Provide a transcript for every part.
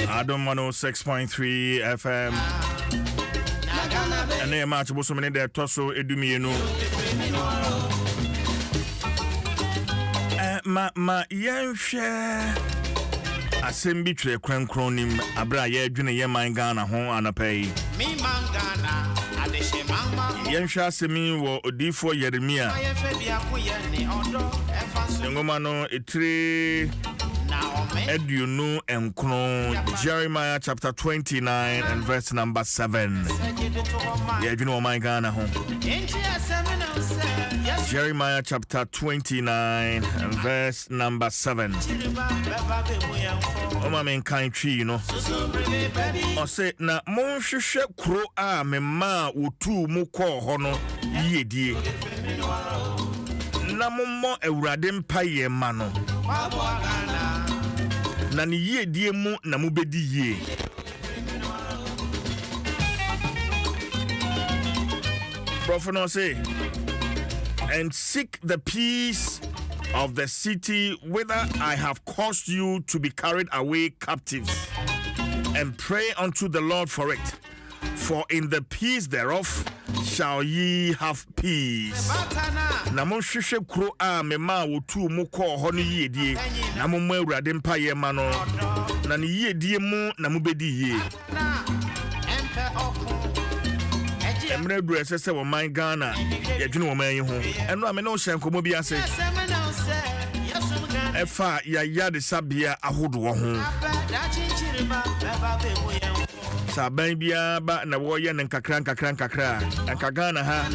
Adom 106.3 FM. And they match was so many there Toso Edumieno. Ma yen share asembi tre kran kronim abra ye adwene ye man Ghana ho anapay. Me man Ghana adehye mangma. Yen hwa asemi wo odifo Yeremia. Ngoma no etire Edunu enkron Jeremiah chapter 29 and verse number 7. Yeah, you know my Ghana home. Jeremiah chapter 29 and verse number 7. Oma men kind tree, you know. O say na mon hwehwe kro a me ma wotu mu ko ho no yedie. Na mommo awurade mpaye ma no. Na ni yedie mu na mu bedi ye. Prophet no say, and seek the peace of the city whither I have caused you to be carried away captives, and pray unto the Lord for it, for in the peace thereof shall ye have peace. Na mon hwehwe kro a me ma wotu mu ko ho no yedie, na mo mu awurade mpa ye ma no, na ne yedie mu na mu bedi ye. Emre du esese wo man Ghana ye dwene wo man yi ho eno ame no hyenkomo bi ase efa ya de sabia ahodo wo ho saban bia ba na wo ye nkakra nka Ghana ha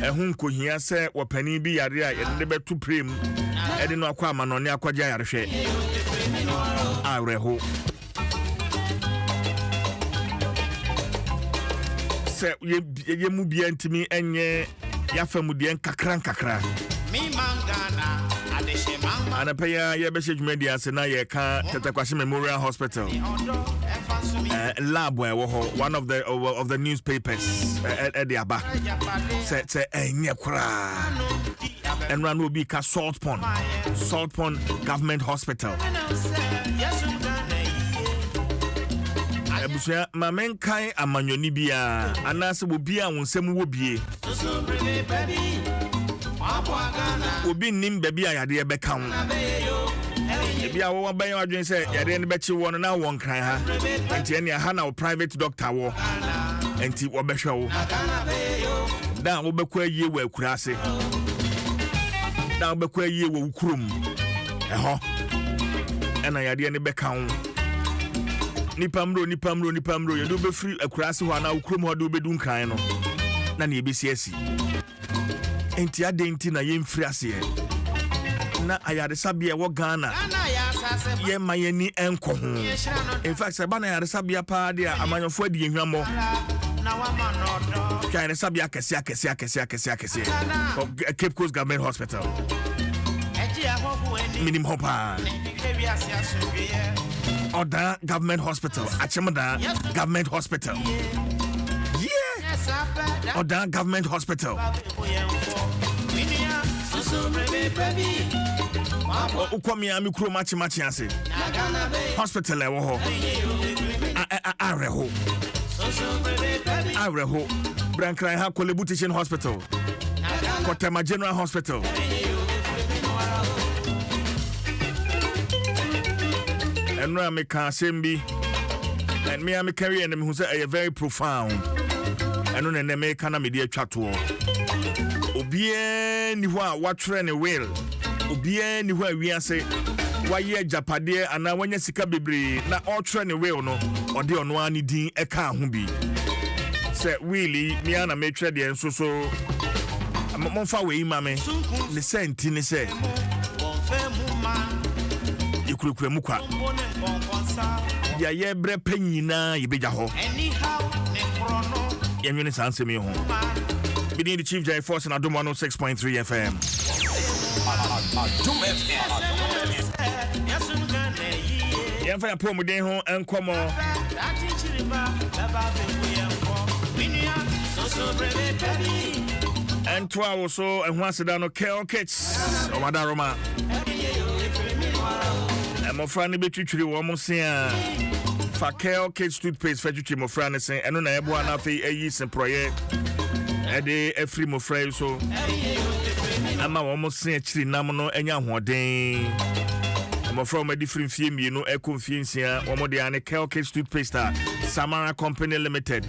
ehun kohia se wo pani bi yare a ye de betu prem e de no akwa amanone akwaja yare hwe awreho se ye mu bia ntimi enye ya famude nkakra mi mangana adehye mangma anapaya ye be hwedwumadi ase na ye ka Tetakwashe Memorial Hospital lab where one of the newspapers at the aba said enye kura enra no bi ka Salt Pond Government Hospital. Ebusia mamenkai amanyoni bia anase wo bia wonsem wo bie obi nim baby ayade be kan bia wo ban adwen se yade ne be chi wo no na won kran ha enti ene ha na private doctor wo enti wo be hwe wo da wo be kwa yie wo akurase da wo be kwa yie wo ukurum eho ena yade ne be kan Nipamro ye do be free akurase ho na ukrom ho do be dun kan no na na ebesi asi enti adenti na ye mfiri ase na ayade sabia wo Ghana ye mayani enko ho in fact se ba na ayade sabia pa de amanyofo adi ehwamo na wa manodo kan sabia kese Cape Coast Government Hospital minimum hopa Oda Government Hospital, Achimada Government Hospital. Yeah, Oda Government Hospital. Ukwami amikro machi ase. Hospital ewo Areho. Brankrai ha Kolebu Teaching Hospital. Kotema General Hospital. And now me can sembi and me am carrying them who say a very profound and on an make na media chat to obie ni wa watre ne will obie ni wa wi ase wa ye japade ana wanya sika bebre na otre ne will no ode ono ani din e ka ho bi say really me ana me twa de so mo fa we ma me ne senti ne say ikurukure mukwa ya yebre panyina yebeja ho yenwene sanse me ho bidin the chief jai force na Adom 106.3 FM Adom yemfa ya promuden ho enkomo and 12 so and once a dano Kale Kits or Madaroma. And my friend be treated almost here. For Kale Kits toothpaste for you, my friend, and on everyone of a yeast and project. A day, a free mo friend so. I'm almost saying, Namono and Yamwading. I'm from a different film, you know, a confiance here, or more than a Kale Kits toothpaste, Samara Company Limited.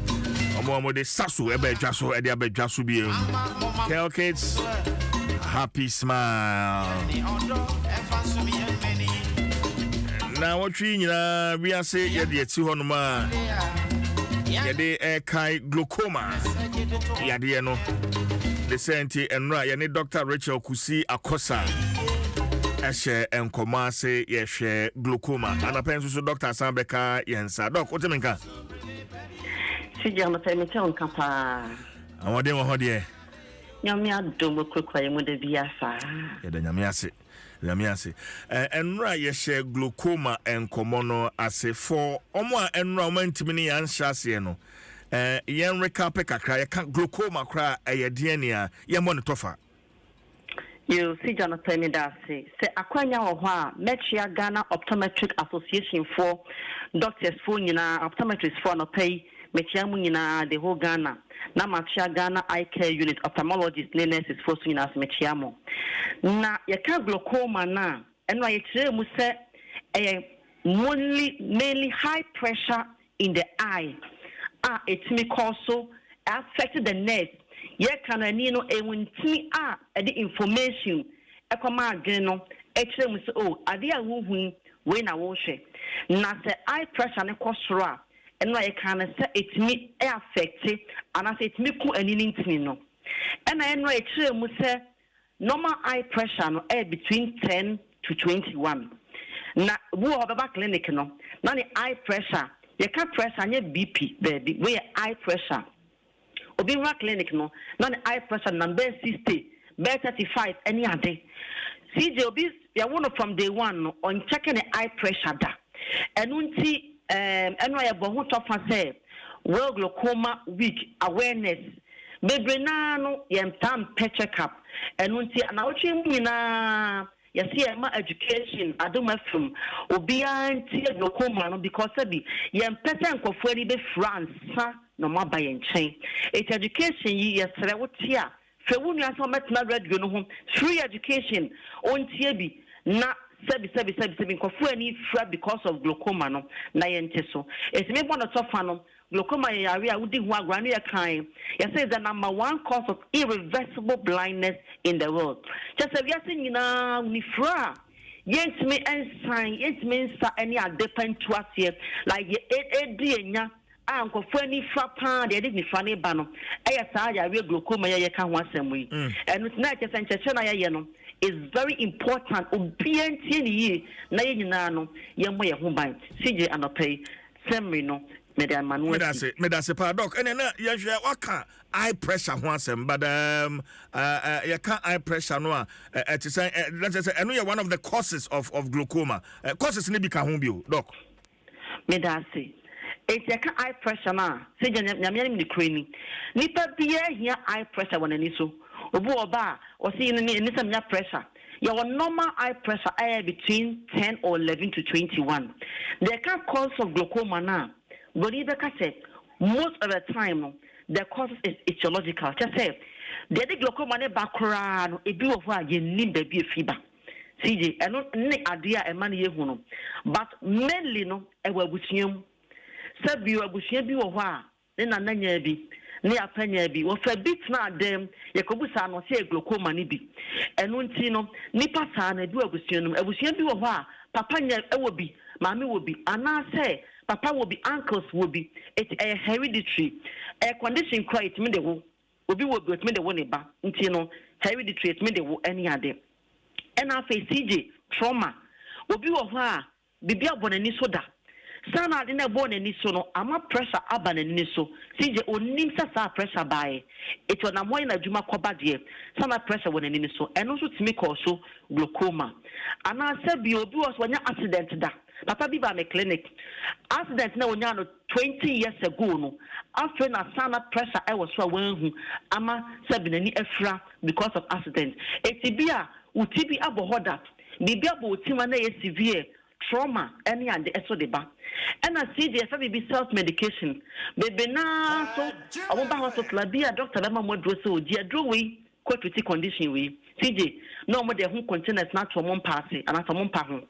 Or the Sasu, Ebe Jaso, Ediabe Jasubi. Kale Kits, happy smile. Now, what we are saying, yeah, 200 yeah, kai glaucoma. Yeah, dear, no. The Senti and Ra, yeah, Dr. Rachel Kusi Akosa. Ashe and Komase, yes, glaucoma. And a pencil Dr. Sambeka, Yensa. Doc, what's the minka? Sijama permission kapa. Awade wo hodie. Nyame adom kokwaye mu de biasa. Ya da nyame ase. Nyame ase. Enra ye share glaucoma enkomo no ase for omo a enra o mantimi ne yan hyase no. Yen recap kakra ye kan glaucoma kra ye de ne a ye mo ne tofa. You see Jonathan Midasi. Se akwanya wo ho a Metria Ghana Optometric Association for doctors for nyina optometrists for no pay Mechiamu nyina the whole Ghana. Na Machia Ghana Eye Care Unit ophthalmologists nurses for nyina Mechiamu. Na yeka glaucoma na enwa yekire mu se mainly high pressure in the eye. It may also affect the nerve. Yeka na ni no ewuntimi the information ekoma again no ekire mu se ade a wo hu we na wo hwe. Na se eye pressure ne kosoro and I can say it me affected and I say it me ku any no. And I know say normal eye pressure no between 10 to 21. Na wo obaba clinic no na the eye pressure you can pressure anya BP baby we eye pressure. Obi wa clinic no na the eye pressure number 60 by 35 any day. CJ obi ya one from day one no on checking the eye pressure da. And unti and I have say World Glaucoma Week awareness. Bebrenano yam tam check up and unti and I na see my education Adom FM obianti glaucoma because yam person ko fueri be France no ma ba yen chain. It's education yesere wotia fe wonu aso metna radio no ho free education ontie bi na sebi kofu ani fra because of glaucoma no na yente so it's me born to fa no glaucoma area wudi hu agra no yekan you say the number one cause of irreversible blindness in the world just say we are saying na ni fra yentime ensign yentime nsa any depend to us here like enya ankofu ani fra pa de ni fra ne ba no eya sa ya we glaucoma ye ka ho asem yi and na che senche na ye no is very important. Obianti na yina no yemo ye ho ban CJ anopay semri no median manu me da se paradox and na ye hwe waka eye pressure ho asem but ye can eye pressure no it is let's say eno ye one of the causes of glaucoma causes ni bi ka ho bi o doc me da se it ye can eye pressure na CJ nyame ni krani nipa bia here eye pressure wonani so obu oba o see ni some pressure your normal eye pressure between 10 or 11 to 21 the can cause of glaucoma now but either say most of the time the cause is etiological just say the glaucoma ne bakra no ebi wo a ye nim ba bi fiba CJ eno ne adea e ma ne ye hu no but mainly no e wa abusuam sabi wa abusuam bi wo a ne nananya bi ne apanya bi wo fa bit na dem yekobusa no se glaucoma ni bi eno nti no nipa sa na bi abusuam bi wo a papa nya ewo bi maami wo bi ana se papa wo bi uncles wo bi it a hereditary a condition quite me de wo obi wo bi me de wo ne ba nti no hereditary me de wo any ade ena fa CJ trauma obi wo a bibi abonani so da sana de na bo nani so no ama pressure aba nani so CJ onim sa pressure bae it na moy na djuma koba de sana pressure wo nani so eno so timi ko so glaucoma and I said be was when you accident da papa bi ba me clinic accident na wonya no 20 years ago no after na sana pressure I was so when ama sabi nani afra because of accident etibia utibi abohoda bibia bo utima na severe trauma any and eso de ba and I see the FBB self medication bebe na so oba hospital bia doctor ba mo Dwaso dia drowi quality condition we CJ no mo de ho containers na to mo pass and ato mo pa ho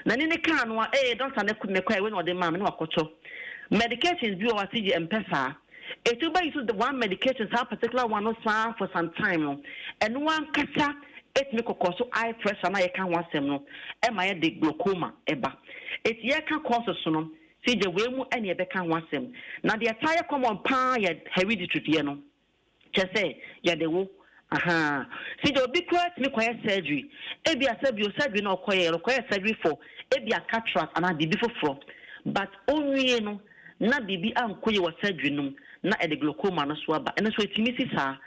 na ni ne kan no doctor na me kwa we no de ma me no akocho medications bi o wa CJ empesa etuba use the one medication that particular one no for some time no and one kata it me kokoso eye pressure na ye kan wasem no e ma ye de glaucoma eba it ye kan cause so no CJ we mu ene ye be kan wasem na the entire common pa ye hereditary de no che say ye de wo aha CJ obi kwat me kwaya surgery ebi asabio surgery na okoye surgery for ebi a cataract and a bibi for but onwie no na bibi ankoye wa surgery no na e de glaucoma no so aba ene so etimi sisa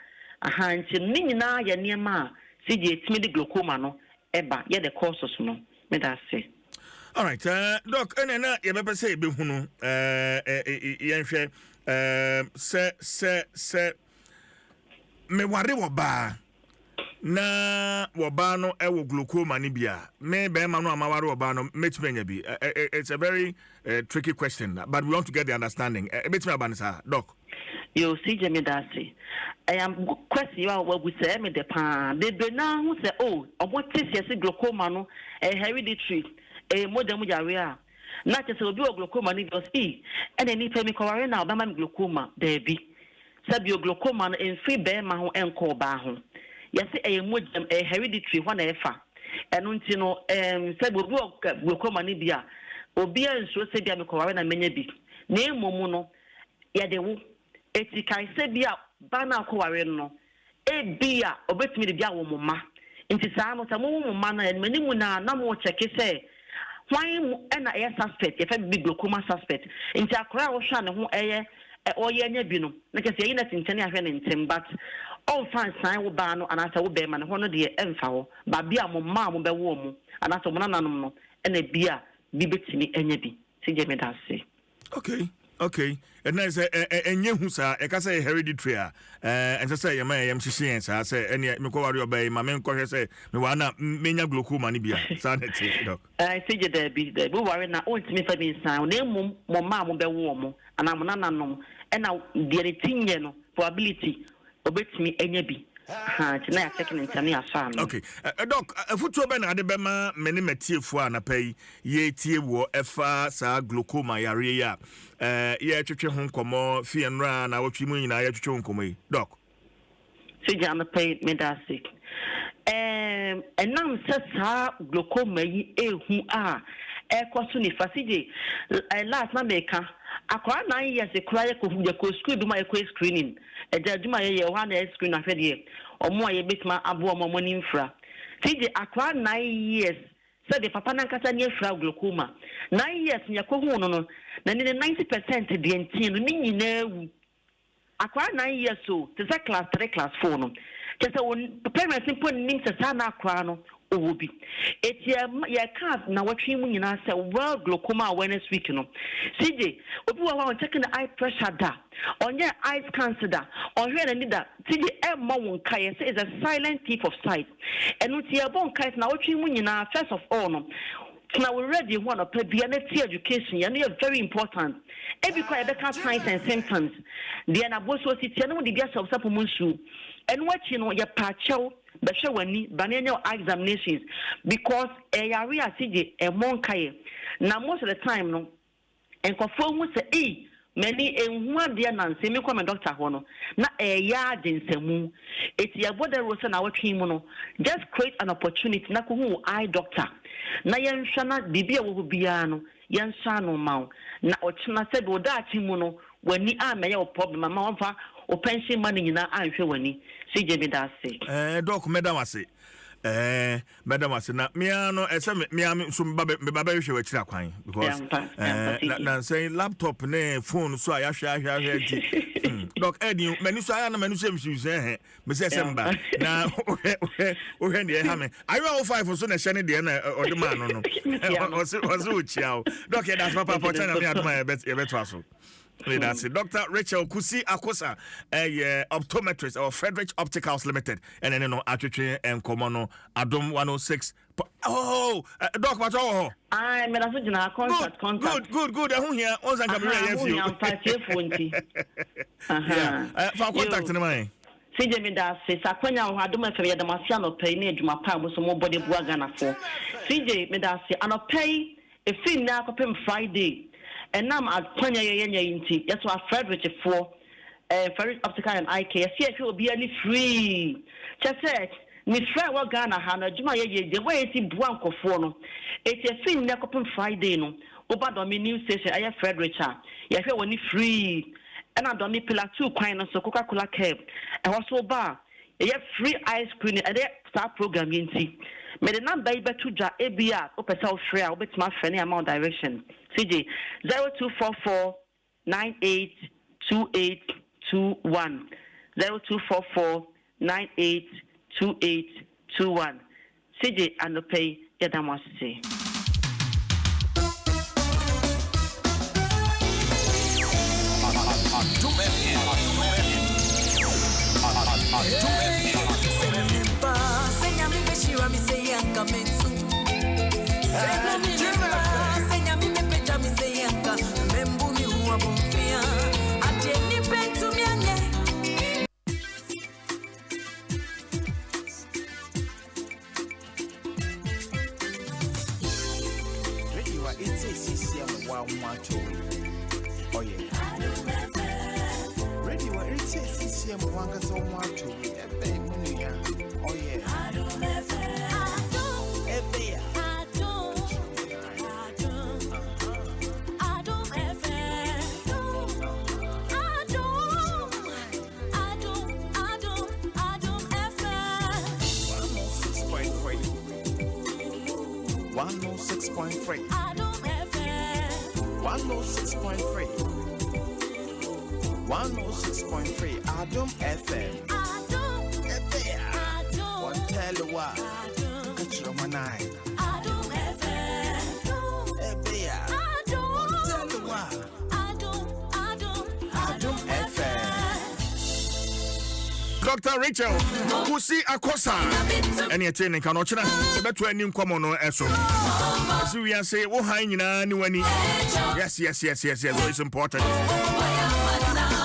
aha nti ni nyina ye niema CJ etimi de glaucoma no eba ye the causes no me da say. All right, doc, na ye be say be hunu ye nhwe se me ware wo ba na wo ba no e wo glaucoma ni bia me be ma no amaware wo ba no metmenya bi it's a very tricky question but we want to get the understanding metme abanisa doc you CJ me da say I am question you what we say me the pa bebe na hu say oh oboti se glaucoma no hereditary modern area na che se obi o glaucoma ni because ene ni pe mi ko ware na obama glaucoma there be sabi glaucoma no enfi be ma ho enko ba ho yesi modern hereditary ho na efa eno nti no sabi obi o glaucoma ni bia obi anso se bia mi ko ware na menya bi na emomu no ya de wo eti kai se bia bana ko ware no bia obetimi de bia wo moma nti saa no tamo wo moma na enmani mu na mo check say why na air suspect if big glaucoma suspect nti akora wo hwa ne ho oye nya bi no na kese yi na tinchane ahwe ne ntem but all fans sign wo ba no anasa wo be ma ne ho no de emfa wo ba bia mo ma mo be wo mu anasa mo nanom no na bia bi betimi enya bi CJ me da say. Okay. And then say enye hu sa e ka say hereditary and say ye man yam hihie sa say ene me ko ware obey ma me ko hwe say me wa na menya glaucoma ni bia sa na ti doc CJ there be ware na ontimi fa bi nsan na emum mo ma mo be wo mo ana mo nanom na de tinye no probability obetimi enya bi tina ya checking interne afa no. Okay, doc futu be na de be ma meni matiefu anapai ye tie wo efa sa glaucoma yare ya ye twetwe ho nkomo fienra na wotwi mu nyina ye twetwe nkomo yi doc CJ anapai medasic enam sa glaucoma yi ehu a ekoso ni fasije last na meka akwa 9 years ekura ko hu je ko school bi ma e ko screening ejaduma ye ho na screen ahwe de omo aye betima abo omo ni mfra CJ akwa 9 years said the papa na nkasa ni afra glaucoma 9 years nya ko hu no no na ni 90% de entin no ni nyina ewu akwa 9 years so te say class 3 class 4 no kese won parents simple nim se sa na akwa no owobi etia ya card na watwi mu nyina say world glaucoma awareness week no CJ obi wa checking the eye pressure da onye eye cancer da onhwe na nida CJ emma won kai say is a silent thief of sight enu tia bon kai na watwi mu nyina first of all no now we ready one of the education and are very important every quite better signs and symptoms the na boso city no the biasa of sapomunsu and what you know your pacho be show wani bananya examinations because area CJ e monkaye na most of the time no and confirm mu say many enhu ade na nse me come doctor ho no na ya ajinsemu eti ya boda ro na watwi mu no just create an opportunity na ko hu eye doctor na yenhwa na bibia wo bia no yenhwa no ma na ochina se do da achi mu no wani ameye o problem ma wonfa o pension money nyina anhwe wani CJ me da say doc madam ase Madam Asena, Miano, Miami, some baby show at Kwan because na say laptop, ne phone, so I share. Doc Eddie, Menusaya, Menusem, say, Mrs. Semba. Now, when they have me, I will 5 for soon as Shanny Diana or the man. Was Chow. Doctor, that's Papa Potana, my best ever. That's it. Dr. Rachel Kusi Akosa, a optometrist or Frederick Opticals Limited, and then Atri and Komono Adom 106. Oh, Doc Mato. I'm a contact. Good. I'm here. Also, I'm here. Yeah, for contact in the mind. CJ Mida says, Aquania, I don't know if you're the Marciano pay near my power with some more body buagana for. CJ Mida say, and I'll pay a fee now for Friday. And now I'm at Quanya Inti. That's why Frederick for Frederick Optical and eye care. See if you will be any free. Just said, Miss Fred will Ghana Hannah, Juma, the way it's in Blanco for. It's a thing that open Friday. No, over the new station. I have Frederick. You feel when free. And I don't need pillar 2 coin so Coca-Cola cab. And also bar. You have free ice cream at that start program. Inti. May the number be to ja ABR open South Free. I'll bet my friendly amount direction. CJ 0244 982821 0244 982821 CJ and the pay Yadamasi. Oh yeah. Radio it's CCM wanga so want to. Oh yeah. Adom 106.3. 106.3. 106.3 Adom FM. Adom FM. One tell you what. Catch your man eye. Adom FM. One tell you what. Adom FM. Dr. Rachel Kusi Akosa. Any attending can watch that. Better any common or eso. As we are saying, oh, hi, yes. So it's important.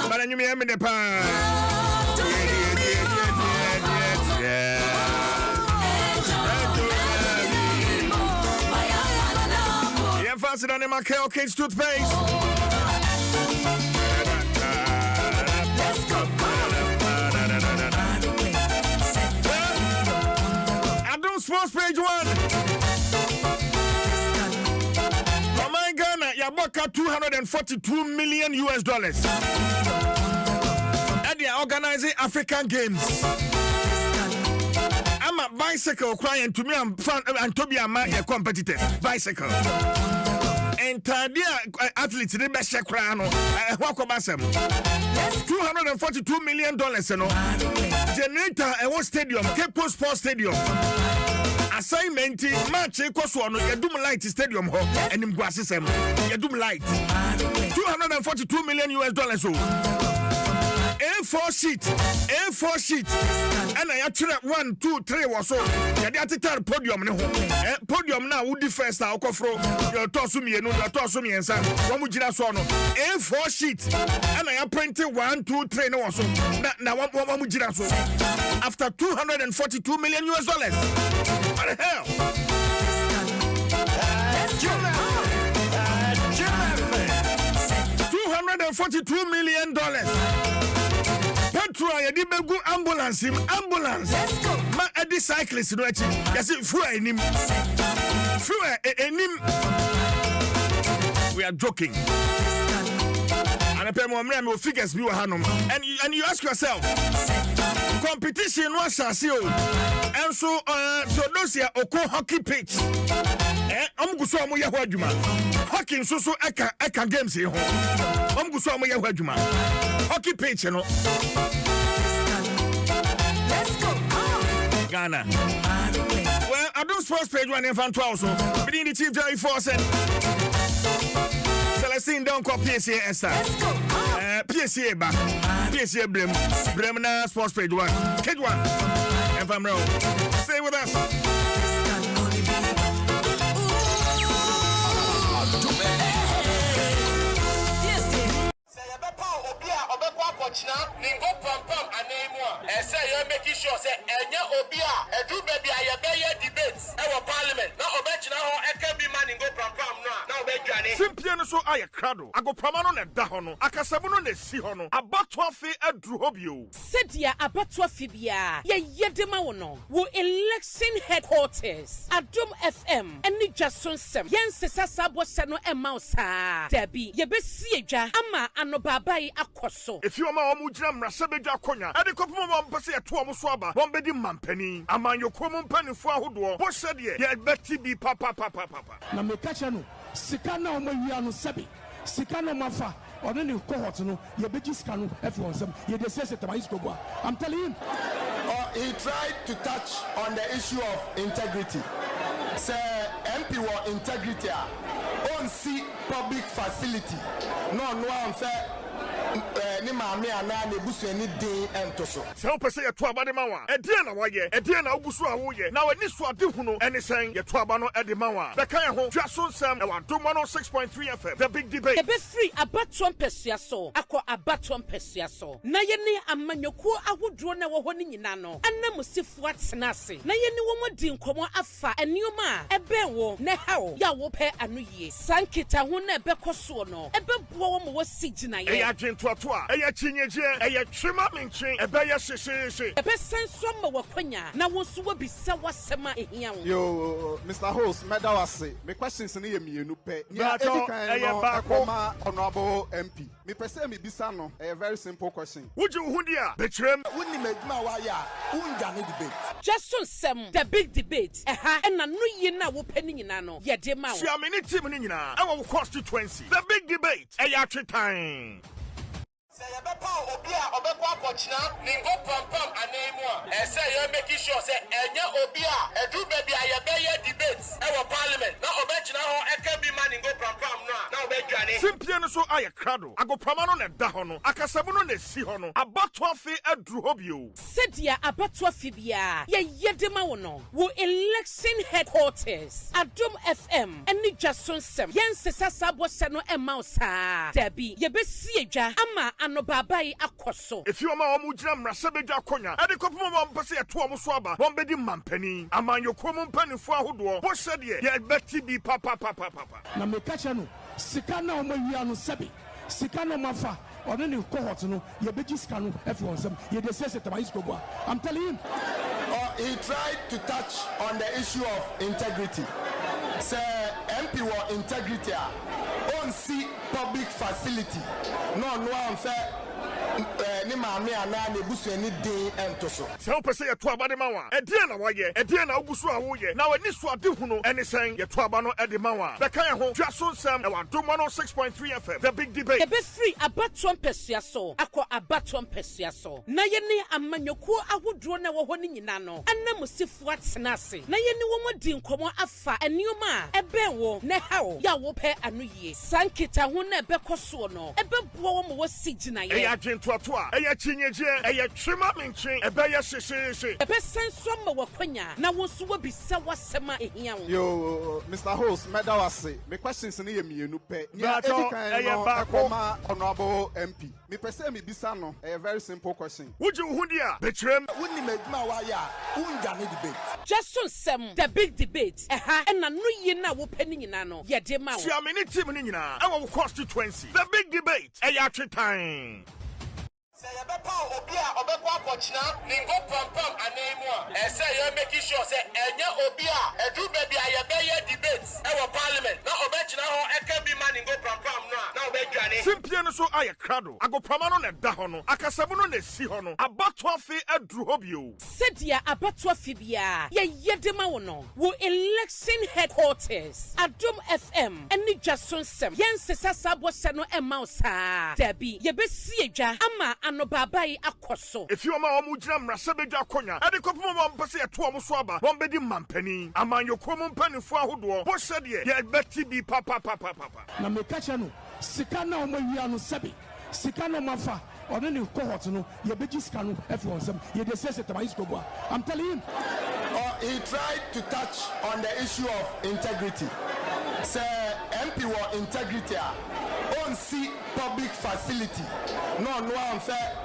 But then you may have the pan. Yeah, faster than my Kale Kids toothpaste. Adom Sports Page 1. Yaboka $242 million. And they are organizing African Games. I'm a bicycle crying to me and Toby and my competitors. Bicycle. And Tadia athletes in the best Shakrano. $242 million. Generator and one stadium, Cape Coast Sports Stadium. Assignment match equals one Yadum Light Stadium and in Guasisem Yadum Light $242 million. A4 sheet and I actually 1, 2, 3 or so. The podium podium now would be first. I'll go for your Tosumi and your Tosumi and son. One would A4 sheet and I printed 1, 2, 3 or so. Now one would after $242 million. What the hell? $242 million. Petrol, I did go ambulance. Ma edi cyclist no echi. Yes, fuel. We are joking. And I figures be and you ask yourself, competition was and so those here oko hockey pitch. Guso amu ya hwadwuma. Hockey so eka games here. Guso amu ya hwadwuma. Hockey pitch no. Let's go. Ghana. Well, Adom Sports page 1 and fan 12 so. Between the Chief Jerry Force and Celestine down call PSA Esther. PSA back. PSA Brem na Sports page 1. Kid 1. And from row. Stay with us. Ningo pam anemwa. Say you're making sure say enya obia edu baby ayebeye debates our parliament. Now obechina ho ekebi man ningo pam no. Now obedwane. Simply no so aye krado. Ago pramano ne da ho no. Akasabu no ne si ho no. Abatwa fe adru hobio. Sedia abatwa fibia. Ye yedema wono. Wo election headquarters. Adom FM. Eni Dwaso Nsem. Yen sesa sabo se no ema osa. Debi ye be si edwa ama anobabai akoso. If you are Mujam Rasabeja Konya, and the couple of Pasi at Tuamuswaba, Bombedi Mampeni, among your common penny for Hudo, what said ye, Betty be papa. Namekachano, Sikana Omoyano Sabi, Sikano Mafa, or any cohort, no, ye Bejiskanu, everyone's ye says it to my school. I'm telling him. He tried to touch on the issue of integrity. Say MP war integrity on see public facility. No I'm fair. Ni maame ana na ebusu ani din entoso se o pese ye to aba de mawa e die na waye e die na obusu a woye na wani so ade hunu ene sen ye to aba no e de mawa be kan ho Dwaso Nsem e wa Adom 106.3 FM the big debate e be free abato mpesua so akọ abato mpesua so na ye ne amanyoku ahodro na wo ho ni nyina no anamusifu atena ase na ye ne wo modi nkomo afa enioma e be wo ne hawo ya wo pe anu yie sankita ho na e be koso no e be buo wo mo wo sigina ye Toa, a chinyaje, a chima minchi, a baya shishi. A person some wakwanya, now wants to be sawa sema young. Yo, Mr. Host, Medawase, my questions near me, you pay. Honorable MP. Me person me bisano, a very simple question. Would you hundia? Betrim, wouldn't make Mawaya, Ungani debate. Dwaso Nsem, the big debate. And a new year now opening in ano, ya dema. See how many Timonina, I will cost you 20. The big debate, a yatri time. Say obia obekwa kochina ningo pam anemwa. Say you're making sure say enya obia edu baby ayebeye debates our parliament. Now obechina ho ekebi man ningo pam no. Now obedwane. Simply no so aye krado. Ago pramano ne da ho no. Akasabu no ne si ho no. Abatwa fe adru hobio. Sedia abatwa fibia. Ye yedema wono. Wo election headquarters. Adom FM. Eni Dwaso Nsem. Yen sesa sabo se no ema osa. Debi ye be si edwa ama anobabai akoso. If you are Mujam Rasabeja Konya, and the couple of Pasi at Tuamuswaba, Bombedi Mampeni, among your common penny for Hudo, what said ye, Betty be papa. Namekachano, Sikana Omoyano Sabi, Sikano Mafa, or any cohort, no, ye Bejiskanu, everyone's ye says it to my school. I'm telling him. He tried to touch on the issue of integrity. Say MP war integrity on see public facility. No I'm fair. Ni maame ana na ebusu ani din entoso. Se o pese ye to aba de mawa. E die na waye, e die na obusu a woye. Na wani so ade hunu ene sen ye to aba no e de mawa. Be kan ho Dwaso Nsem e wa Adom 106.3 FM. The big debate. E be free abato mpesua so. Akọ abato mpesua so. Na ye ne amanyoku ahodro na wo ho ni nyina no. Anamusifu atena ase. Na ye ne wo modi nkomo afa enioma e be wo ne hawo ya wo pe anu yie. Sankita ho na e be koso no. E be buo wo mo wo sigina ye. Toa, a chinyaje, a chima minchi, a baya shishi. A person some wakwanya, now wants to be sawa sema young. Yo, Mr. Host, Medawase, my questions near me, you pay. Honorable MP. Me person me bisano, a very simple question. Would you hundia? Betrim, wouldn't make Mawaya, Ungani debate. Dwaso Nsem, the big debate. And a new year now opening in ano, ya dema. See how many Timonina, I will cost you 20. The big debate, a yatri time. Say obia obekwa kochina ningo pam anemwa. Say you're making sure say enya obia edu baby ayebeye debates our parliament. Now obechina ho ekebi man ningo pam no. Now obedwane. Simply no so aye krado agopama no na da ho no akasamu no na si ho no abato afi aduru ho bio sedia abato afi bia ye yedema wo no wo election headquarters Adom FM eni Dwaso Nsem yen sesa sabo se no ema osa dabi ye besi edwa ama anobabai akoso if you ma omu gina mrase bedwa akonya ade kopoma ma mpese ye to omu so aba won bedi mampani amanyoko mu mpanifo ahodo bo sede ye beti bi papa na mekacha no sika na omawia no sebi sika no mafa ono ne cohort no ye beji sika no efi onsem ye de sese tabayis kobo I'm telling him he tried to touch on the issue of integrity. Say MP were integrity on see public facility. No I'm fair.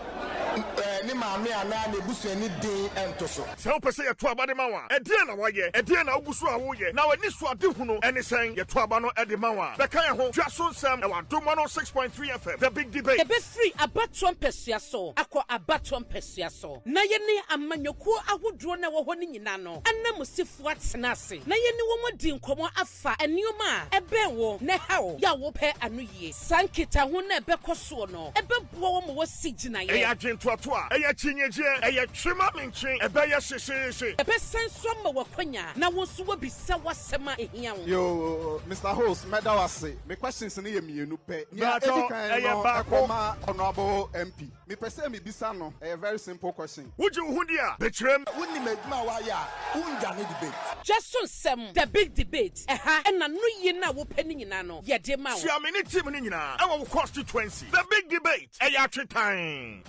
Ni maame ana na ebusu ani den entoso se wo pese ye to aba de mawa e den na waye e den na ogusu a wo ye na wani so ade hu no ene sen ye to aba no e de mawa be kan ye ho Dwaso Nsem e wa Adom 106.3 FM the big debate e be free abato mpesua so akọ abato mpesua so na ye ne amanyoku ahodro na wo ho ni nyina no anamusifu atena ase na ye ne wo modi nkomo afa enioma e ben wo ne hawo ya wo pe anu yie sankita ho na e be koso no e be bo wo mo wo sigina ye Toa eya chinyeje eya twema menchen ebeya shesheshe ebe senso ma wakwanya na wonso wabisa wasema ehia wo yo Mr. Host medawase me questions ni ye mienu pe nya edikan no akoma honorable MP me pese me bisa no a very simple question wuji wuhundia betrem wonni meduma wa ya unja ne debate Dwaso Nsem the big debate na no ye na wo pani nyina no ye de ma wo sia me ni team ni nyina e wo constituency the big debate eya twetan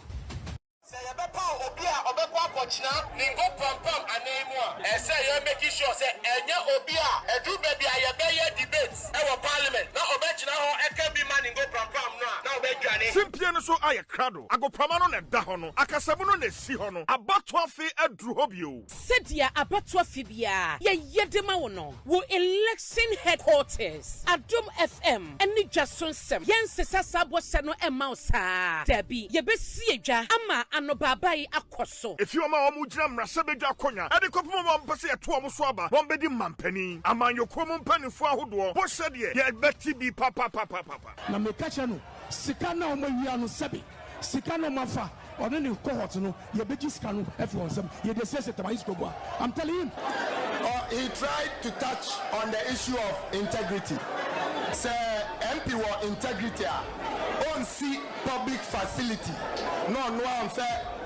say you bepa obi a obekwa akochina ningo pampam anemu a say you make sure say enye obi a edu baby a ye be debate e wo parliament na obechina ho e ka bi man ningo pampam no na obedwane simpie no so aye krado agopama no na da ho no akasamu no na si ho no abato afi aduru ho bio sedia abato afi bia ye yedema wo no wo election headquarters Adom FM eni Dwaso Nsem yen sesa sabo se no ema osa dabi ye besi edwa ama anobabai akoso if you ma omu gina mrase bedwa akonya ade kopoma ma mpese ye to omu so aba won bedi mampani amanyoko mu mpanifo ahodo bo sede ye beti bi papa na mekacha no sika na omawia no sebi sika no mafa ono ne cohort no ye beji sika no efi onsem ye de sese tabayis kobo I'm telling him he tried to touch on the issue of integrity. Say MP were integrity on see public facility. No I'm fair.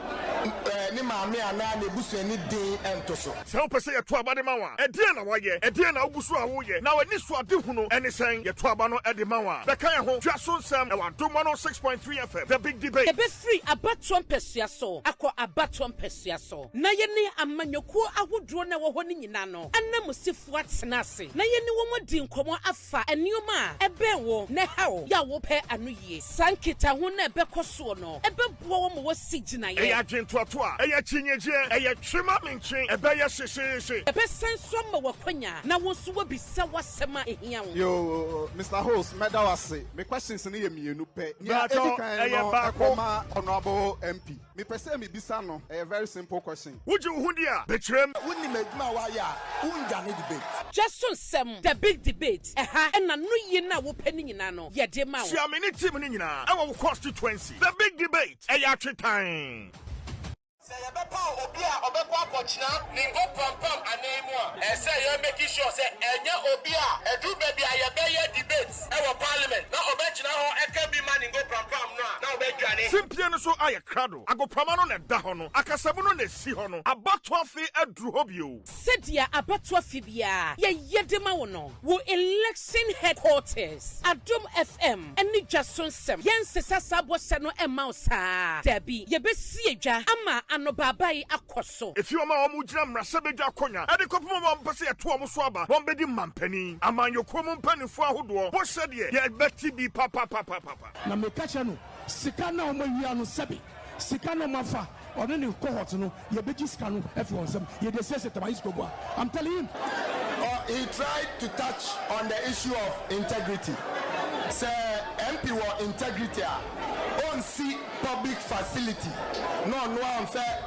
Ni maame ana na ebusu ani den entoso se wo pese ye to aba de mawa e den na waye e den na ogusu a wo ye na wani so ade hu no ene sen ye to aba no e de mawa be kan ye ho Dwaso Nsem e wa Adom 106.3 FM the big debate e be free abato mpesua so akọ abato mpesua so na ye ne amanyoku ahodro na wo ho ni nyina no anamusifu atena ase na ye ne wo modi nkomo afa enioma e ben wo ne hawo ya wo pe anu yie sankita ho na e be koso no e be bo wo mo wo sigina ye toa eya chinyeje eya twema menchen ebeya shesheshe ebe senso ma wakwanya na wonso wabisa wasema ehia wo yo Mr. Host medawase me questions ni ye mienu pe nya edikan no akoma honorable MP me pese me bisa no a very simple question wuji wuhundia betrem wonni meduma wa ya unja ne debate Dwaso Nsem the big debate na no ye na wo pani nyina no ye de ma wo sia me ni team ni nyina e wo constituency the big debate eya twetan say you bepa obi a obekwa akochina ningo pampam anemu a say you make sure say enye obi a edu baby a ye be debate e wo parliament na obechina ho e ka bi man ningo pampam no na obedwane simpie no so aye krado agopama no na da ho no akasamu no na si ho no abato afi aduru ho bio sedia abato afi bia ye yedema wo no wo election headquarters Adom FM eni Dwaso Nsem yen sesa sabo se no ema osa dabi ye besi edwa ama anobabai akoso if you ma omu gina mrase bedwa akonya ade kopoma ma mpese ye to omu so aba won bedi mampani amanyoko mu mpanifo ahodo bo sede ye beti bi papa na mekacha no sika na omawia no sebi sika no mafa ono ne cohort no ye beji sika no efi onsem ye de sese tabayis kobo I'm telling him he tried to touch on the issue of integrity. Say MP were integrity on see public facility. No I'm fair.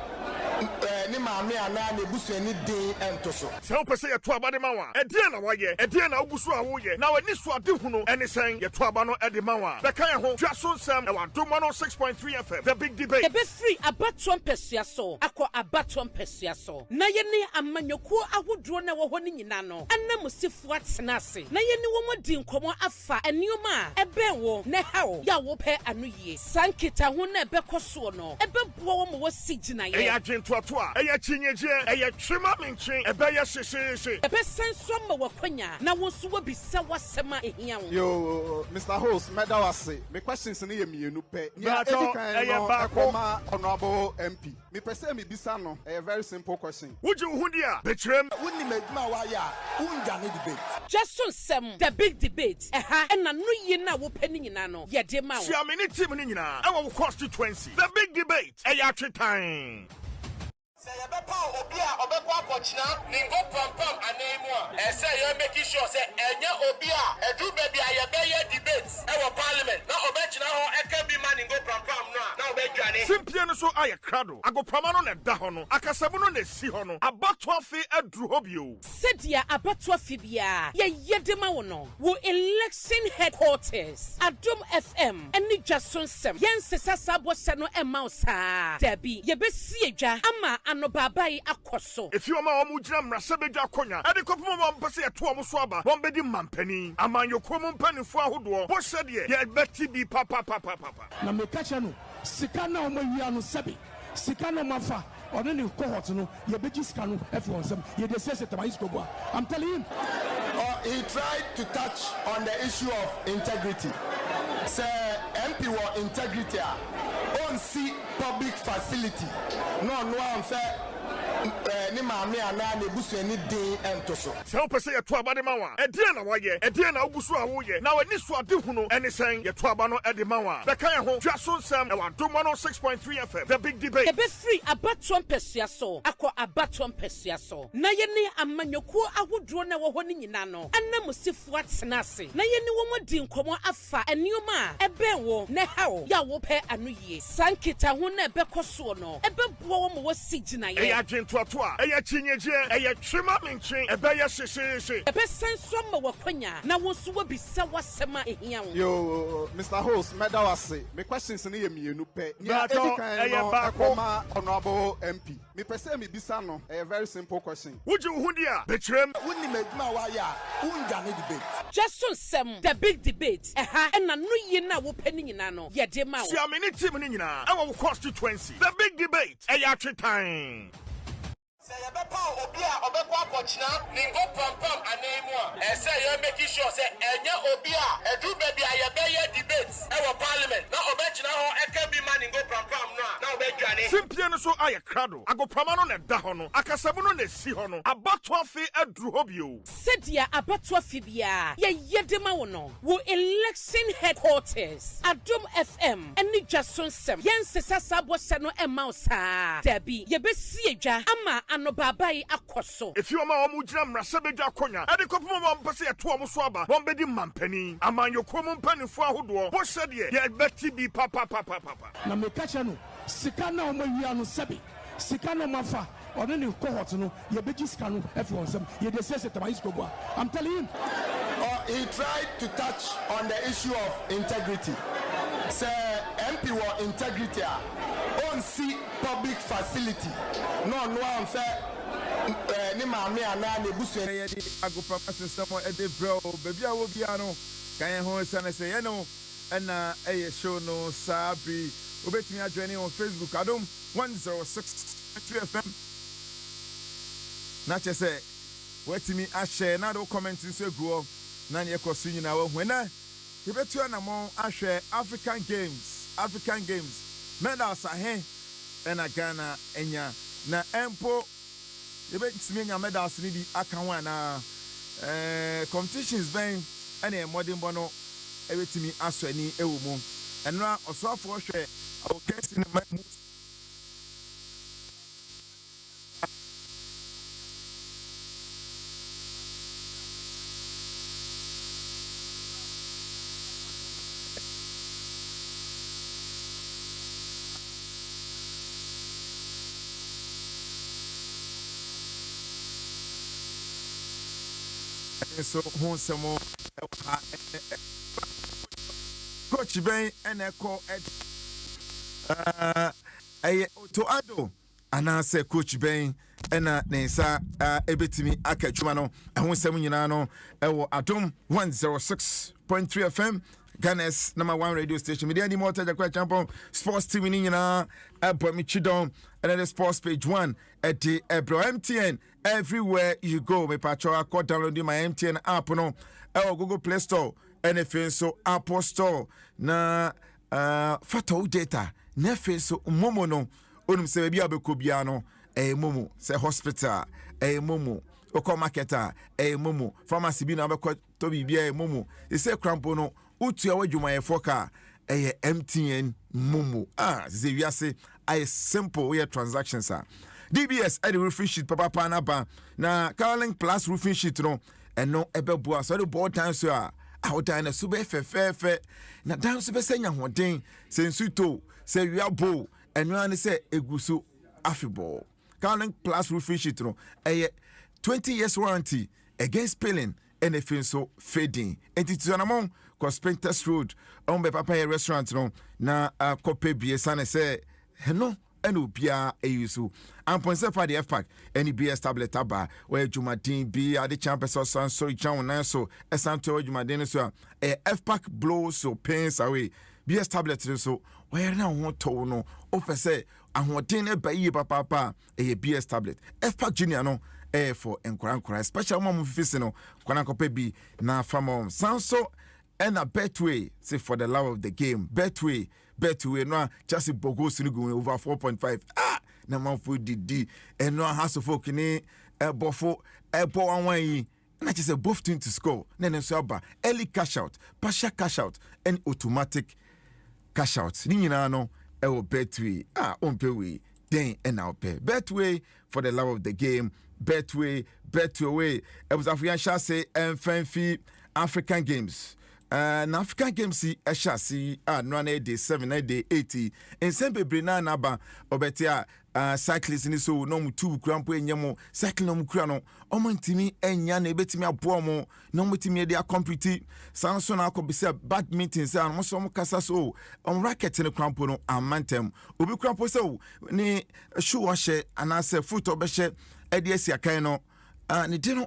ni maame ana na ebusuani din ento so. Se wo pese ye to aba de ma wa. Edie na waye, edie na obusu a wo ye. Na wani so ade hunu ene sen ye to aba no e de ma wa. Beka ye ho Dwaso Nsem e wa Adom 106.3 FM. The big debate. Ebe free abato mpesua so. Akọ abato mpesua so. Na ye ne amanyokuo ahodro na wo ho ni nyina no. Anamusifo atena ase. Na ye ne wo modi nkomo afa enioma a ebe wo ne hawo ya wo pe anu yie. Sankita ho na ebe koso no. Ebe buo wo mo si gina ye. Eya dwentoato a, eya chinyeje, eya twema menchen, ebe ye hyehyehye. Ebe senso ma wakwanya na wo so wo bisa wasema ehia wo. Yo, Mr. Host, medawase. Me questions ni ye mienu pe. Nya akoma honorable MP. Me pese me bisa no. A very simple question. Would you hundia? Betrem. Wouldn't medma waya, unja ne debate. Dwaso Nsem, the big debate. And na no ye na wo pani nyina no. Ye de ma wo. Sia me ni team ni nyina. E wo constituency. The big debate. Eya time. Say you bepa obi a obekwa akochina ningo pampam anemu a say you making sure say enya obi a edu baby a ye be debates e wo parliament na obechina ho e can be man ningo pampam no a na obedwane Simpie no so aye krado agopama no na da ho no akasabu no na si ho no abato afi aduru ho bio Sedia abato afibia ye yedema wo no wo election headquarters Adom FM eni Dwaso Nsem yen sesa sabo se no ema osa dabi ye be sie dwa ama ano babai akoso if you ma omu gina mrase bedwa akonya ade kopoma ma mpese ye to omu so aba won bedi mampani amanyoko mu mpanifo ahodo bo hye de ye beti bi papa Na me kacha no sika na omawia no sebi sika na mafa ono ne cohort no ye beji sika no efi onsem ye de sese tabai skobo. I'm telling him He tried to touch on the issue of integrity. Say MP were integrity on see public facility. No am fair ni maame ana na ebusuani din ento so. Se wo pese ye to aba de ma wa edie na waye edie na ogusu a wo ye na wani so ade hunu ene sen ye to aba no e de ma wa beka ye ho Dwaso Nsem e wa Adom 106.3 FM. The big debate. ebe free abato mpesua so akọ abato mpesua so na ye ne amanyokuo ahodro na wo ho ni nyina no anamusifo atena ase na ye ne wo modi nkomo afa enioma a ebe wo ne hawo ya wo pe anu yie sankita ho na ebe koso no ebe buo wo mo si gina ye Eya dwentoato a eya chinyeje eya twema menchen ebe ye hyehyehye ebe senso ma wakwanya na wo so wo bisa wasema ehia wo. Yo, Mr. Host, medawase. Me questions ni ye mienu pe. Akoma honorable MP. Me pese me bisa no. A very simple question. would you hundia? Betrem. wouldn't medma waya, unja ne debate. Dwaso Nsem, the big debate. And na no ye na wo pani nyina no. Ye de ma wo. Sia me ni team ni nyina. E wo constituency. The big debate. Eya time. say you bepa obi a obekwa akochina ningo pampam anemu a say you making sure say enya obi a edu baby a ye be debates e wo parliament na obechina ho e can be man ningo pampam no a na obedwane Simpie no so aye krado agopama no na da ho no akasabu no na si ho no abato afi aduru ho bio Sedia abato afibia ye yedema wo no wo election headquarters Adom FM eni Dwaso Nsem yen sesa sabo se no ema osa dabi ye be sie dwa ama ano babai akoso if you ma omu gina mrase bedwa akonya ade kopoma ma mpese ye to omu so aba won bedi mampani amanyoko mu mpanifo ahodo bo hye de ye beti bi papa. Na me kacha no sika na omawia no sebi sika na mafa ono ne cohort no ye beji sika no efi onsem ye de sese tabai skobo. I'm telling him He tried to touch on the issue of integrity. Say MP were integrity on see public facility. No am fair ni maame ana na ebusuani ye di agopa system e de bro baby a wo bia no kan ho sane se ye no na eye show no sabi obetimi adwene on Facebook Adom 106.3 FM na che se wetimi a share na do comment nso guo na ne ekosu nyina wa hu na yebetu anamo ahwe African Games medals ahe na Ghana enya na empo yebetimi nya medals ni di aka ho na competitions ben ene modern bono ebetimi aswani ewo mu enra osofo hwe awokesi ne so ho nsɛm coach Ben and Echo to Ado and I say coach Ben and Nesa ebetimi akadwuma no ɛho nsɛm nyinaa no ɛwɔ Adom 106.3 FM Ghana's #1 radio station. Media anymore to the champion sports team in Yina, Chidon, and the sports page 1 at the Ebro MTN. Everywhere you go, me patro, I call downloading my MTN app no, Google Play Store, NFN so Apple Store, na photo data, Nefin so Momo no, se bia Becobiano, Momo, say hospital, Momo. Oko marketer, Momo, pharmacy bin abeko to be Momo. They say crampono. Utu yawe juma ye foka MTN Momo. Ze wiase ay simple we transactions DBS the roofing sheet papa panaba na Carling Plus roofing sheet no eno ebe boa so the board time so out na sube fe na dan so be senya hoden se nsuto se wiabo eno an se egusu afibo Carling Plus roofing sheet no 20 years warranty against peeling and if so fading entitunamon Cospenters Road on be papa restaurant no na kope biesa ne say no eno bia eyusu amponse fa the FPAC any BS tablet aba where Jumadin be ade champions so sorry chan na so esanto Jumadin so FPAC blows so pains away BS tablet so where na ho to no o pese ahoden e ba yi papa BS tablet FPAC junior no for enkorankora special mom fisi no kwana kope bi na famom sanso and a betway say for the love of the game betway no just bogo sinigu over 4.5 na manfo didi and no has of folk ni bofo ebo anwan yi na just both team to score na so aba early cash out partial cash out and automatic cash out ni nyina no betway onpe we then and now pay betway for the love of the game betway it was African say and African games na African Games si no na day 7 na day 80 in sembe brina na ba obetia cyclists ni so no mu two krampo enyemo cycle no mu kura no omo ntimi enya na ebetimi abo mo no mu timi dey compete sanso na akobisa badminton say no so mo kasa so on racket ne krampo no amantem obi krampo so ni shoe washe anase foot obehye edi asia kan no ne di no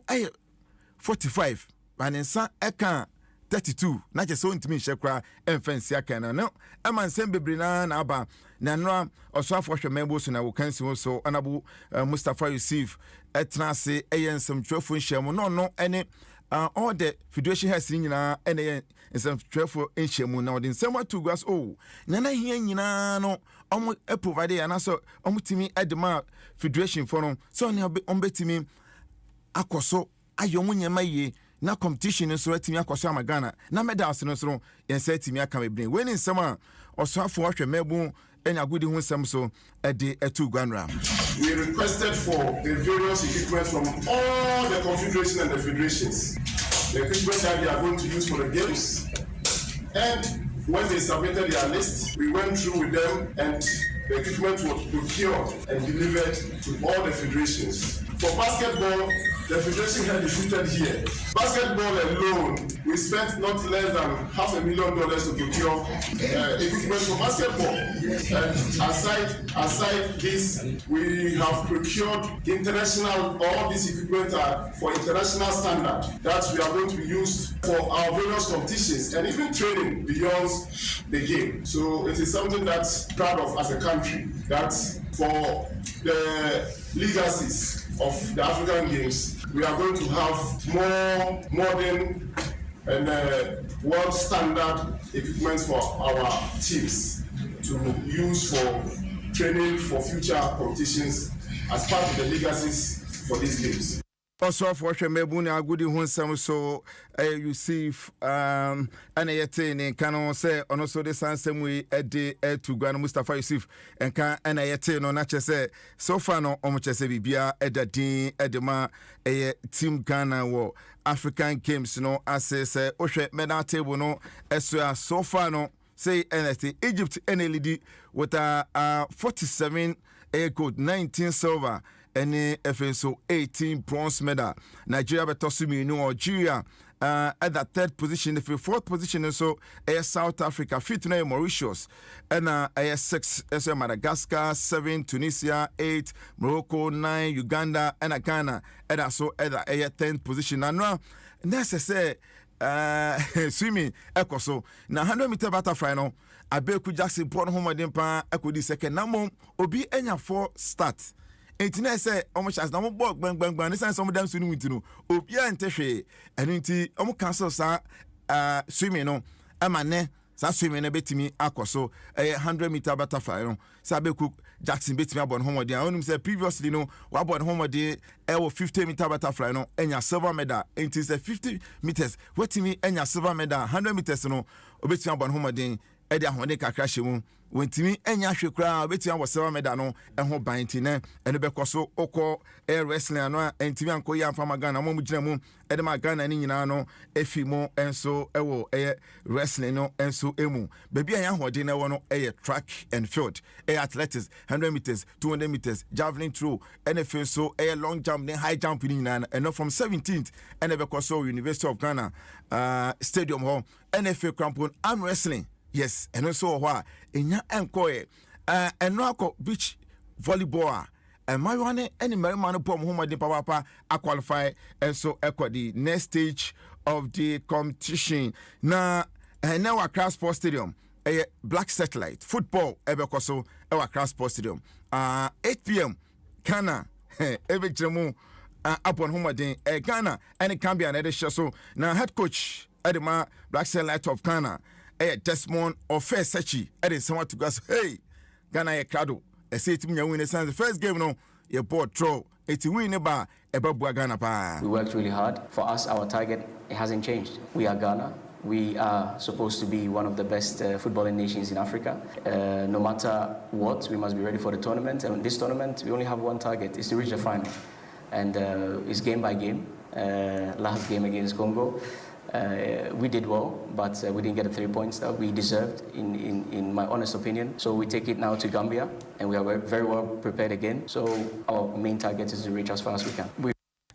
45 but nsa eka 32 na je so ntimi hye enfensi aka na no ema nsem bebre na aba na no oso afo membo so na wo kansi so anabu Mustafa Yusuf etnase ensem twefo nhyiam no ene all the federation has nyina ene ensem twefo nhyiam na odin nsem atu gas na hia nyina no omo provide ya na so omo timi edema federation for no so ne ombetimi akoso ayomu nyema ye na competition so atimi akoso amagana na medals no so yensa atimi aka mebrin weni nsema oso afo ahwe mebu enya gudi hu nsem so ede etu gwanra. We requested for the various equipment from all the confederations and the federations, the equipment that they are going to use for the games, and when they submitted their list, we went through with them and the equipment was procured and delivered to all the federations. For basketball, the federation had distributed here. Basketball alone, we spent not less than $500,000 to procure equipment for basketball. And aside this, we have procured international, all these equipment are for international standard that we are going to be used for our various competitions and even training beyond the game. So it is something that's proud of as a country, that for the legacies of the African Games, we are going to have more modern and world standard equipment for our teams to use for training for future competitions as part of the legacies for these games. Also for Shemebuni Agudi Hunsam so Yusuf and Ayete can say on also the Sansem we to Gran Mustafa Yusuf and can and Ayete no nature say so far no omochese bibia edadin edema a team Ghana wo African Games no as say ohwe medal table no so far no say NST Egypt NLD with 47 gold 19 silver any FNSO 18 bronze medal. Nigeria betosumi no Algeria at the third position. The fourth position so South Africa, fifth na Mauritius, and 6 Madagascar, 7 Tunisia, 8 Morocco, 9 Uganda, and Ghana, and so at the 10th position. And now necessary swimming ekoso na 100-meter butterfly no Abeku Jackson pon home dempa ekodi second na mom obi enya 4 start entina say omo chance na mo ball gbang ne sense omo dam sunu mutinu obi antehwe enu nti omo cancel sa swimming no amane sa swimming na betimi akoso 100-meter butterfly no sa Abeku Jackson betimi abon home dey onum say previously no wa abon home dey 50-meter butterfly no enya silver medal enti say 50 meters wetimi enya silver medal 100 meters no obetimi abon home dey edi ahone kakra hyemu wentimi enya hwekura obetimi abo silver medal no eho banti ne ene bekoso oko air wrestling no entimi anko ya mfa magana mo mugina mu ede magana ni nyina no efimo enso ewo wrestling no enso emu baby anya hode na wo no track and field athletics 100 meters 200 meters javelin throw NFL so long jump ne high jump ni nyina and from 17th ene bekoso University of Ghana stadium hall NFL crampon arm wrestling. Yes, and also wha enya enkoe enoko beach volleyball and my one any man pom home de papa a qualify and so echo the next stage of the competition na now Accra Sports Stadium a black satellite football ebekoso our Accra Sports Stadium 8 p.m. Ghana every jemu upon home de Ghana and it can be another show so now head coach Edema Black Satellite of Ghana Desmond or first Sechi, and someone to go. Hey, Ghana ye crowd. I say to me, you win the first game. No, your board throw. It's win about Ghana pa. We worked really hard. For us, our target it hasn't changed. We are Ghana. We are supposed to be one of the best footballing nations in Africa. No matter what, we must be ready for the tournament. And this tournament, we only have one target: is to reach the final. And it's game by game. Last game against Congo. We did well, but we didn't get the 3 points that we deserved, in my honest opinion. So we take it now to Gambia, and we are very well prepared again. So our main target is to reach as far as we can.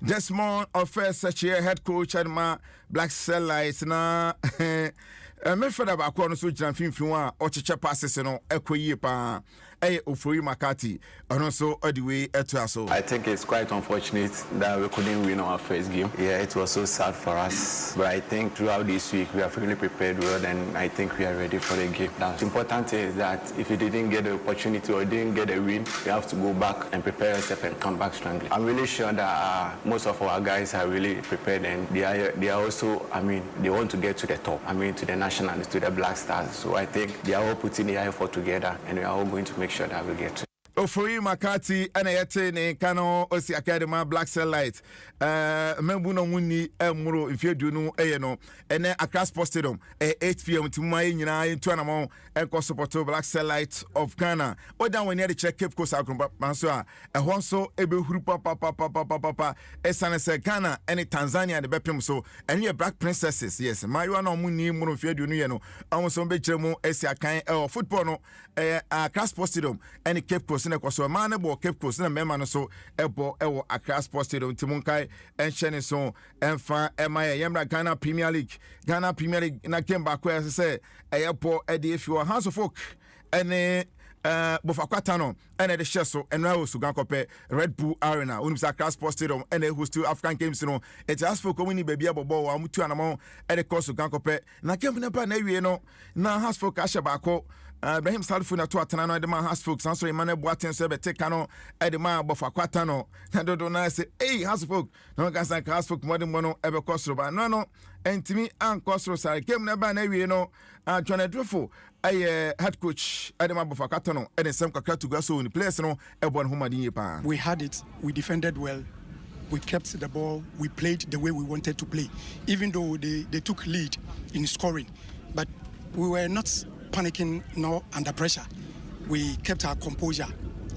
Desmond of first such year head coach at my Black Satellite na me fada ba ko no so giran finfin a o cheche passes no ekoyi pa Ofori Makati and also all the way to us. I think it's quite unfortunate that we couldn't win our first game. Yeah, it was so sad for us. But I think throughout this week we have really prepared well, and I think we are ready for the game. The important thing is that if you didn't get the opportunity or didn't get a win, you have to go back and prepare yourself and come back strongly. I'm really sure that most of our guys are really prepared, and they are also, they want to get to the top. To the nationals, to the Black Stars. So I think they are all putting the effort together, and we are all going to make sure that we get to. Ofori Makati and ayete ne kano osi academy Black Satellite membu no muni emuro ifedu no no ene Accra Sports Stadium 8 p.m. timai nyina entu anamo enko support Black Satellite of Ghana oda when near the check Cape Coast akromba manso a ehon so ebehuru papa esane se Ghana ene Tanzania de bepem so ene Black Princesses yes mayo na muni muro ifedu no ye no awon so be kyeremu esi akan football no Accra Sports Stadium ene Cape Coast na kwaso man na bo Cape Coast na mema no so ebo ewo Accra Sports Stadium timunkai enhye so emfa emaye yemra Ghana Premier League na game back where say eyepo e dey fi House of Folk ene bofakwata no ene de hyeso enra osugan kope Red Bull Arena unimsa Accra Sports Stadium ene host African Games no it has for community baby abobo wa mutu anamo e de course osugan kope na game na pa na wie no na House Folk ahye baako Ibrahim Salfu na to atana no de man House Folk sanso Emmanuel Boateng so be take no e de man bofakwata no na dodo na say hey House Folk no ga san House Folk modern mono e be course ba no entimi an course sare game na ba na wie no John Edrofo head coach Adom 106.3 no and Nsem kakra to go so in place no e bon homadin pa. We had it, we defended well, we kept the ball, we played the way we wanted to play, even though they took lead in scoring, but we were not panicking nor under pressure. We kept our composure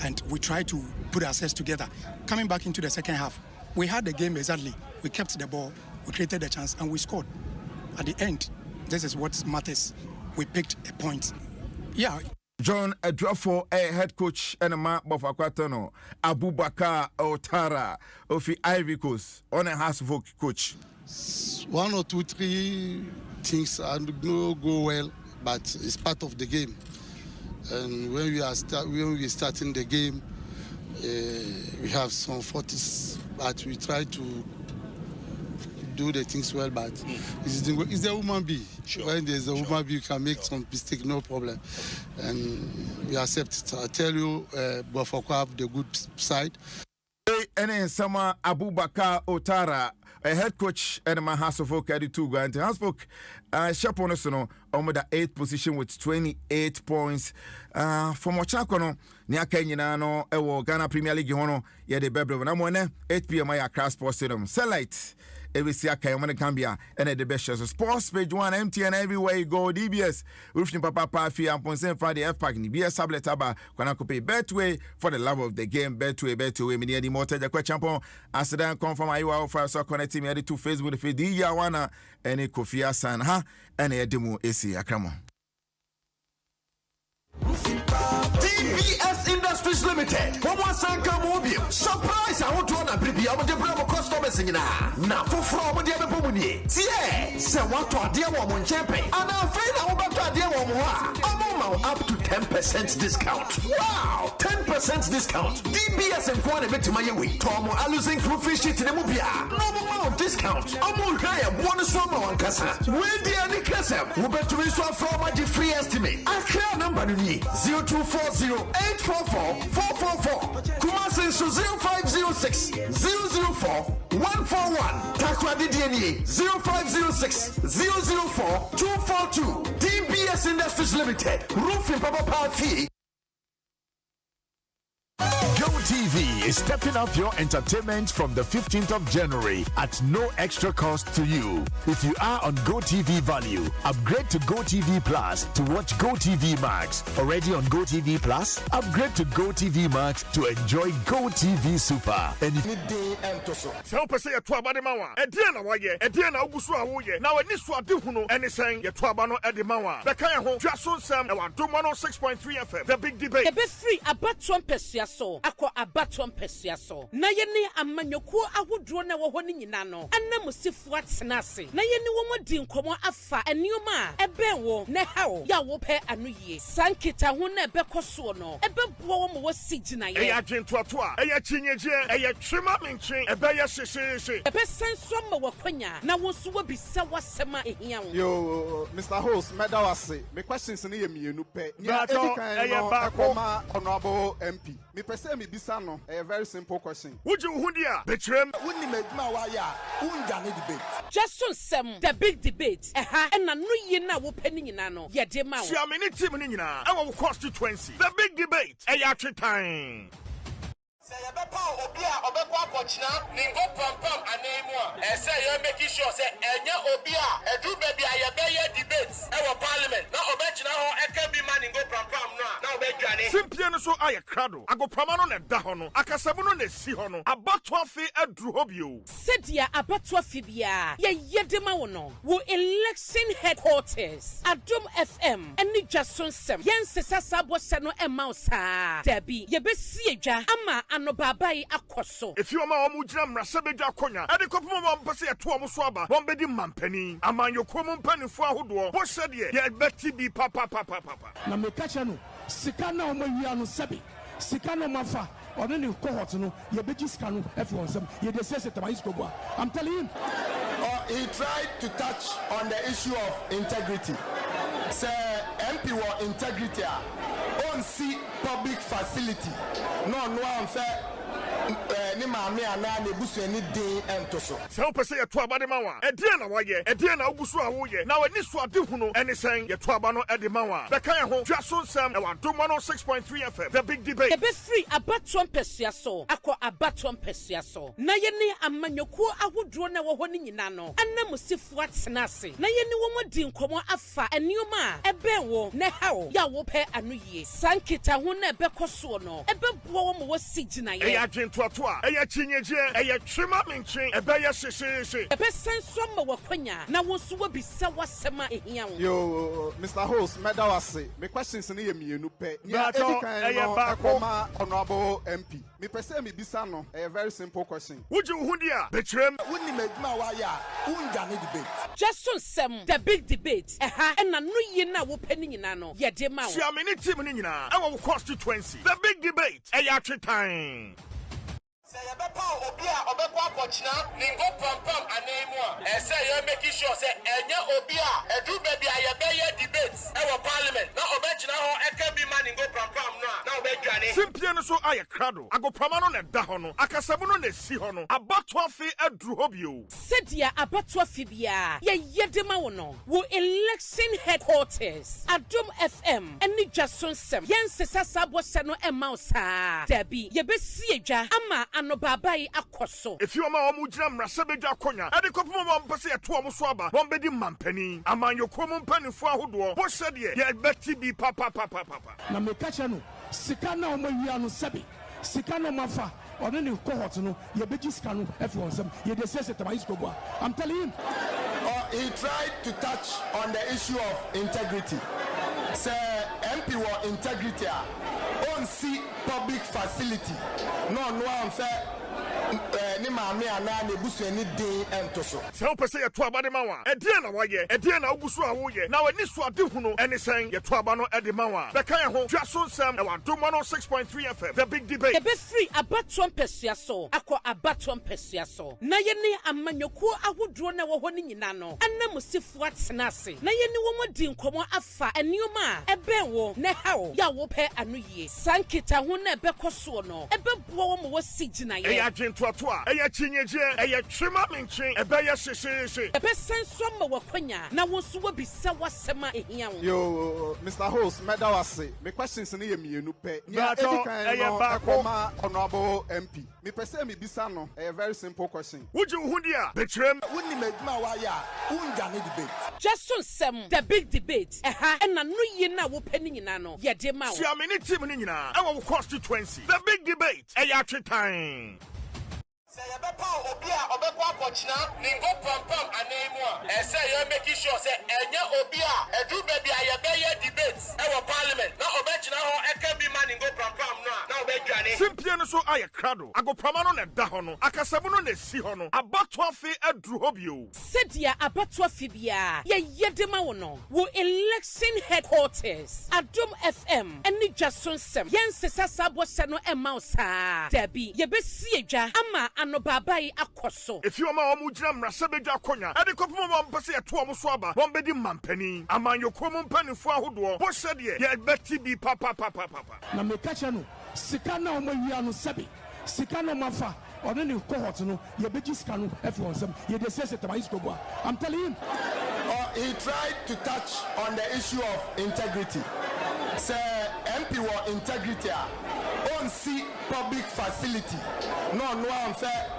and we tried to put ourselves together. Coming back into the second half, we had the game exactly. We kept the ball, we created a chance and we scored. At the end, this is what matters. We picked a point. Yeah, John Dwaso head coach and ma Bofakwatono Abubakar Otara of Ivory Coast on a house coach. 1 or 2, 3 things no go well, but it's part of the game. And when we are starting the game, we have some faults, but we try to do the things well. But it's the human being. Sure. When there's a human being, you can make some mistake, no problem, and we accept it. I tell you, Bofoko have the good side. And then Sama Abubakar Otara, a head coach and my house of folk at 2 grand. Hasbrook, Shaponosono, on the 8th position with 28 points. From Wachakono, near Kenyano, Ewo, Ghana Premier League, Hono, Yede Bebre, and I'm on 8 p.m. at Crash Sports Stadium. Selite, every Siaka, and Cambia, and at the best shows. Sports page 1, MTN everywhere you go, DBS, Roofing Papa Pafi, and Ponsen Friday F Park, BS Tablet Taba, Kwanakope, Betway, for the love of the game, Betway, Mini Motor, the champion, as then come from Iowa, for so connecting me to Facebook, the Fidia, Wana, and Kofia San, ha, and a demo AC, Akramo. DBS Industries Limited. One Sanka Mobium. Surprise! I want to honor baby. I want to bring customers in now. For from the other Pomuni. Yeah. So what to a dear woman champion. And I'm afraid I want to a dear woman. I'm up to 10% discount. Wow! 10% discount. DBS and Kwan a bit to my way. Tomo Alusing through fish it in the Mubia. No more discount. I'm all higher. One summer on Casa. Where the other Casa? We better restore from my free estimate. I clear number 0240-844-444. Kumasi 0506-004-141. Takwadi DNA 0506-004-242. DBS Industries Limited. Roofing Papa Party. GoTV is stepping up your entertainment from the 15th of January at no extra cost to you. If you are on GoTV Value, upgrade to GoTV Plus to watch GoTV Max. Already on GoTV Plus, upgrade to GoTV Max to enjoy GoTV Super. And if so say a twabademawa, a diana waye, a diana ubusua woye, now a niswa duhuno, and is saying your twabano edemawa. The Kaya home, Dwaso Nsem, Adom 106.3 FM, the big debate. The best free about 1% so. Akwa abatom pesiaso na yene amanyoku ahudro na wo honi nyina no ana musifu atsenase na yene wo modi nkomo afa enioma ebenwo ne hawo ya wo pe anuye sankita ho na ebekoso no ebebuo wo mo sigina ye eya dwentoto a eya chinyeje eya twema menchen ebeya hyehyehye ebesenso ma wakwanya na wo so wo bisa wasema ehia wo yo Mr. Host medawase me questions ni ye mienu pe ya edikan no akoma honorable MP me pese me bisa no a very simple question would you hundia betrem wonni meduma wa ya unja ne debate Dwaso Nsem the big debate na no ye na wo pani nyina no ye de ma wo sia me ni team ni nyina e wo constituency the big debate eya twetan say obia obekwa akochina ningo pampam anemu a say you make sure say enya obia edu baby ayebeye debates e wo parliament na obechina ho eka bi man ningo pampam no na obedwane simpie no so aye krado agopama no na da ho no akasabu no na si ho no abato afi adru ho bio sedia abato afi bia ye yedema wo no wo election headquarters Adom FM eni Dwaso Nsem yensesa sabo se no ema osa dabi ye besi edwa ama no babai akoso if you ma omujina mrase bedu akonya ade kopom mo mpese ye to omo so aba won bedi mampani amanyokom mpanifo ahodo bo hye de ye beti bi papa na me kacha no sika na omo wia no sebi sika no mafa ono ni cohort no ye beji sika no everyone some ye dey say I'm telling him he tried to touch on the issue of integrity. Say MP or integrity on see public facility. No I'm fair. Ni maame ana na ebusu ani din entoso se wo pese ye to aba de mawa e die na waye e die na obusu a woye na wani so ade hunu ene sen ye to aba no e de mawa be kan ho Dwaso Nsem e wa Adom 106.3 FM the big debate e be free abatom pesuaso akọ abatom pesuaso na ye ne amanyoku ahodro na wo honi nyina no ana musifu atsenase na ye ne wo modi nkomo afa enioma ebenwo ne hawo ya wo pe anuye sankita ho na ebekoso no ebebuo wo mo sigina ye toa eya chinyeje eya twema menchen ebeya shesheshe ebesen so ma wakwanya na wonso wabisa wasema ehia wo yo Mr. Host medawase me questions ni ye mienu pe honorable MP me pese me bisa no a very simple question would you hundia betrem woni medma wa ya unja ne debate Dwaso Nsem the big debate and na no ye na wo pani nyina no ye de ma wo sia me ni team ni nyina e wo constituency the big debate eya tretan say you bepa obi a obekwa akochina ningo pampam anemu a say you making sure say enye obi a edu baby a ye debates e wo parliament na obechina ho e can be man ningo pampam no na obeduane simpie no so aye krado agopama no na da ho no akasamu no na si ho no abato afi aduru ho bio sedia abato afi bia ye yedema wo no wo election headquarters Adom FM eni Dwaso Nsem yensesa sabo se no ema osa dabi ye besi edwa ama ano babai akoso if you ma omu gina mrase bedwa akonya ade kopom mo mpese eto omu so aba won bedi mampani amanyoko mu mpanifo ahodo bo hye de ye beti bi papa na me kacha no sika na omawia no sabi sika no mafa ono ni cohort no ye beji sika no efi onsem ye de sese tabai skobo I'm telling him he tried to touch on the issue of integrity. Say MP wa integrity on see public facility. No am fair ni maame ana na ebusu ani den entoso. Se o pese ye to aba de mawa. E die na waye, e die na obusu a wo ye. Na wani so ade hu no ene sen ye to aba no e de mawa. Be kan ho Dwaso Nsem e wa Adom 106.3 FM. The big debate. E be free abato mpesua so. Akọ abato mpesua so. Na ye ne amanyoku ahodro na wo ho ni nyina no. Ana musifu atena ase. Na ye ne wo modi nkomo afa enioma e be wo ne hawo. Ya wo pe anu yie. Sankita ho na e be koso no. E be bo wo mo si gina ye. E ya toa eya chinyeje eya twema menchen ebeya shesheshe ebesen so ma wakwanya na wonso wabisa wasema ehia wo yo Mr. Host medawase me questions ni ye mienu pe honorable MP me pese me bisa no a very simple question would you hundia betrem woni medma wa ya unja ne debate Dwaso Nsem the big debate and na no ye na wo pani nyina no ye de ma wo sia me ni team ni nyina e wo constituency the big debate eya tretan say you bepa obi a obekwa akochina ningo pampam anemu a say you making sure say enye obi a edu baby a ye debates e wo parliament na obechina ho e can be man ningo pampam no na obeduane simpie no so aye krado agopama no na da ho no akasamu no na si ho no abato afi aduru ho bio sedia abato afi bia ye yedema wo no wo election headquarters Adom FM eni Dwaso Nsem yensesa sabo se no ema osa dabi ye besi edwa ama ano babai akoso if you ma omu gina mrase bedwa akonya ade kopom mo mpese eto omu so aba won bedi mampani amanyoko mu mpanifo ahodo bo hye de ye beti bi papa na me kacha no sika na omawia no sabi sika no mafa ono ni cohort no ye beji sika no efi onsem ye de sese tabai skobo I'm telling him he tried to touch on the issue of integrity. Say MP wa integrity on see public facility. No am fair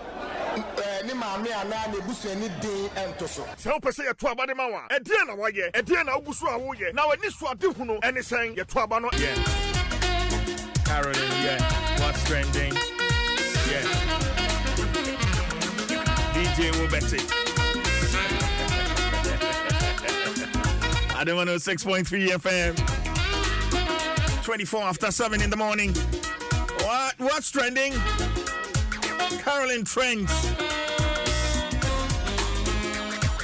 ni maame ana na ebusu ani den entoso. Se o pese ye to aba de mawa. E die na waye, e die na obusu a wo ye. Na wani so ade hu no ene sen ye to aba no. Yeah. Caroline, yeah. What's trending? Yeah. DJ Wobete. Adom 106.3 FM. 24 after 7 in the morning. What's trending? Caroline Trent.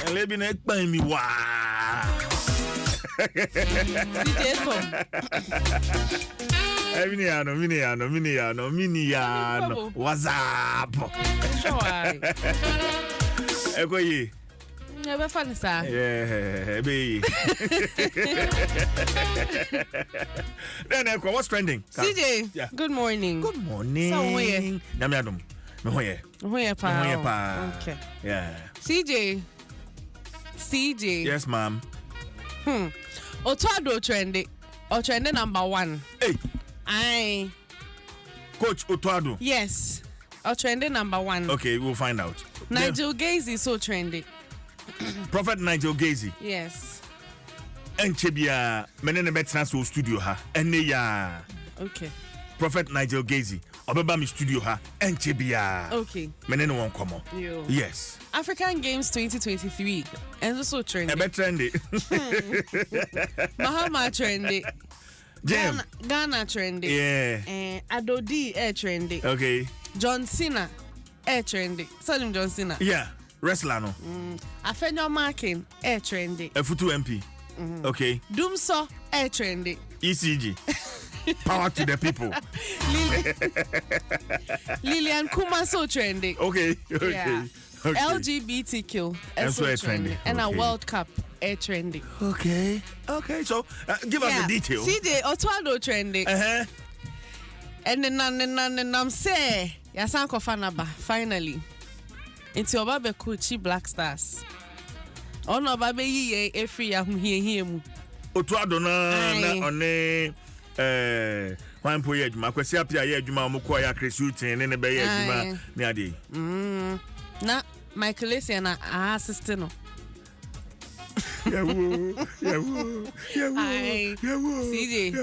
And let me make me wow. Miniano. What's up? Ekoye. Never fun, sir. Yeah, baby. Then, what's trending? CJ, yeah. Good morning. Good morning. So, where? Namiadum. Where, pa? Okay. Yeah. CJ. Yes, ma'am. Otoado trendy. Or trendy number 1. Hey. Aye. Coach Otoado. Yes. Or trendy number 1. Okay, we'll find out. Nigel Gaze is so trendy. Prophet Nigel Gaze. Yes. Enchebia menene betna so studio ha. Ene ya. Okay. Prophet Nigel Gaze. Obeba mi studio ha enchebia. Okay. Menene won komo. Yes. African Games 2023 and also trendy. Ebe trendy. Mahama trendy. Ghana trendy. Yeah. Adodi trendy. Okay. John Cena trendy. Salim John Cena. Yeah. Wrestler no. Afenyo Markin trendy. Futu MP. Okay. Dumso trendy. ECG. Power to the people. Lilian Kuma so trendy. Okay. Yeah. Okay. LGBTQ so trendy. And a World Cup trendy. Okay. So give us the details. CJ Otwado trendy. And then I'm say Yasan Kofanaba finally. Into Obabe Kuchi Black Stars. Ono Obabe ye efri ya here mu. Otwado na one wan po ye adwuma kwasi apia ye adwuma omko ya cresutin ne be ye adwuma ne ade. Na Michael Essien na assistant no. Yawo. CJ.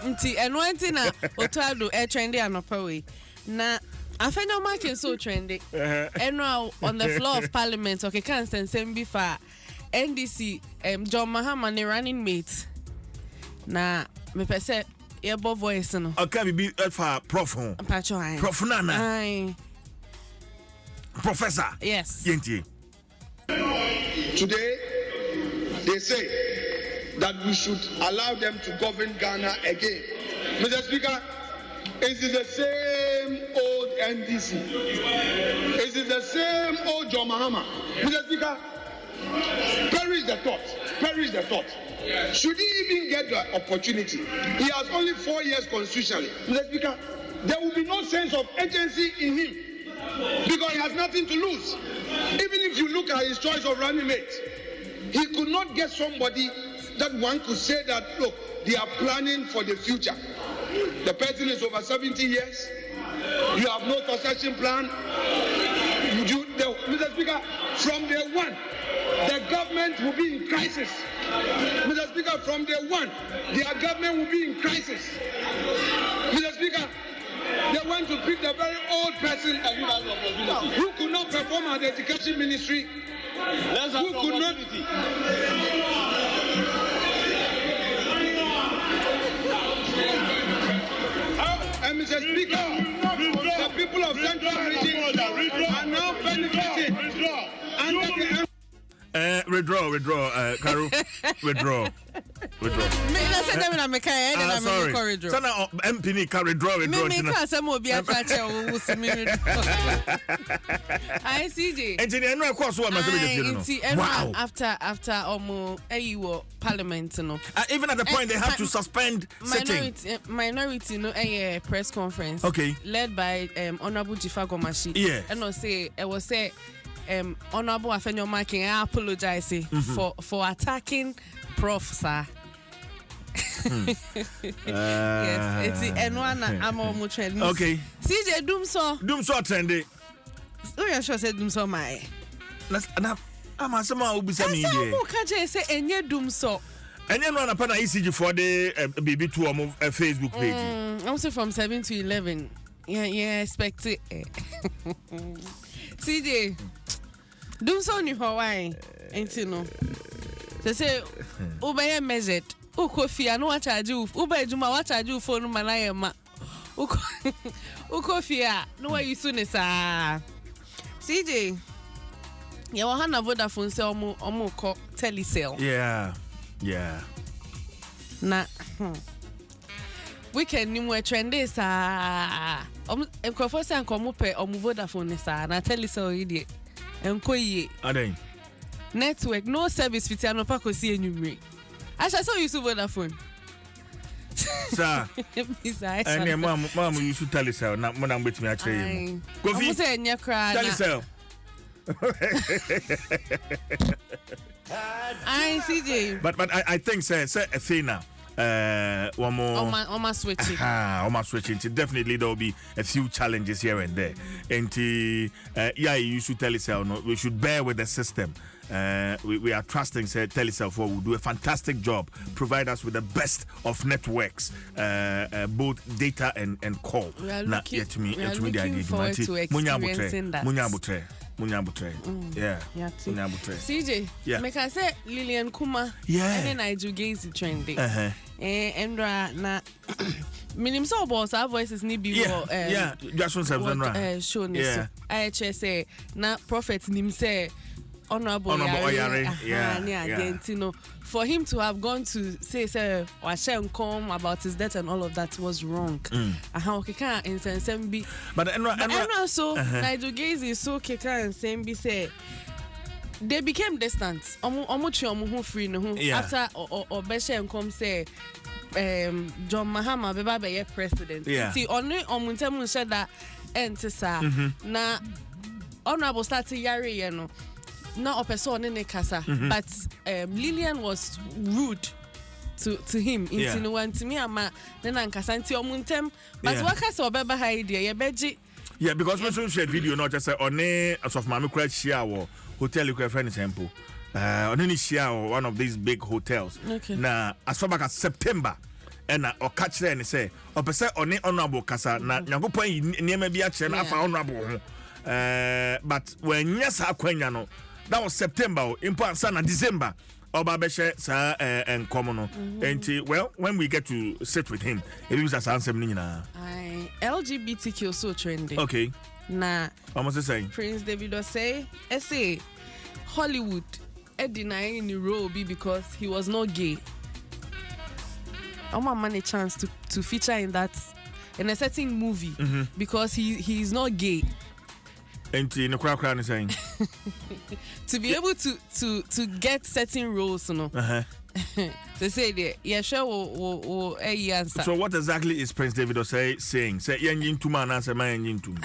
Nti eno anti na Otwado trendy anopa we. Na Afenyo Martin so trendy. Eno on the floor of parliament okay can send be for NDC John Mahama ne running mate. Na me pese ebo voice no. Okay be for prof. Prof Nana. Aye. Professor. Yes. Yenti. Today they say that we should allow them to govern Ghana again. Mr. Speaker, is it the same old NDC? Is it the same old John Mahama? Mr. Speaker, perish the thought. Should he even get the opportunity? He has only 4 years constitutionally. Mr. Speaker, there will be no sense of agency in him because he has nothing to lose. Even if you look at his choice of running mate, he could not get somebody that one could say that, look, they are planning for the future. The person is over 70 years. You have no succession plan. Mr. Speaker, from day one, the government will be in crisis. Mr. Speaker, from day one, their government will be in crisis. Mr. Speaker, they want to pick the very old person who could not perform at the education ministry, who could not. And Mr. Speaker, the people of Central Region are now benefiting under the withdraw, Karu. Withdraw. Me na say dem na me kai na me corridor. Sana MP ni ka withdraw. Me ka say mo bi atrache wo si me withdraw. I CJ. Engineer no course what ma say be no. Wow. After omo wo parliament no. Even at the point they have to suspend sitting. Minority no press conference. Okay. Led by Honorable Jifa Gomashi. Yeah. And no say it was say Honorable Afenyo Markin I apologize for attacking Prof sir. Yes, it's the N1 I'm almost trending. Okay. CJ Dumso trendy. Oh, you sure said Dumso my. I'm a sama ubisa mi ye. Who can say enye Dumso? Enye no na pa na ECG for the BB to on Facebook page. I'm say from 7 to 11. Yeah, expect it. CJ Dumso ni Hawaii. Ain't you know? They say Uber measured. Ukofia no wa charge you. Uber ejuma wa charge you phone ma na ye ma. Ukofia no wa yusu ne sa. CJ ye wa na Vodafone say omo ko Telecel. Yeah. Na weekend ni mo trendy sa. Enkofo say anko pe omo Vodafone sa na Telecel yi de. Enko yi. Aden. Network no service fit no pa ko si enumre. I shall use Vodafone. Sir. And mom you should Telecel na mo na mbet me a kire you. Go fi. Say enya kra na. Telecel. I CJ. But I think say Athena one more almost switching. Almost switching. Definitely there will be a few challenges here and there. And yeah, you should Telecel no we should bear with the system. we are trusting Telecel will do a fantastic job, provide us with the best of networks, both data and call. We are looking forward to experiencing that. Yeah. CJ, make I say Lillian Kuma, and I do gaze trending. And na minim so boss our voices need be Dwaso Nsem show this. I say na prophet nim say honorable Yare, for him to have gone to say Washem come about his death and all of that was wrong. Keka in Nsem but so Nigel Gaze is so Keka and Nsem say they became distant. Free after Obeshem come say John Mahama beba be president. See only omuntemu said that entisa na honorable start Yare na person in kasa but Lillian was rude to him into one to me ama then ankasa nti omuntem but wakasa obeba ha idea ye beji because we should share video not just say one of mama kura share hotel you friend example on any share one of these big hotels na as far back as September and or catch there and say or person on honorable kasa na nyakopon niema bi a che na afa honorable but when yes akwanya no that was September in Sana December Obabeshe sa and common and well when we get to sit with him it was as answer LGBTQ so trending okay na almost the same Prince David say Hollywood denying the role because he was not gay. I'm man a chance to feature in a certain movie because he is not gay. And in the crowd saying to be able to get certain roles, they say answer. So what exactly is Prince David saying? Say yen to man answer my engine to.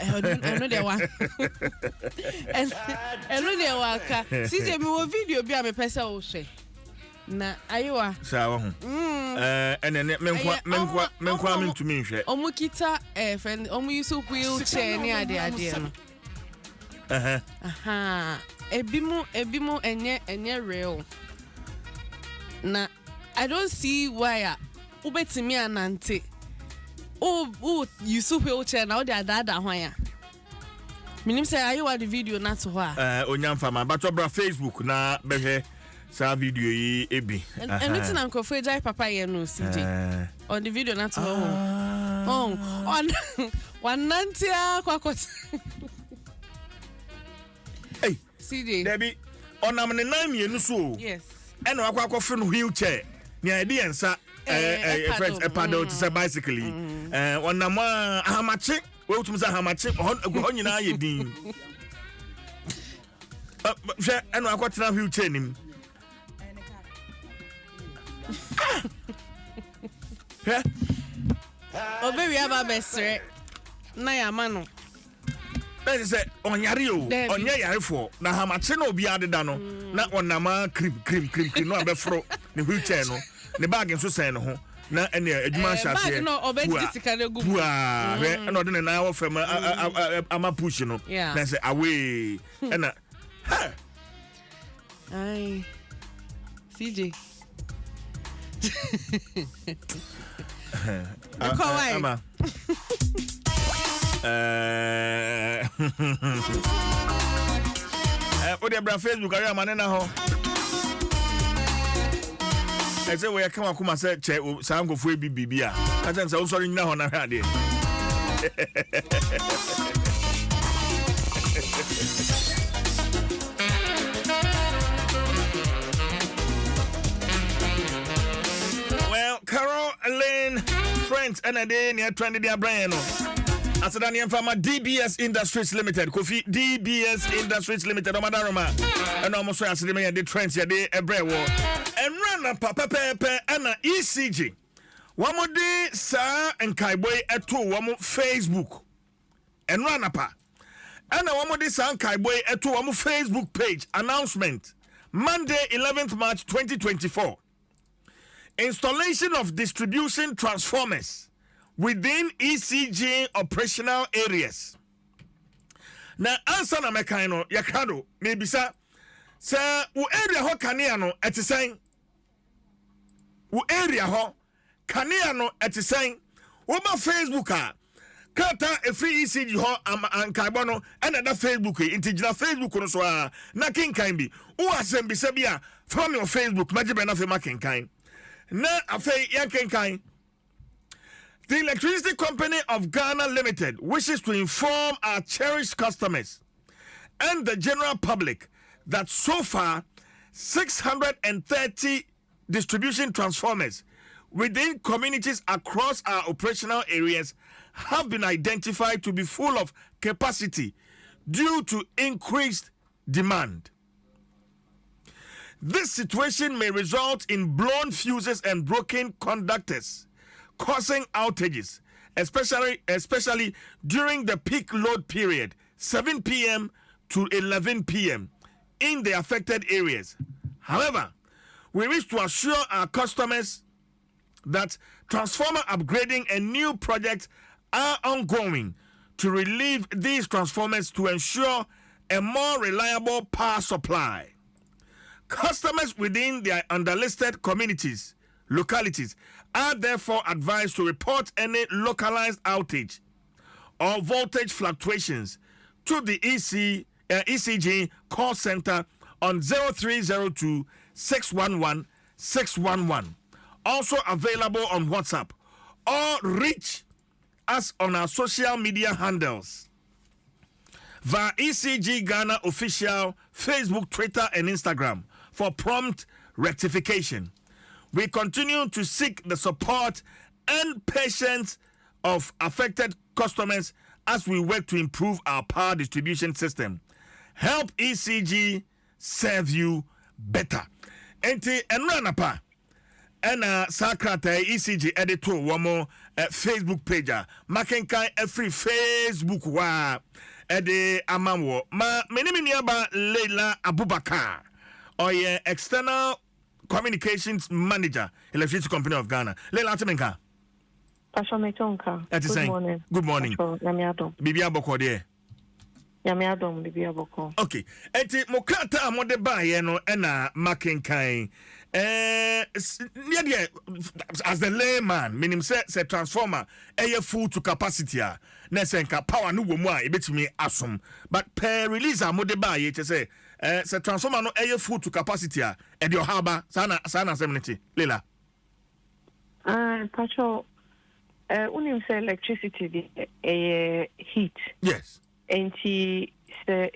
I know they want. And they want. See them video be a person say. Na ayiwa sawa ho and then menkwa to me hwe omukita friend omuyiso wheelchair ni ade no ebimu enye real na I don't see why ubetimi anante you so wheelchair na ode ada hwan ya minim say ayiwa the video na to ho onyamfa ma but obra Facebook na behwe sa video yi ebi and it's an uncle Jai papa here no CJ on the video not on 190 kwakot hey CJ Debbie on am ne 9 mienu so yes and akwa fe no wheelchair ni idea nsa a paddle to say bicycle on am ahamache we utum say ahamache on nyina ye din she and akwa tena wheelchair nim Obewi aba besre na ya mano be say onyare o onye yarefo na hamache na obi adeda no na onama cream no abefro ne wheelchair no ne bag nso sen no ho na ene adwuma hyase no obedi sika na gu we na ode na wo fam ama push no na say away na ai CJ Ama ode bra Facebook ari amane na ho ese we ka wakuma se che sangofo ebibibia atan sa wo sori nyina ho na hwa de Caroline friends and a day near trendy their brain. As an Yamfama DBS Industries Limited, Kofi DBS Industries Limited, Omadaroma, and almost as the trends a day a brew and run up Papa Pepe and ECG. One more day, sir, and Kaiboy at 2 one more Facebook and run up. And one more day, sir, and Kaiboy at 2 one more Facebook page announcement Monday, 11th March 2024. Installation of distribution transformers within ECG operational areas. Now, answer na mekano yakado maybe sir Sir, wo area ho kanea no etisen. Wo area ho kanea no etisen. Wo ba Facebook a kata a free ECG ho ankaibɔ no ɛna da Facebook nti gyina Facebook no so a na kenkan bi wo asɛm bi sɛ bia fa me on Facebook magye bɛ na fe ma kenkan na afei ya kenkan. The Electricity Company of Ghana Limited wishes to inform our cherished customers and the general public that so far 630 distribution transformers within communities across our operational areas have been identified to be full of capacity due to increased demand. This situation may result in blown fuses and broken conductors, causing outages, especially during the peak load period, 7 p.m. to 11 p.m. in the affected areas. However, we wish to assure our customers that transformer upgrading and new projects are ongoing to relieve these transformers to ensure a more reliable power supply. Customers within their underlisted localities are therefore advised to report any localized outage or voltage fluctuations to the ECG call center on 0302 611 611. Also available on WhatsApp, or reach us on our social media handles via ECG Ghana official Facebook, Twitter, and Instagram for prompt rectification. We continue to seek the support and patience of affected customers as we work to improve our power distribution system. Help ECG serve you better. Enti enranapa ena sakrata ECG editor wamo Facebook page makenkan every Facebook wa ede amamwo ma menimi aba Leila Abubakar oye external communications manager Electricity Company of Ghana. Leila Temenka. Pastor Metonka. Good morning. Good morning. Yamiadom. Bibia boko de. Yamiadom bibia boko. Okay. Enti mokata amode ba ye no ena makenkan. As the layman, meaning say transformer, full to capacity. Nesenka power no womu a ebetimi asom. But per release amode ba ye say say transformer no full to capacity e de ohaba sana seminity. Lela. Patrol unim say electricity the heat. Yes. And the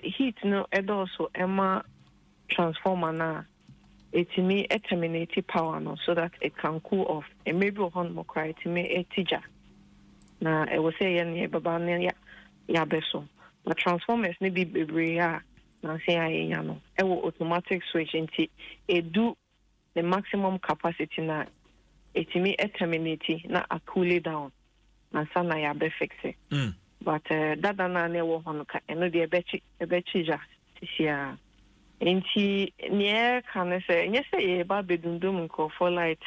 heat no also ema transformer na it may terminate power no so that it can cool off. And maybe on more cry it may tija. Na I will say ya baba ya beso. But transformers ne be bebrea na say ya no. E will automatic switch into it do the maximum capacity na it may terminate na a cool it down. Na sana ya be fix it. But that na ne wo hono ka eno de ebechija sia enti ne kan say nye say e ba bedundum nko for light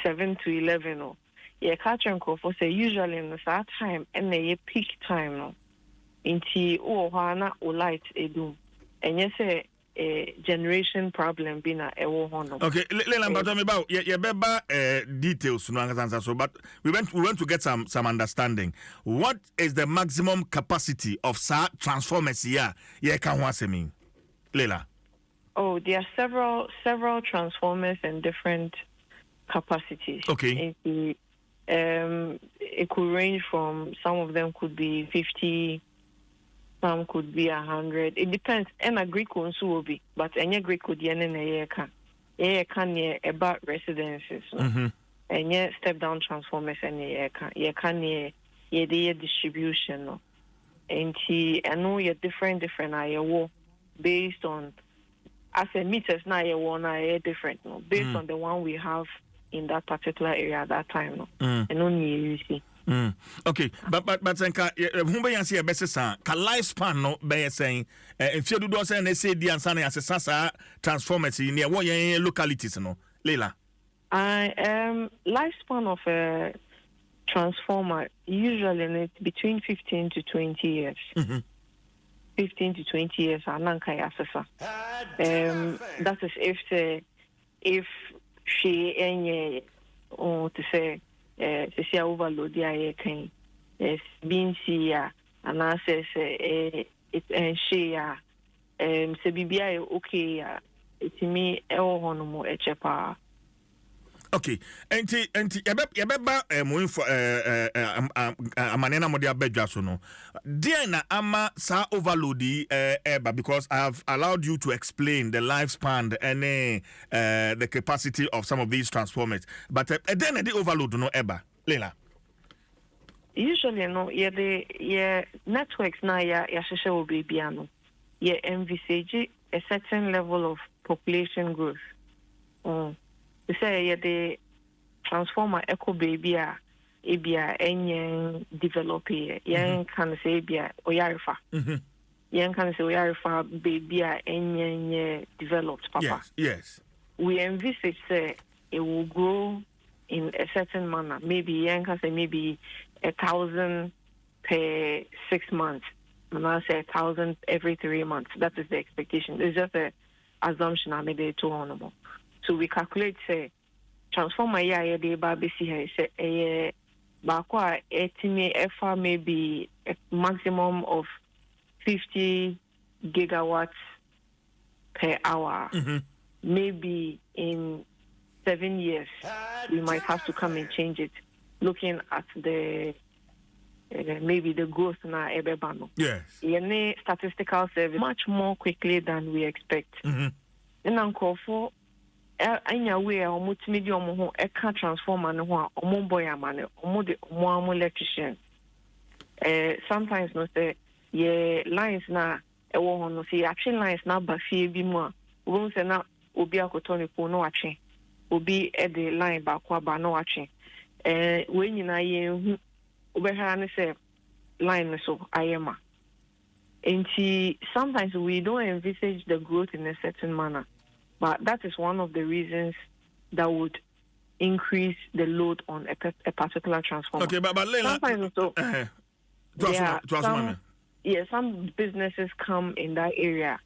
7 to 11 no ye catch nko for say usually in that time and ye peak time no enti o ho na o light edum enye say generation problem be na e wo hono. Okay, Leila Mbato me ba ye beba details no answer so but we want to get some understanding. What is the maximum capacity of transformers here? Ye kan ho asemi. Leila. Oh, there are several transformers and different capacities. Okay. It could range from, some of them could be 50, some could be 100. It depends. And a Greek one will be, but any Greek could be a can about residences. And yeah, step down transformers and yeah, distribution. And I know you're different based on as a meters now you wanna different no based on the one we have in that particular area at that time no and only you see. Okay, but nka humbe yansi e bese san ka lifespan no be saying if you do say na say di ansa na yasesa sa transformers in here what localities no Leila. Lifespan of a transformer usually it's between 15 to 20 years. 15 to 20 years ananka yasesa. That is if she any to say she overload the can being see and I says it and she se bibia okay it's me honomo echepa. Okay, enti yabeba mo info amanena mo dia bedwa so no. There na ama sa overload eba because I have allowed you to explain the lifespan and the capacity of some of these transformers. But then the overload no eba. Leila. Usually no the networks na ya sheshe obi bia no. Ye envisage a certain level of population growth. They say the transformer echo baby ebia enyen develop yen can say ebia oyarifa. Yen can say oyarifa baby enyen developed papa. Yes. We envisage say it will grow in a certain manner. Maybe yen can say maybe 1,000 per 6 months. And I say 1,000 every 3 months. That is the expectation. It's just an assumption I made it to honorable. So we calculate say transformer ya de ba be see here say ba kwa etime efa maybe a maximum of 50 gigawatts per hour. Maybe in 7 years we might have to come and change it, looking at the maybe the growth na ebebano. Yes. Yene statistical survey much more quickly than we expect. And uncle for anya we omutimi di omo ho eka transformer no ho omo boy amane omo de omo electrician. Sometimes no say ye lines na ewo ho no see action lines na ba fie bi mu a wo say na obi akotoni ko no ache obi e de line ba kwa ba no ache we nyina ye hu obehara ne say line so ayema. And sometimes we don't envisage the growth in a certain manner. But that is one of the reasons that would increase the load on a particular transformer. Okay, but Leila, sometimes some businesses come in that area.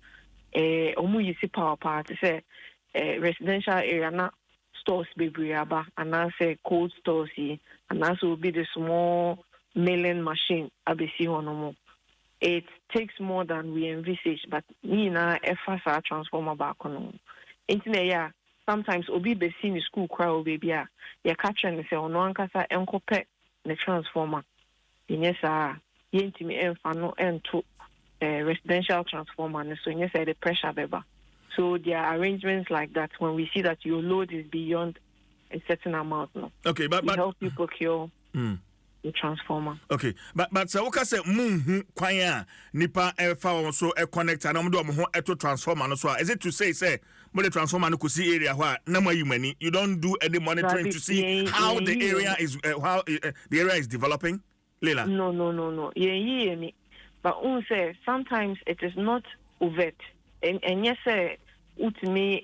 You see power part, say residential area, not stores be briaba, and I say cold stores, and also will be the small milling machine. ABC or no more. It takes more than we envisage, but me na efasa transformer back on. Internet, sometimes obi be seen school crowd baby ya catch and say ono ankasa enkope the transformer. Yes, yentimi emfa no ento residential transformer, so yes, the pressure beba. So there are arrangements like that when we see that your load is beyond a certain amount. No. Okay, but help you procure the transformer. Okay, but so what say kwanya nipa fa so connect and do mo ho transformer no so is it to say the transformer no kusi area where na money you don't do any monitoring to see how the area is how the area is developing? Leila? No. Yeah, me. But say sometimes it is not overt. And yes, utimi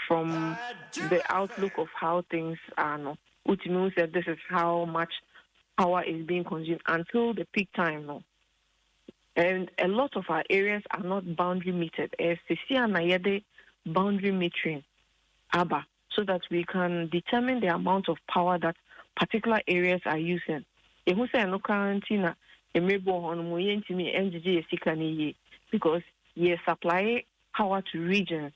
from the outlook of how things are no. Utimi said this is how much power is being consumed until the peak time no. And a lot of our areas are not boundary metered. Boundary metering so that we can determine the amount of power that particular areas are using. Because you supply power to regions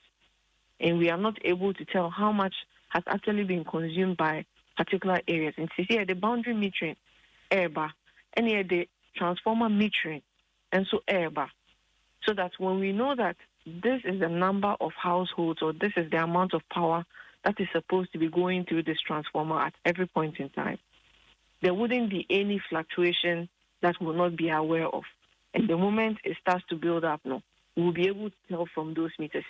and we are not able to tell how much has actually been consumed by particular areas. And the boundary metering, and the transformer metering, and so so that when we know that this is the number of households or this is the amount of power that is supposed to be going through this transformer at every point in time, there wouldn't be any fluctuation that we'll not be aware of. And the moment it starts to build up, we'll be able to tell from those meters.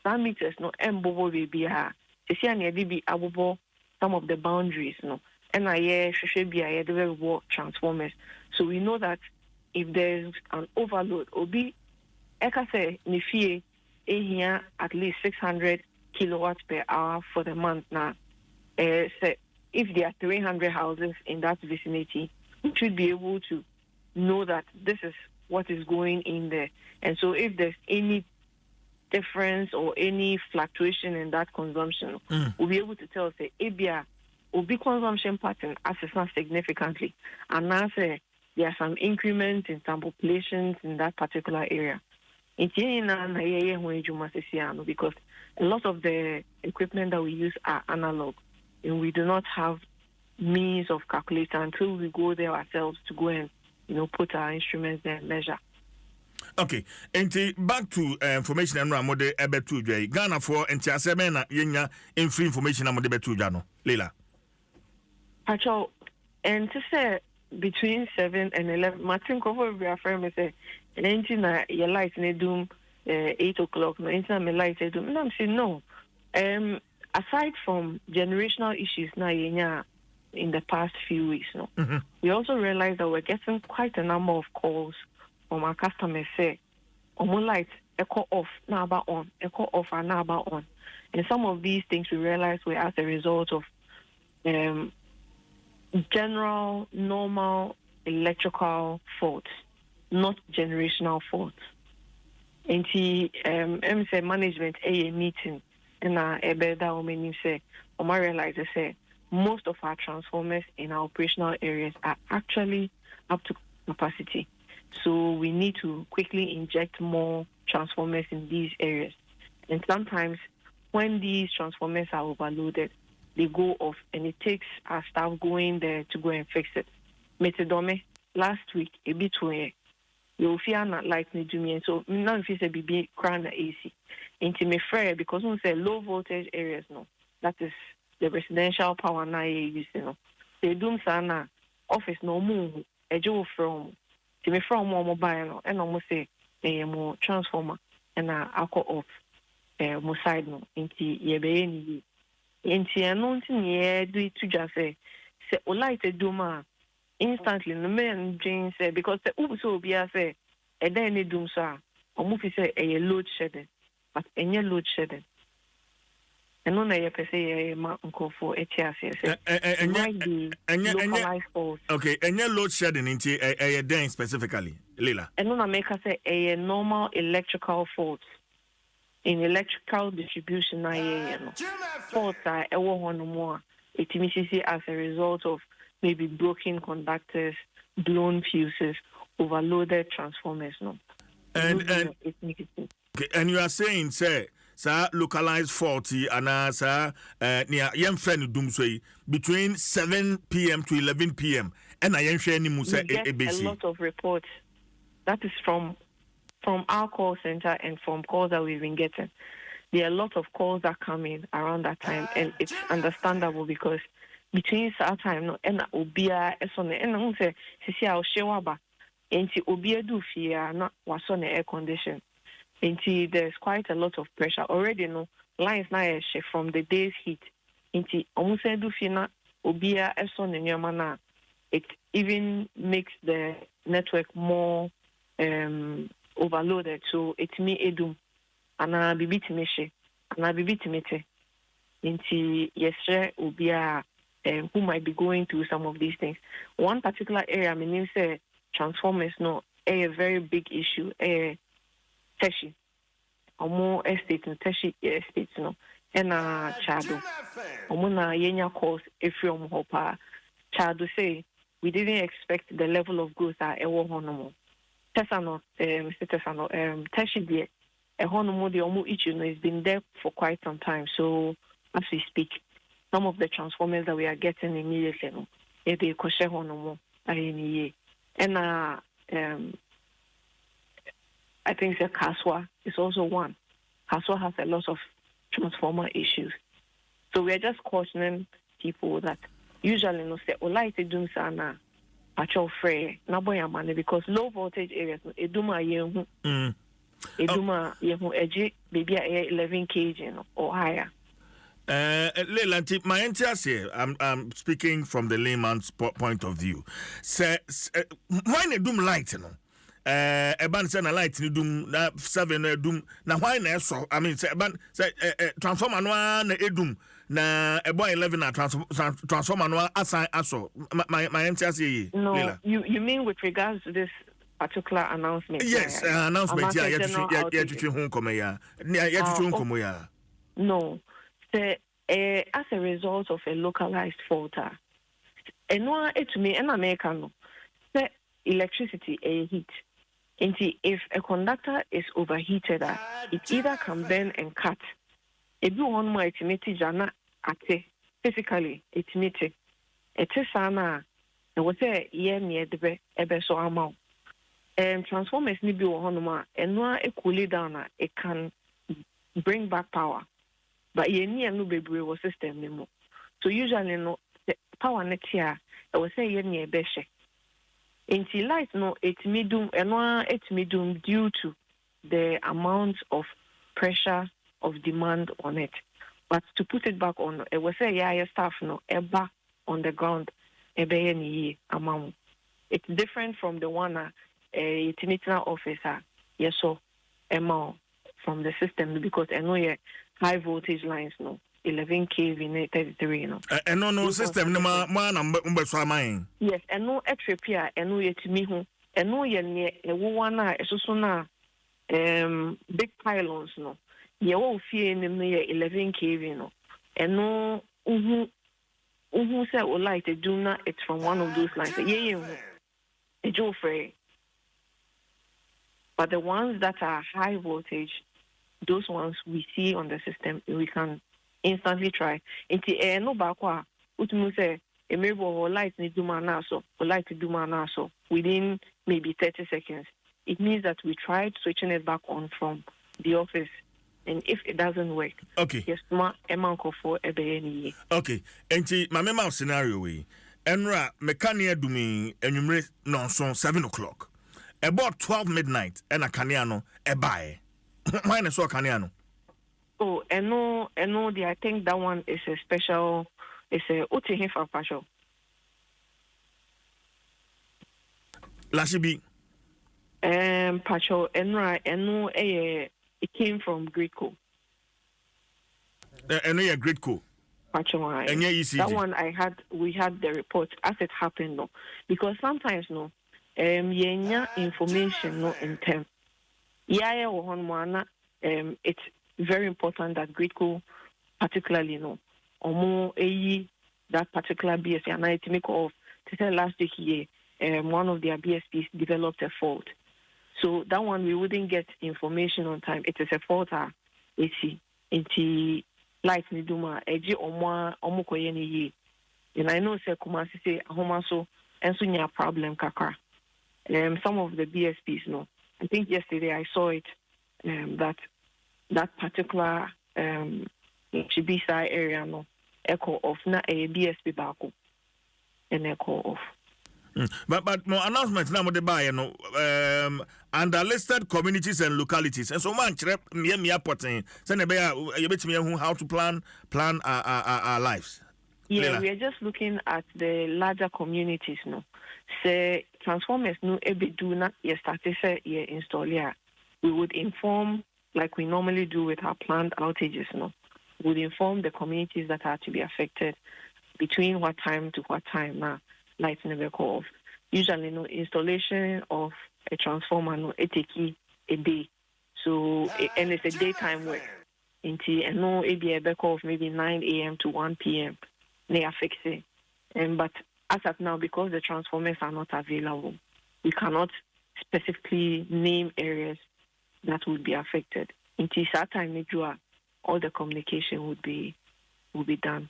Some meters, some of the boundaries, and I should be transformers. So we know that if there's an overload, obi ekase nifie here at least 600 kilowatts per hour for the month now. Say if there are 300 houses in that vicinity, we should be able to know that this is what is going in there. And so if there's any difference or any fluctuation in that consumption, we'll be able to tell, say, ABR will be consumption pattern assess not significantly. And now say there are some increments in some populations in that particular area. Because a lot of the equipment that we use are analog, and we do not have means of calculating until we go there ourselves to go and put our instruments there and measure. Okay, and back to information and Ramode Ebetu J. Ghana for and Tiasemena Yenya in free information and Betu Jano. Leila. Actually, and to say between 7 and 11, Martin Cover we are firm say, and your light ne doom 8 o'clock, no, into my light doom. And I'm saying no. Aside from generational issues now in the past few weeks, no, we also realized that we're getting quite a number of calls from our customers say, "Omo light, echo off, now about on, echo off, and now about on." And some of these things we realized were as a result of general, normal electrical faults, not generational faults. And say management a meeting and that woman say, I realize say most of our transformers in our operational areas are actually up to capacity. So we need to quickly inject more transformers in these areas. And sometimes when these transformers are overloaded, they go off and it takes our staff going there to go and fix it. Metadome, last week, a bit where you fear not like me do me. So now if it's a BB crown AC. Into me fair because we say low voltage areas, no. That is the residential power na use, no. They do sana office no move a joe from to me from more mobile and almost say a more transformer and alcohol off more side no into ye be into announcing ye do it to just say light a duma instantly no man Jane say because the so be a say and then they do so almost say a load shedding but any load shedding. And no na per se ma unko for HRC localized faults. Okay, and your load shedding into a day specifically, Lila. And no na make us say a normal electrical faults in electrical distribution na faults are a one more. It means as a result of maybe broken conductors, blown fuses, overloaded transformers, no. And you are saying, say, localized faulty and near young friend doomsway between 7 p.m. to 11 p.m. And I am sharing Musa a lot of reports. That is from our call center and from calls that we've been getting. There are a lot of calls that come in around that time, and it's understandable because between that time no and obia esone and I say sisi a shewaba enti obia do fear na waso na air condition. Enti there's quite a lot of pressure already. No lines na shift from the day's heat. Enti almost do fina obia esone nyama na it even makes the network more overloaded. So it's me edum ana bibiti meshe ana bibiti mete. Enti yesre obia who might be going through some of these things. One particular area, I mean, say transformers, no, a very big issue. Teshi, or more estate, no Teshi estates, no, and Chado. Omuna yenya calls if you hopa. Chado say we didn't expect the level of growth at ewo honomo. Tesano, Mr. Tesano, Teshi de a honomo the omu ichu has been there for quite some time. So as we speak. Some of the transformers that we are getting immediately, no, they koshe honomo ayeniye. And I think the Kaswa is also one. Kaswa has a lot of transformer issues, so we are just cautioning people that usually no say light edum sana actual free na boy amane because low voltage areas no eduma yehu eduma yehu eji baby 11 kg no, or higher. Lelanti, my interest here, I'm speaking from the layman's point of view. Say, why ne doom light, no? Ban say na light ni doom na 7 na doom na why na so? I mean, say ban say transformer no na edum na boy 11 na transformer no assign aso. My interest here. No, you mean with regards to this particular announcement? Yes, announcement. Yeah, no. As a result of a localized fault, and no, it to me, and American, the electricity a heat. And if a conductor is overheated, it either can bend and cut. If you want my estimate, jana ate physically estimate. It is sana. There was a year near the ebe so amount. Transformers need be one and no it cool it down. It can bring back power. But ye near no baby was system anymore. So usually no the power net here. I was say ye near beshe. Inti light no it medium and it medium due to the amount of pressure of demand on it. But to put it back on, it was say yeah staff no eba on the ground ebe any amount. It's different from the one a technical officer yes so amount from the system because I know yeah high voltage lines no 11 kV 33 no. And no system no man so am. Yes, and no extra and no yet me who and no ye one so na big pylons no. Ye wo fie nim no 11 kV no. And no who say would like to do not it's from one of those lines. Yeah, a Joe Frey. But the ones that are high voltage, those ones we see on the system, we can instantly try. Into no bakwa, utumu say a maybe light need do manaso, or light to do manaso within maybe 30 seconds. It means that we tried switching it back on from the office. And if it doesn't work, okay. Yes, ma emanko for ebe. Okay. Enti my mema scenario we. Enra mekania dumi enyumre nonson 7 o'clock. About 12 midnight and a caniano e buy. Mine so caniano. Oh, and no, I think that one is a special. It's a uti for partial. Lashibi. Partial enra and no it came from Great Co. And a Great Co. And that one we had the report as it happened no, because sometimes no, yenya information no in term. Yeah, it's very important that Great Co particularly no, or more that particular BSP and I make of to tell last week here, one of their BSPs developed a fault. So that one we wouldn't get information on time. It is a fault AC into light niduma eji omo koye ni yi. And I know say Kumasi say ahoma so enso nya problem kakra. Some of the BSPs no. I think yesterday I saw it that particular Chibisa area no echo of na a BSP bako and echo off. But more announcements now the buy under listed communities and localities and so man trap me airporting send you bet me how to plan our lives. Yeah, we are just looking at the larger communities no. Say transformers no ebe do not started say install here. We would inform like we normally do with our planned outages no. We would inform the communities that are to be affected between what time to what time now. Lights never go off. Usually, no installation of a transformer no it take a day. So and it's a daytime work. And no it be a back off maybe 9 a.m. to 1 p.m. They are fixing. But as of now, because the transformers are not available, we cannot specifically name areas that would be affected. Until that time, all the communication would be done.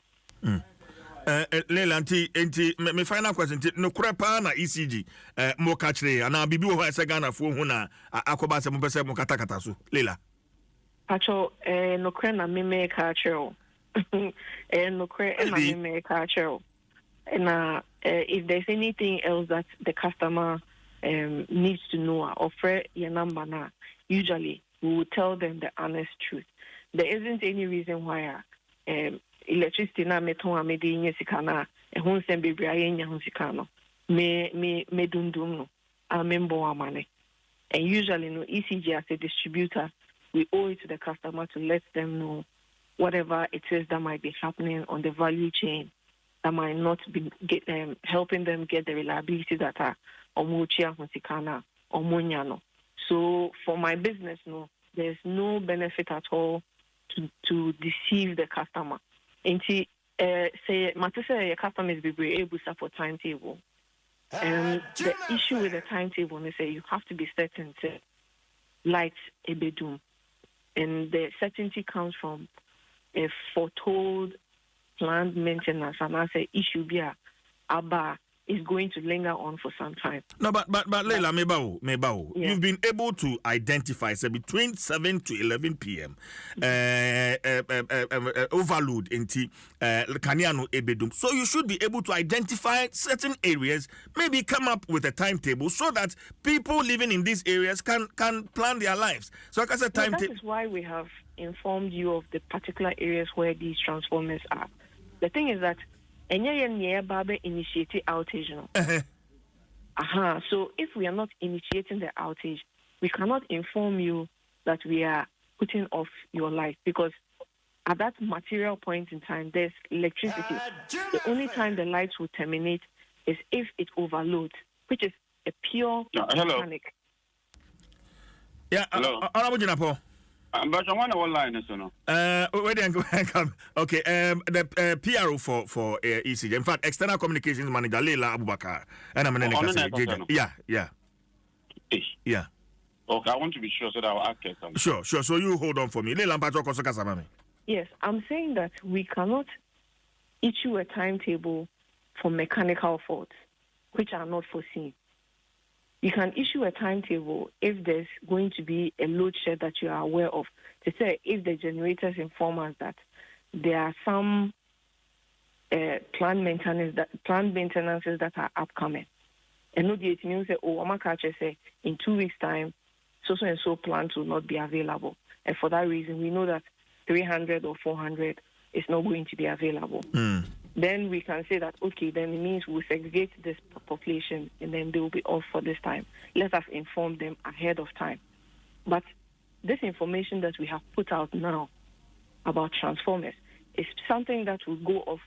Leila nti me final question no krepa na ECG mo kachre ana bibi wo ha Ghana fo hu na akoba se mo pese mo katakata so Leila pacho no kre na me kachro no kre na me kachro and if there's anything else that the customer needs to know offer your number na usually we will tell them the honest truth. There isn't any reason why electricity na meton amede nya sika na ehun sem bebre ayenya hun sika no me dundum no amembo amane. And usually no ECG as a distributor we owe it to the customer to let them know whatever it is that might be happening on the value chain that might not be helping them get the reliability that are omuchia hun sika na omunya. So for my business, no, there's no benefit at all to deceive the customer. And say, your customer is able to for timetable. And the issue with the timetable is that you have to be certain to light a bedroom. And the certainty comes from a foretold planned maintenance, and I say issue be is going to linger on for some time. No, but Leila, Mebao, you've been able to identify, say, between 7 to 11 p.m. Overload into Kaniano Ebedum. So you should be able to identify certain areas, maybe come up with a timetable so that people living in these areas can plan their lives. So like I said, that is why we have informed you of the particular areas where these transformers are. The thing is that initiate outage. So if we are not initiating the outage, we cannot inform you that we are putting off your light, because at that material point in time, there's electricity. The only time the lights will terminate is if it overloads, which is a pure mechanic. Yeah, hello. But I want to line this no. Okay. The PRO for ECG. In fact, external communications manager Leila Abubakar. And I'm an Yeah. Okay, I want to be sure so that I'll ask something. Sure. So you hold on for me. Leila Mpatro Kasabami. Yes, I'm saying that we cannot issue a timetable for mechanical faults which are not foreseen. You can issue a timetable if there's going to be a load shed that you are aware of. To say if the generators inform us that there are some planned maintenances that are upcoming. And no it means that I'm say in 2 weeks' time, so and so plants will not be available. And for that reason, we know that 300 or 400 is not going to be available. Then we can say that, okay, then it means we'll segregate this population and then they will be off for this time. Let us inform them ahead of time. But this information that we have put out now about transformers is something that will go off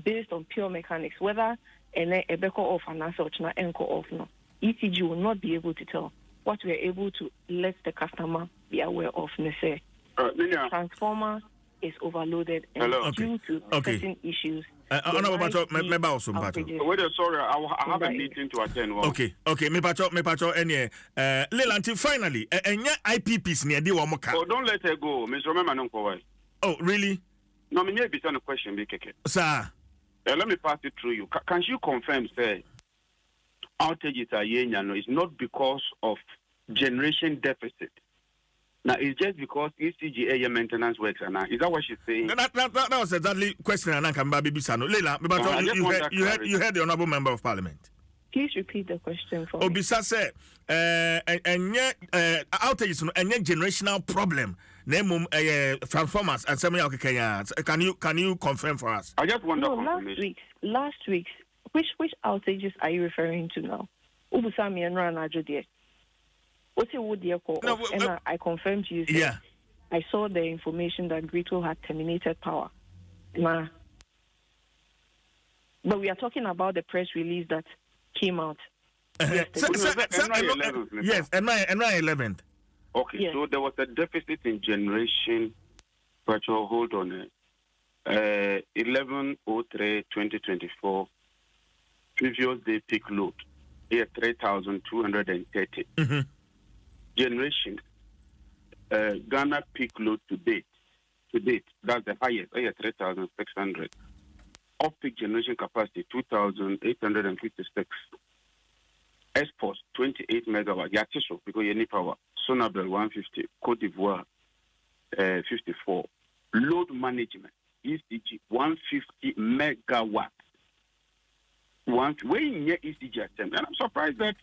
based on pure mechanics, whether a beko off and answer or enko off. No. ECG will not be able to tell. What we are able to let the customer be aware of, say, transformer is overloaded and due to certain issues. Sorry, I have a meeting to attend. Okay. Me pacho any Lelanti finally IPPs near the Wamoka. Oh, don't let her go. Mr. Remember no for Oh, really? No, me be a question be keke. Sir. Let me pass it through you. Can you confirm say outages are no, it's not because of generation deficit. Now, it's just because ECG maintenance works. Is that what she's saying? That was exactly question and I can baby Bisano. Leila, you heard the Honorable Member of Parliament. Please repeat the question for me. Obisa said, outages and generational problem. Name transformers and some can you confirm for us? I just wonder. Last week's which outages are you referring to now? Ubusami and Rana Jodie. I confirmed to you. Yeah. I saw the information that Grito had terminated power. But we are talking about the press release that came out. Yes, NY 11th. Okay, yes. So there was a deficit in generation. But hold on. 11/03/2024. Previous day peak load. Here 3,230. Generation, Ghana peak load to date, that's the highest, 3,600. Off-peak generation capacity, 2,856. Exports, 28 megawatt. Yatisho, because you need power. Sonabel, 150. Cote d'Ivoire, 54. Load management, ECG, 150 megawatt. Where in your ECG attempt? And I'm surprised that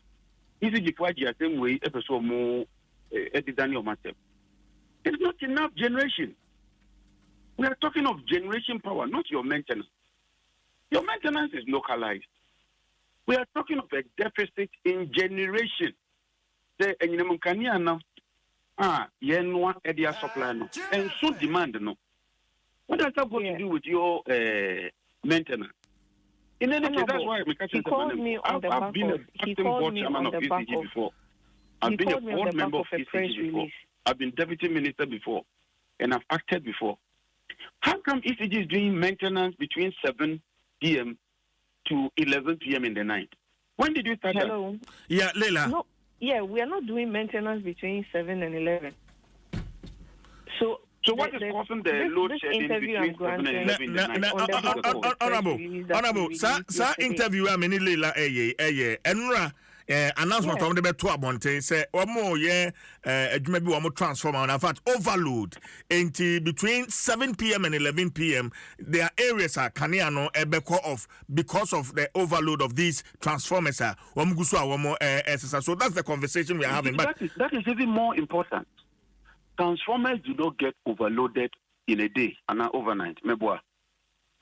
ECG for the same way, episode more Daniel myself. It's not enough generation. We are talking of generation power, not your maintenance. Your maintenance is localized. We are talking of a deficit in generation. The Enyamukania now, Yenwa Edia supply no, and so demand no. What does that got to do with your maintenance? In any case, that's why he called me on the back of ECG before. I've been a board member of ECG before. I've been deputy minister before, and I've acted before. How come ECG is doing maintenance between 7 p.m. to 11 p.m. in the night? When did you start that? Yeah, Leila. No, yeah, we are not doing maintenance between 7 and 11. So what is causing the load shedding between 7 and 11 in the night? Honorable, sir, interview many Leila Enra announcement on the beto abonte say omo ye adwuma bi omo transformer in fact overload between 7 p.m. and 11 p.m. there are areas kanea no ebeko off because of the overload of these transformers omo guso omo so that's the conversation we are having. But that is even more important. Transformers do not get overloaded in a day and not overnight. Meboa.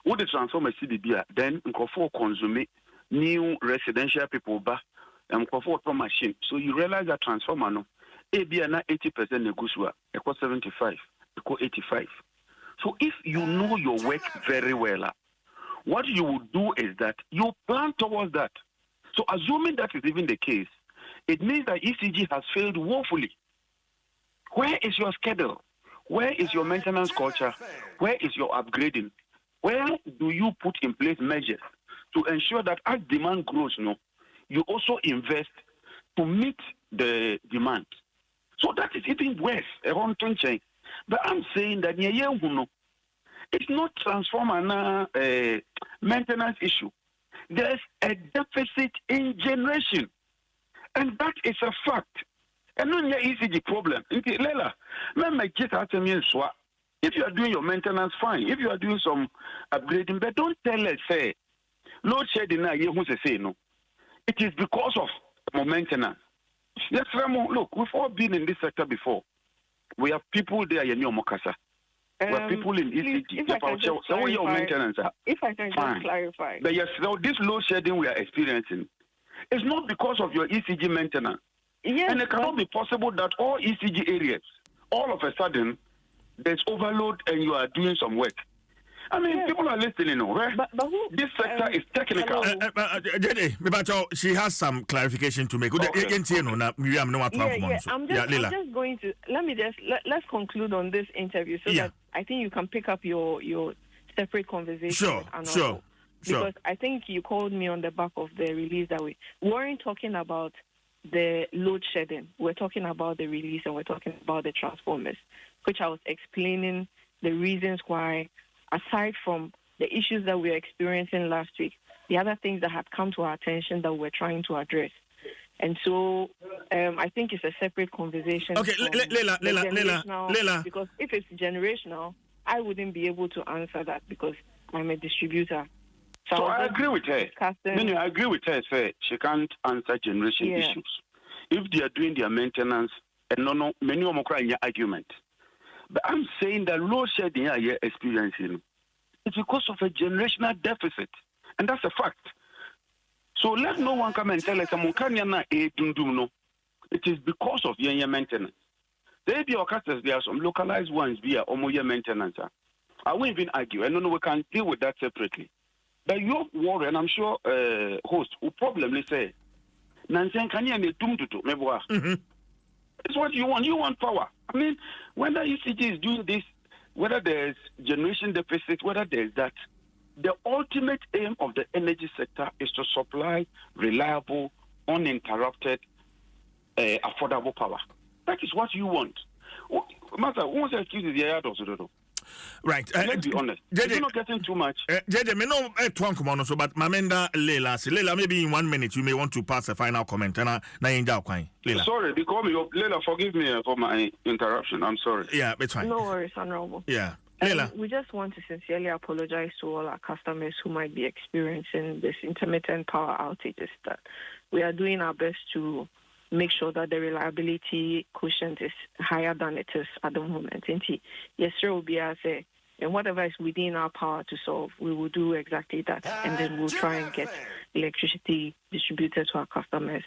What the transformers see the beer, then for consume new residential people back and for machine. So you realize that transformer no ABA na 80% negusua, equal 75, equal 85. So if you know your work very well, what you would do is that you plan towards that. So assuming that is even the case, it means that ECG has failed woefully. Where is your schedule? Where is your maintenance culture? Where is your upgrading? Where do you put in place measures to ensure that as demand grows, you also invest to meet the demand? So that is even worse around 20. But I'm saying that it's not transformer maintenance issue. There's a deficit in generation, and that is a fact. And not your ECG problem. Lela, if you are doing your maintenance, fine. If you are doing some upgrading, but don't tell us, say, load shedding, no. It is because of maintenance. Yes, look, we've all been in this sector before. We have people there, we have people in ECG. So your maintenance. If I can just clarify. But yes, so this load shedding we are experiencing is not because of your ECG maintenance. Yes, and it cannot be possible that all ECG areas, all of a sudden, there's overload and you are doing some work. I mean, people are listening, right? But this sector is technical. She has some clarification to make. I'm just going to let's conclude on this interview so that I think you can pick up your separate conversation. Sure. Because I think you called me on the back of the release that we weren't talking about the load shedding. We're talking about the release and we're talking about the transformers, which I was explaining the reasons why, aside from the issues that we were experiencing last week, the other things that had come to our attention that we're trying to address. And so I think it's a separate conversation. Okay, Leila. Because if it's generational, I wouldn't be able to answer that because I'm a distributor. So I agree with her. I agree with her. Say she can't answer generation issues. If they are doing their maintenance, and many of them cry in your argument. But I'm saying that load shedding you're experiencing is because of a generational deficit, and that's a fact. So let no one come and tell us it is because of your maintenance. There are some localized ones via your maintenance. I won't even argue. I don't know we can deal with that separately. But your worry, and I'm sure host will probably say, Nansen can you it's what you want. You want power. I mean, whether ECG is doing this, whether there's generation deficit, whether there's that, the ultimate aim of the energy sector is to supply reliable, uninterrupted, affordable power. That is what you want. Matter, once the excuse is the right. Let's be honest. You're not getting too much. JJ, me no twank so but Mamenda Leila, maybe in 1 minute you may want to pass a final comment. And Leila. Sorry, because Leila, forgive me for my interruption. I'm sorry. Yeah, it's fine. No worries, Honorable. Yeah. Leila. We just want to sincerely apologize to all our customers who might be experiencing this intermittent power outages. That we are doing our best to make sure that the reliability quotient is higher than it is at the moment. Yes, sir, will be as a, and whatever is within our power to solve, we will do exactly that, and then we'll try and get electricity distributed to our customers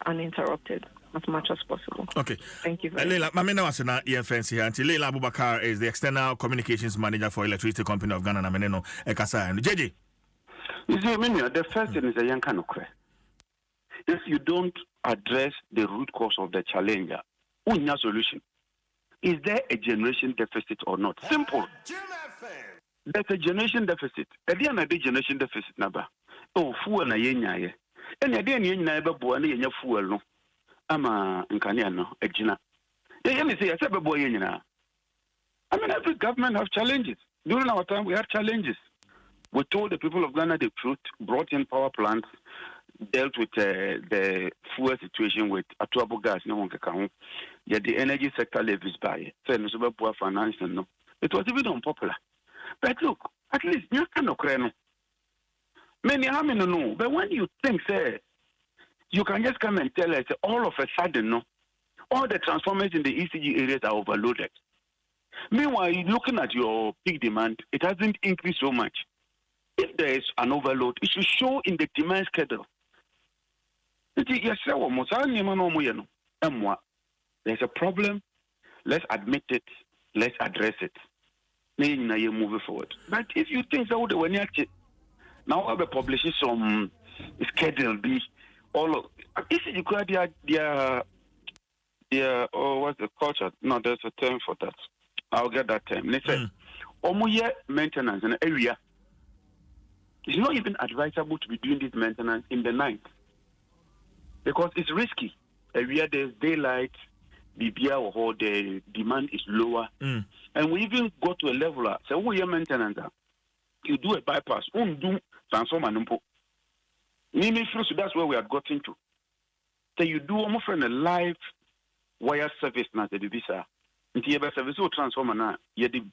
uninterrupted as much as possible. Okay. Thank you very Leila, Mamena was not EFNC here. Until Leila Abubakar is the external communications manager for Electricity Company of Ghana. Nameneno Ekasa and JJ. You see, the first thing is a young kind of cry. If you don't address the root cause of the challenge, unya solution. Is there a generation deficit or not? Simple. There's a generation deficit. At the end of the generation deficit number. Oh, fuel na yenya. And at the end yenya ebe boane yenya fuel no. Ama nkania no ejina. Let me say, I said boy yenya. I mean, every government have challenges. During our time, we had challenges. We told the people of Ghana the truth, brought in power plants, dealt with the fuel situation with atuabo gas. No one yet the energy sector levies by poor financing. No, it was even unpopular. But look, at least you cannot know. Many no. But when you think, say, you can just come and tell us all of a sudden, no, all the transformers in the ECG areas are overloaded. Meanwhile, looking at your peak demand, it hasn't increased so much. If there is an overload, it should show in the demand schedule. There's a problem. Let's admit it. Let's address it. Move forward. But if you think that when you now have published some schedule, be all of if you could what's the culture? No, there's a term for that. I'll get that term. They say, maintenance in an area. It's not even advisable to be doing this maintenance in the night because it's risky. Area there's daylight, BBR or the demand is lower, and we even go to a level. So we are maintenance. You do a bypass. Do transform and that's where we have gotten to. So you do almost a live wire service now. The visa. Nti ebe service o transformer na ye di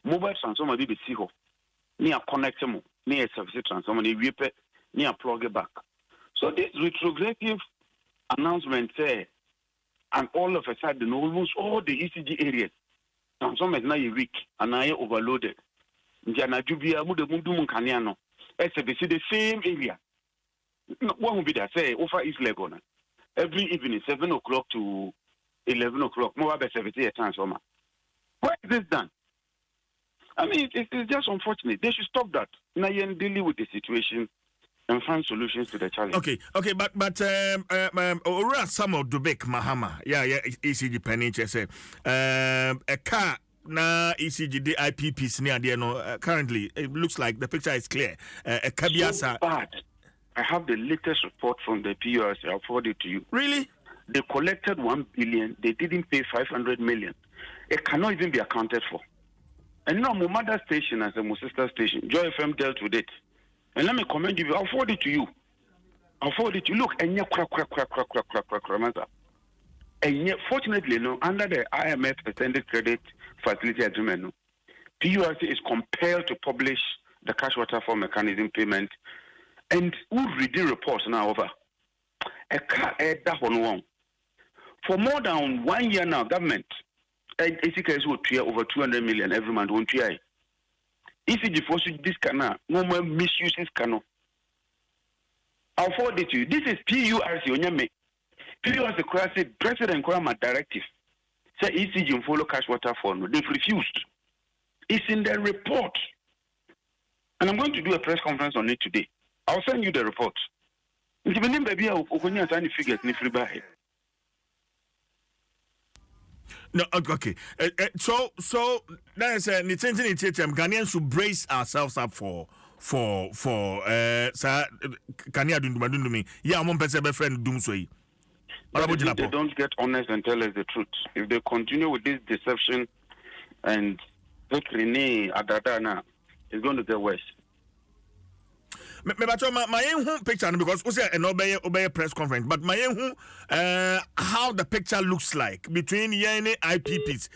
mobile transformer bi be si ho ni a connect mo ni a service transformer ni wie pe ni a plug it back. So this retrogressive announcement say and all of a sudden almost all the ECG areas transformers na ye weak and na ye overloaded. Nti anaju bia mu de mundu mun kanea no service the same area. What will be that say over East Legon every evening 7 o'clock to 11 o'clock, more about 70 transformer. Why is this done? I mean, it's just unfortunate. They should stop that. Now you're dealing with the situation and find solutions to the challenge. Okay, but some of the big Mahama, ECG penny say a car na ECG the IPPs near there no currently it looks like the picture is clear. A Kabiasa. So bad. I have the latest report from the PURC. I'll forward it to you. Really? They collected 1 billion. They didn't pay 500 million. It cannot even be accounted for. And now, my mother station as a my sister station, Joy FM dealt with it. And let me commend you. I'll forward it to you. Look, and fortunately, no, under the IMF extended credit facility agreement, no, PURC is compelled to publish the cash waterfall mechanism payment. And who read the reports now over? A car that one. For more than 1 year now, government ECKS will clear over 200 million every month. Won't try. ECG force this cannot. No more misuses cannot. I'll forward it to you. This is PURC. PURC said President Kurama directive. Say ECG and follow cash waterfall. They've refused. It's in their report. And I'm going to do a press conference on it today. I'll send you the report. No, okay. So that is Ghanaians should brace ourselves up for Kania Dundumi. Yeah, I'm on friend Doomsway. If they don't get honest and tell us the truth, if they continue with this deception and Adadana, it's going to get worse. My picture because we say an obey press conference, but my how the picture looks like between Yene IPPs.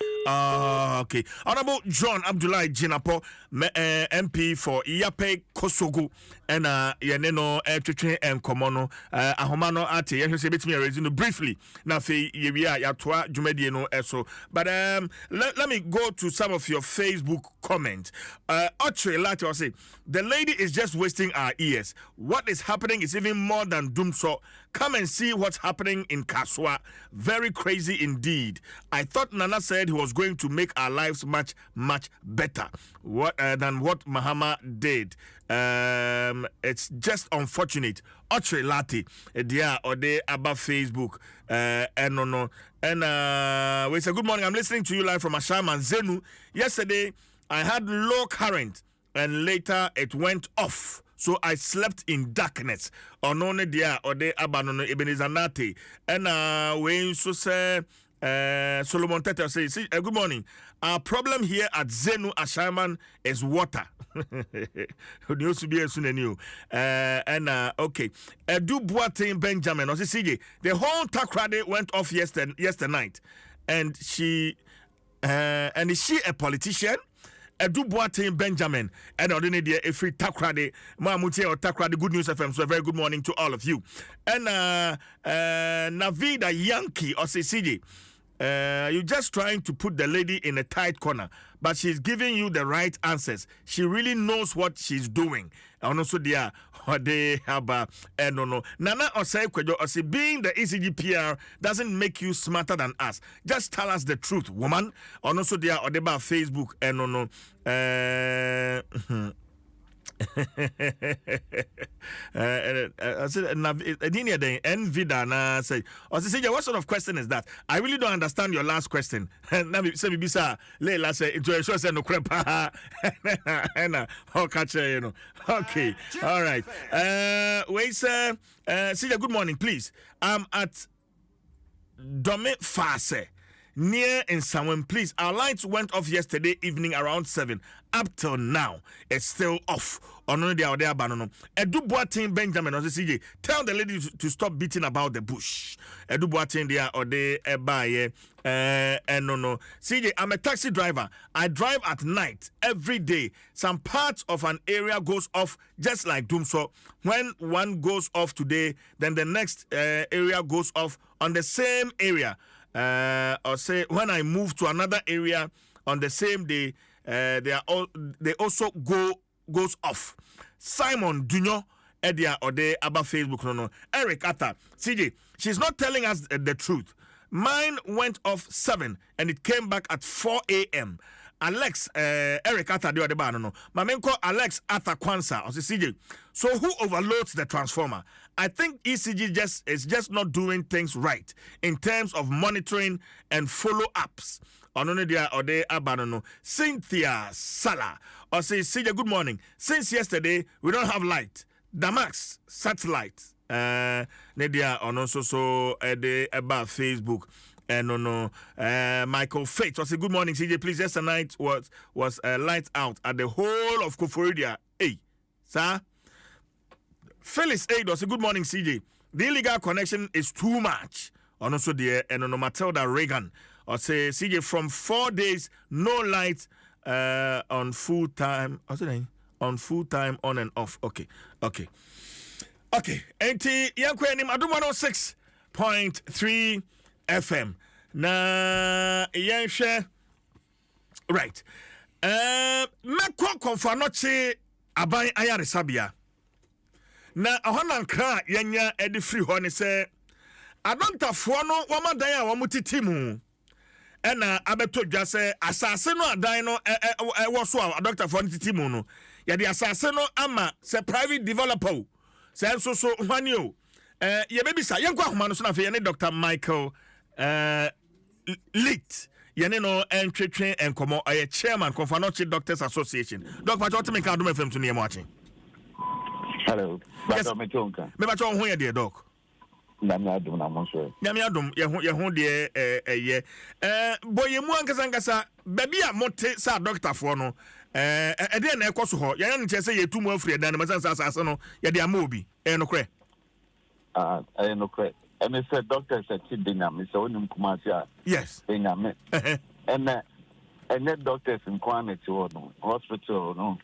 Okay. Honorable John Abdullah Jinapo, MP for Iyape Kosogu, and Yaneno Twitwe and Komono, Ahomano Ate, Yahu bit me resume briefly. Now, Yevia Yatwa Jumediano Eso. But let me go to some of your Facebook comments. Otre Latte will say, the lady is just wasting our ears. What is happening is even more than doom. So Come and see what's happening in Kaswa. Very crazy indeed. I thought Nana said he was going to make our lives much, much better than what Mahama did. It's just unfortunate. Otre Lati, dia or they about Facebook, and no. And we say good morning. I'm listening to you live from Ashama Zenu. Yesterday I had low current, and later it went off. So I slept in darkness. Onone dia or they abanono Ebenezanate. And we so say Solomon Tete say, good morning. Our problem here at Zenu Ashaman is water. News to be as soon as new. Okay. Edu Boateng Benjamin. Or CJ. The whole takrade went off yesterday night. And she is she a politician? Edu Boateng Benjamin and ordinary a free takrade. Mamuti or takrade Good News FM. So a very good morning to all of you. And Navida Yankee or CJ. You're just trying to put the lady in a tight corner, but she's giving you the right answers. She really knows what she's doing. And also, they have no. Nana Osei Kwejo Osi, being the ECGPR doesn't make you smarter than us. Just tell us the truth, woman. And also, they are Odeba Facebook and no. I said, what sort of question is that? I really don't understand your last question. Okay, all right. Wait, sir. Sija, good morning, please. I'm at Dome Fase near in someone, please. Our lights went off yesterday evening around 7. Up till now, it's still off. Edu Boateng Benjamin, CJ, tell the lady to stop beating about the bush. Edu Boateng there or they no. CJ, I'm a taxi driver. I drive at night every day. Some parts of an area goes off just like Dumso. When one goes off today, then the next area goes off on the same area. Or say when I move to another area on the same day, they also goes off. Simon Dunyo Edia or they about Facebook no. Eric Atta CJ, she's not telling us the truth. Mine went off 7 and it came back at 4 a.m. Alex Eric Atta the other no. Mamenko Alex Atta Kwansa or CJ. So who overloads the transformer? I think ECG is just not doing things right in terms of monitoring and follow-ups. Cynthia Sala or say CJ, good morning. Since yesterday we don't have light. Damax satellite. Nadia on also so about Facebook. And Michael Faith or say good morning, CJ. Please, yesterday night was lights out at the whole of Koforidia. Hey, sir. Phyllis Aid or say good morning, CJ. The illegal connection is too much. And also the Matilda Reagan or say CJ from 4 days no light on full time. What's the name? On full time on and off. Okay. Enti yankwenim Adom 106.3 FM. Na yenhwe right. Mekwa konfanoche aban ayaresabia. Na ahonan kra yenya edi free ho ne se adontafoɔ no wamadan a wɔmutitimu ɛna abeto dwa sɛ asase no adan no ɛwɔ so a adontafoɔ no titimu no yɛde asase no ama sɛ private developer sɛ nso so hwane o yɛbɛbisa yɛnkɔ ahoma no so na afei yɛne Dr. Michael Lit yɛne no ɛntwetwe nkɔmmɔ ɔyɛ chairman Confanoche Doctors Association. Dr. Pacho temi ka Adom FM to ne yɛmɔ hello yes. Mebacho ho yɛ deɛ doc Nyame na mo so. Nyame adom ye ho de boyemu ankasa baby a mote sa doctor for no de na ekoso ho ye no kyese ye tumu afri dan na masansa asase no ye de ama obi no kre no kre and say doctor say tidina me say onim kumasi a yes Nyame and doctors in quantity no hospital no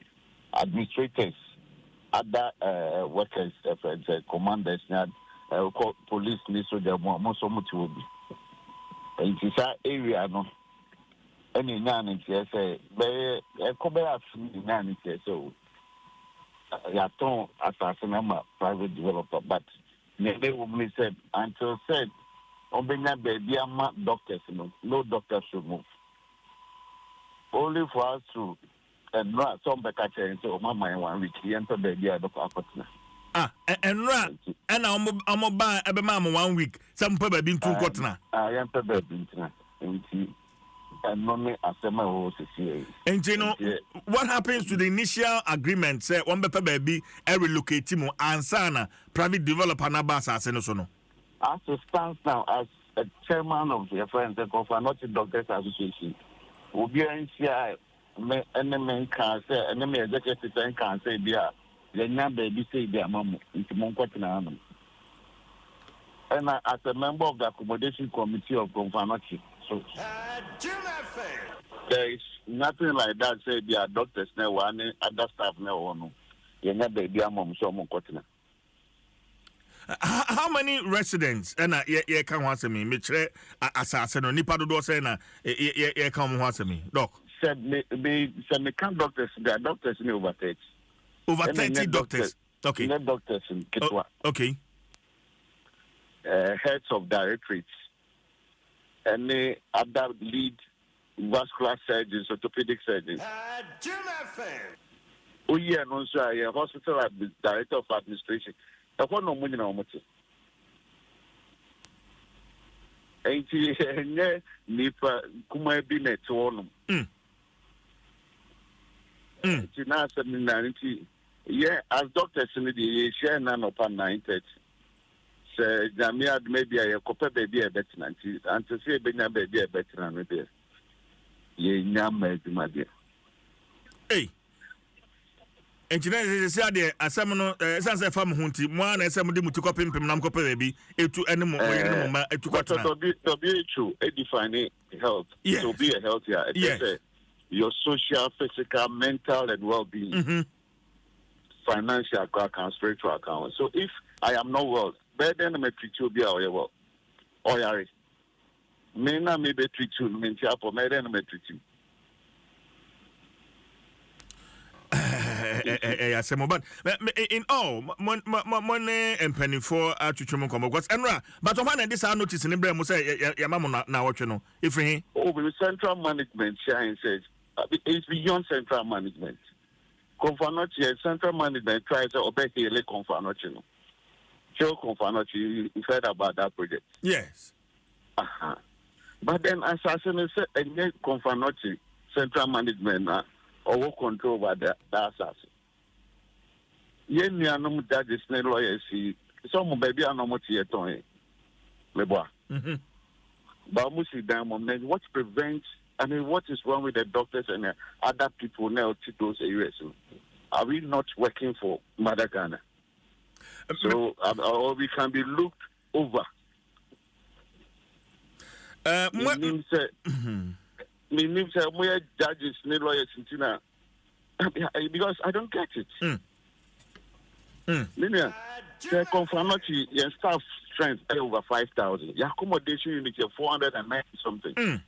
administrators other workers commanders police ni soldier mo so muti obi entisa area no eni nyan ntia say be ekobe afuni nyan ntia so ya ton assassin ma private developer but Me said until said Obenya baby ama doctors no doctors should move. Only for us to and not some back at so mama 1 week he enter baby at the partner. And run and I'm buy a mama 1 week. Some baby in 2 quarter. I enter baby and money as a man and you know what happens to the initial agreement? Say one baby relocate him and sana private developer na basa no. As it stands now, as a chairman of the Friends and Conference Doctors Association, will be NCI, enemy can say, enemy executive can say, dear, the young baby say, dear mom, into Monquatinanum. And as a member of the accommodation committee of Conference, so there is nothing like that, say, dear doctors, no one, other staff, no one, young baby, mom, so Monquatina. How many residents and ye can answer me? Mitre assassin or nipa do say na ye come answer me. Doc. Said me can doctors, there are doctors in over 30. Over 30 doctors. Okay. Net doctors in Kitwa. Okay. Heads of directorates. Any other lead vascular surgeons, orthopedic surgeons. Oh yeah, no sir, hospital director of administration. Upon no money no much. Ain't nipa kuma bi net one. Tina seminarity. Yeah, as doctors in the share none upon 9:30. Say Jamia maybe a copper baby a better and to say Benya baby a better than maybe. Ye nyam my dear. Hey. Engineer say there asem no sense fam hunti mo na asem de mutu kopim pem nam kopa baby etu enemo ma etu kwatana to be true define health to be a healthier your social, physical, mental and well-being, financial account, spiritual account. So if I am not well, better than me treat you be our well or yari me na me be treat you me chapo me than me treat you. In all, money and penny for Chuchum Combo was Enra, but on this I notice in Ibrahim say Yamama now what you know. If he central management shine says it's beyond central management. Confanochi central management tries to obey the Confanochi. Joe Confanochi, you heard about that project. Yes. But then assassin said a Confanochi central management or control over the assassin. Yen no judges ne lawyers see some baby are not much yet on Leboa. But Musi Diamond, what prevents what is wrong with the doctors and other people now to those areas? Are we not working for Mother Ghana? So or we can be looked over. Meaning say judges ne lawyers in because I don't get it. Linear, the Confanochi, your staff strength over 5,000. Your accommodation unit, 490 something.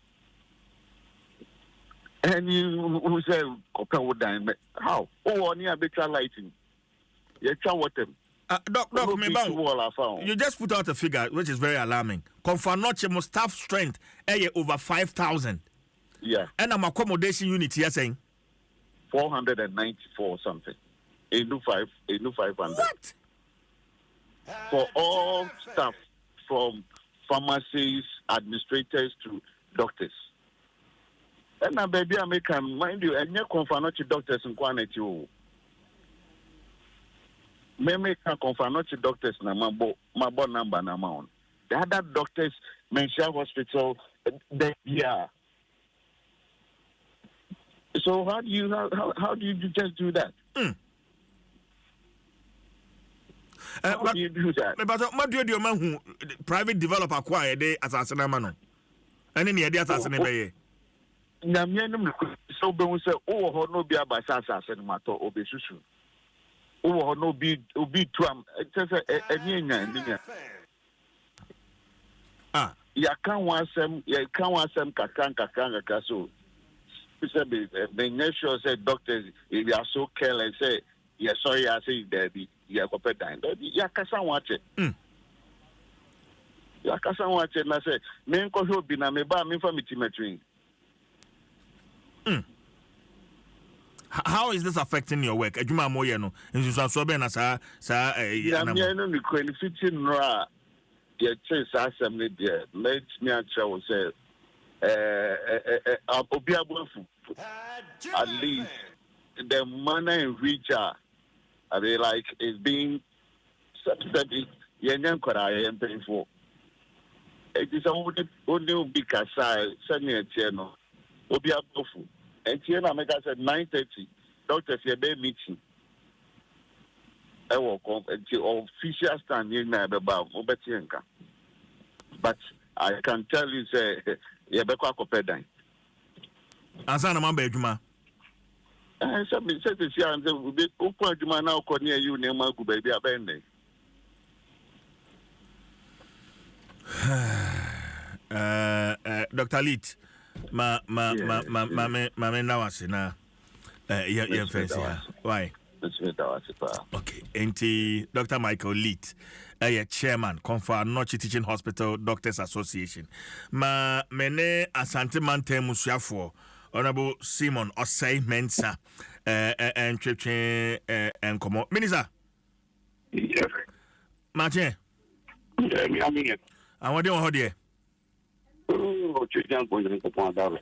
And you say, how? Oh, near better lighting. You try what them. Doc, you just put out a figure which is very alarming. Confanochi staff strength over 5,000. Yeah. And I'm accommodation unit here saying 494 something. 500. What? For all staff, from pharmacies, administrators to doctors. And now, baby, I mind you, and you confanochi doctors in quantity. Me make confanochi doctors na mabo number na amount. The other doctors, mention hospital, yeah. So how do you just do that? How do you do that? But what do you do, man? Who private developer acquire they as a cinema? And then the other cinema. Namianum so be say, oh, no be about Sasa cinema to obesusu. Oh, no be tram. It says a niya. Ya can't want some kakanga so. Make sure say doctors if you are so careless say yeah sorry I say there be yeah copper dine yeah kasa watch it Yakasa watch and I said, men could be na me ba me for me timetry. How is this affecting your work? Ejuma moye no. Nsusu so be na sa ya me no me qualifying no ya chase assembly there. Let me actually say obi abufu at least the manner in which I mean, like is being subsidized. Yenyan kora yen paying for. It is only big aside. Senior no obi abufu. And Tiana make us at 9:30. Doctors here be meeting. I will come until official stand in about Obetienka. But I can tell you, say, you be kwa kopedai. Ansana mamba ejuma. So me say this year and say, ukwa ejuma na uko near you nema ku baby abende. Dr. Lit, ma nawase na ye fancy ha. Why? Okay, enti Dr. Michael Lit, chairman Comfort Nochi Teaching Hospital Doctors Association. Ma mene asante mante musuafo Honorable Simon Osei Mensa and komo. Minister. Yes. Martin. Yeah, me am here. I want you on here. Oh, Chijan point to point out.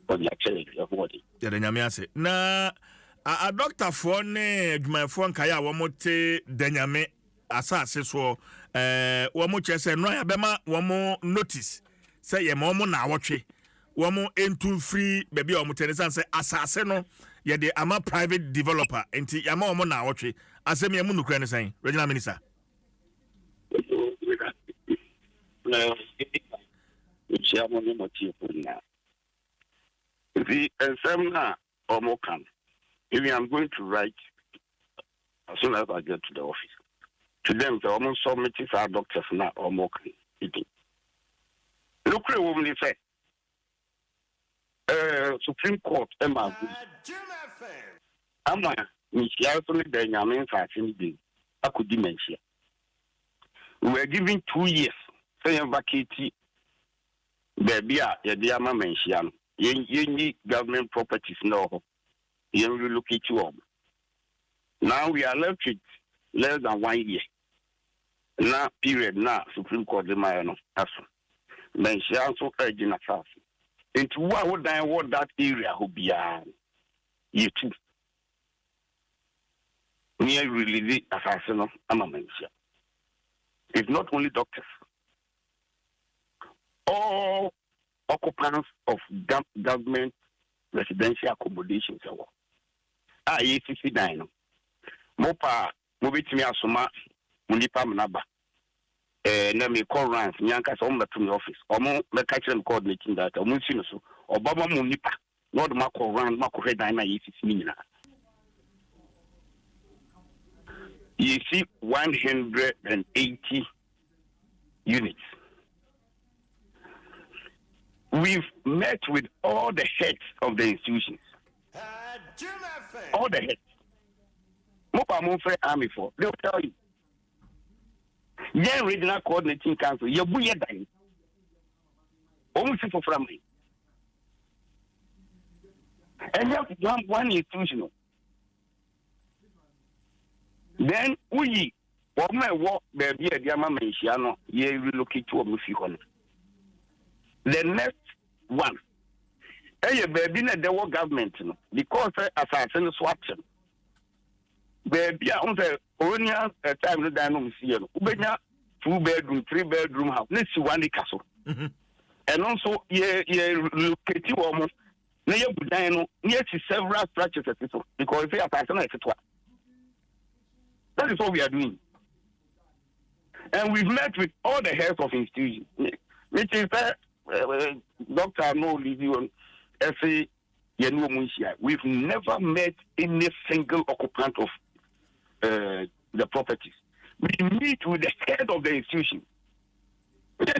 But actually, yeah, the nyame ase. Na a doctor for ne adwumayfo nkaya wo mote danyame asase so wo mo chese no ya bema wo mo notice say ye mo na awotwe wo mo entu free baby o mo tenisa say asase no ye de ama private developer enti ya ma wo mo na awotwe asem ye mu nukura ne san regional minister. The examiner or more can. If I'm going to write as soon as I get to the office. To them, they almost submitting our doctors now or more can. Look at what they say. Supreme Court, Emma. I'm not. Actually, the Yamen fashion being. I could dementia. We were given 2 years. Saying vacate. Baby, yeah, my mention. Ye government properties no. You look at you. Now we are left with less than 1 year. Now period now Supreme Court the Mayano Aso. Then she also urging us. Into what would I want that area who be you too. Near really assassin I'm a mention. It's not only doctors. All occupants of government residential accommodations. ACC Dino. Mopa, Mobitimi Asoma, Munipa Manaba. Name call runs, Yankas on the office. Or more, the catching coordinating that, or Musino, or Baba Munipa, not Marco Run, Marco Redina, ACC Mina. You see 180 units. We've met with all the heads of the institutions. All the heads. Mopa Monfre Army for. They'll tell you. Yeah, regional coordinating council. You're dying. Almost for family. And you have one institutional. Then we walk baby a Diama Mensiano, ye relocate to a Mufikon. The next one. Hey, baby, the war government, because assassin swapped him. Baby, on the only time the dynamic here, Ubena, 2-bedroom, 3-bedroom house, let's see 1 castle. And also, ye locate you almost near Budano, near to several structures because they are personal. That is what we are doing. And we've met with all the heads of institutions, which is that Dr. No Livion, F.A. Yenu Munshia. We've never met any single occupant of the properties. We meet with the head of the institution.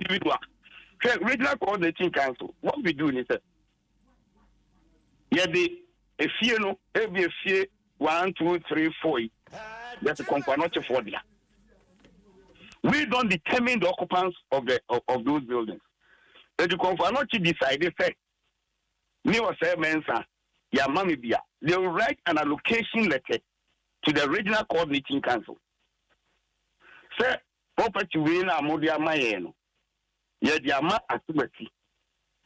Regional Coordinating Council, what we do is that a few, no, every few, 1, 2, 3, 4. That's a component for them. We don't determine the occupants of those buildings. The Confanochi decided, say, me was say mensa, ya mami bia. They will write an allocation letter to the regional coordinating council. Say, property we na modia mayeno. Ye diama atubati.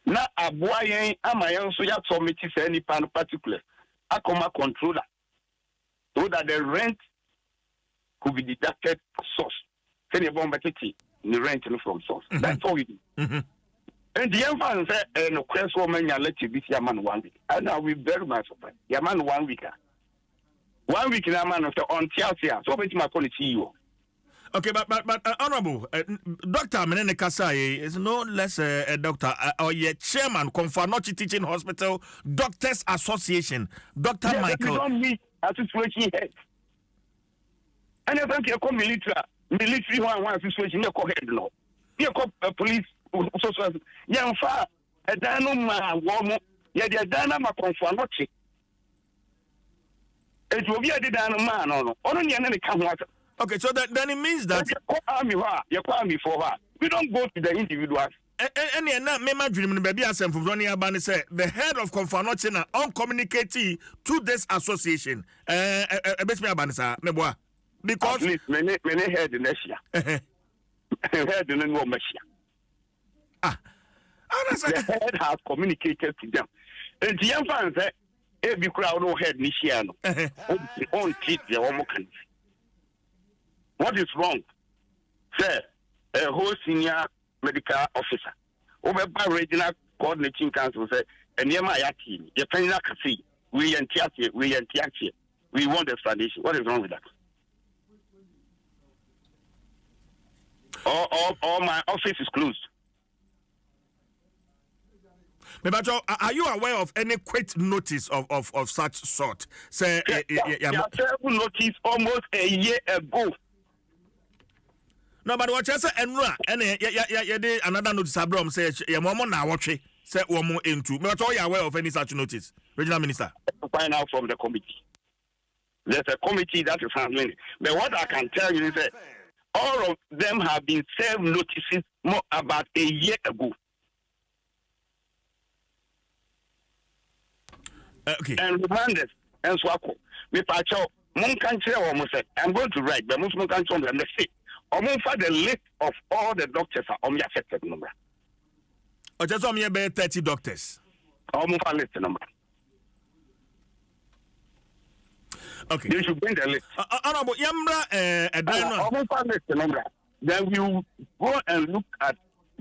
Na abuayen amayen so ya submit say any pan particular. Akoma controller. So that the rent could be deducted source. Say the bomb the rent from source. That's all we do. And the young man said, no question woman, you let you be your man 1 week. And now we very much surprised. Your man 1 week. 1 week in a man on Chelsea. So much my quality you. Okay, but honorable Dr. Menene Kasai is no less a doctor or yet chairman Confanochi Teaching Hospital Doctors Association. Dr. Yes, Michael. We don't meet a situation head. And I think you call military one situation, you call head law. You call police. So young far a dano ma woman, yet the dana ma Confanochi. It will be a dano man on only an come water. Okay, so then it means that you call me for her. We don't go to the individuals. And not my dream, baby, as I'm from Ronnie Abani said, the head of Confanochi uncommunicating to this association. Best me Abanisa, Meboa. Because at least many head in Asia. Head in no Machia. The head has communicated to them. And the young fans say, every crowd no head Nishiano. On teach the Omokan. What is wrong? Sir, a whole senior medical officer. Over by regional coordinating council said, and near my team, the Penina Cafe, we and Tiachi, we want explanation. What is wrong with that? All my office is closed. Mebacho, are you aware of any quick notice of such sort? Say, several notice almost a year ago. No, but what you say, and another notice. Abram says, "Your mom now watch it." Say, "One more into." But are you aware of any such notice, Regional Minister? Find out from the committee. There's a committee that is handling it. But what I can tell you is that all of them have been served notices about a year ago. Okay. And remanded and swako. Me pacho mon kan kire wo mo say I'm going to write but most mon kan tell them say omo for the list of all the doctors are on affected number. O just on me be 30 doctors. Omo for list number. Okay. They should bring the list. Honorable Yambra omo for list number. Then we will go and look at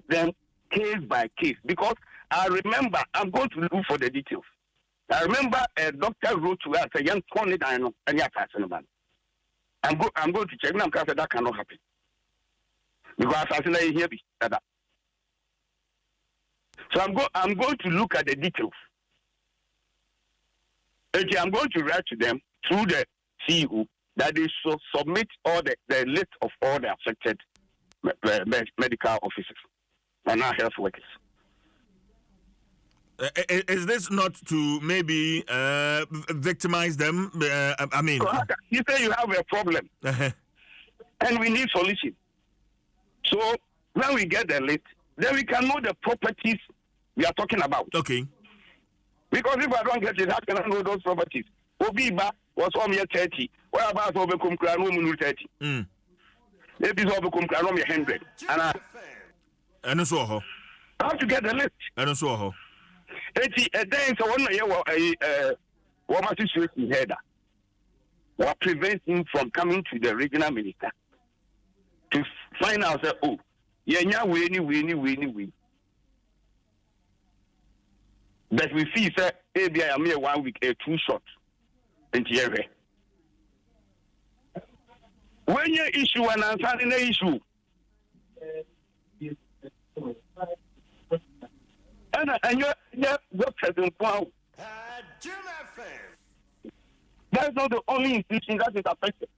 them case by case because I remember I'm going to look for the details. I remember a doctor wrote to us a young corner I know and I'm going to check now because that cannot happen. Because I say here that. So I'm going to look at the details. Okay, I'm going to write to them through the CEO that they should submit all the list of all the affected medical officers and our health workers. Is this not to maybe victimize them? I mean, you say you have a problem, and we need solution. So when we get the list, then we can know the properties we are talking about. Okay. Because if I don't get it, how can I know those properties? Obiba was on here 30. What about Obekum Krano 30? Maybe Obekum Krano 100. And so I have to get the list. And so then so what my situation here what prevents him from coming to the regional minister to find out that we but we see say maybe I am here 1 week a 2 shot in here when you issue an answer in the issue and you're present. Wow. That's not the only institution that is affected.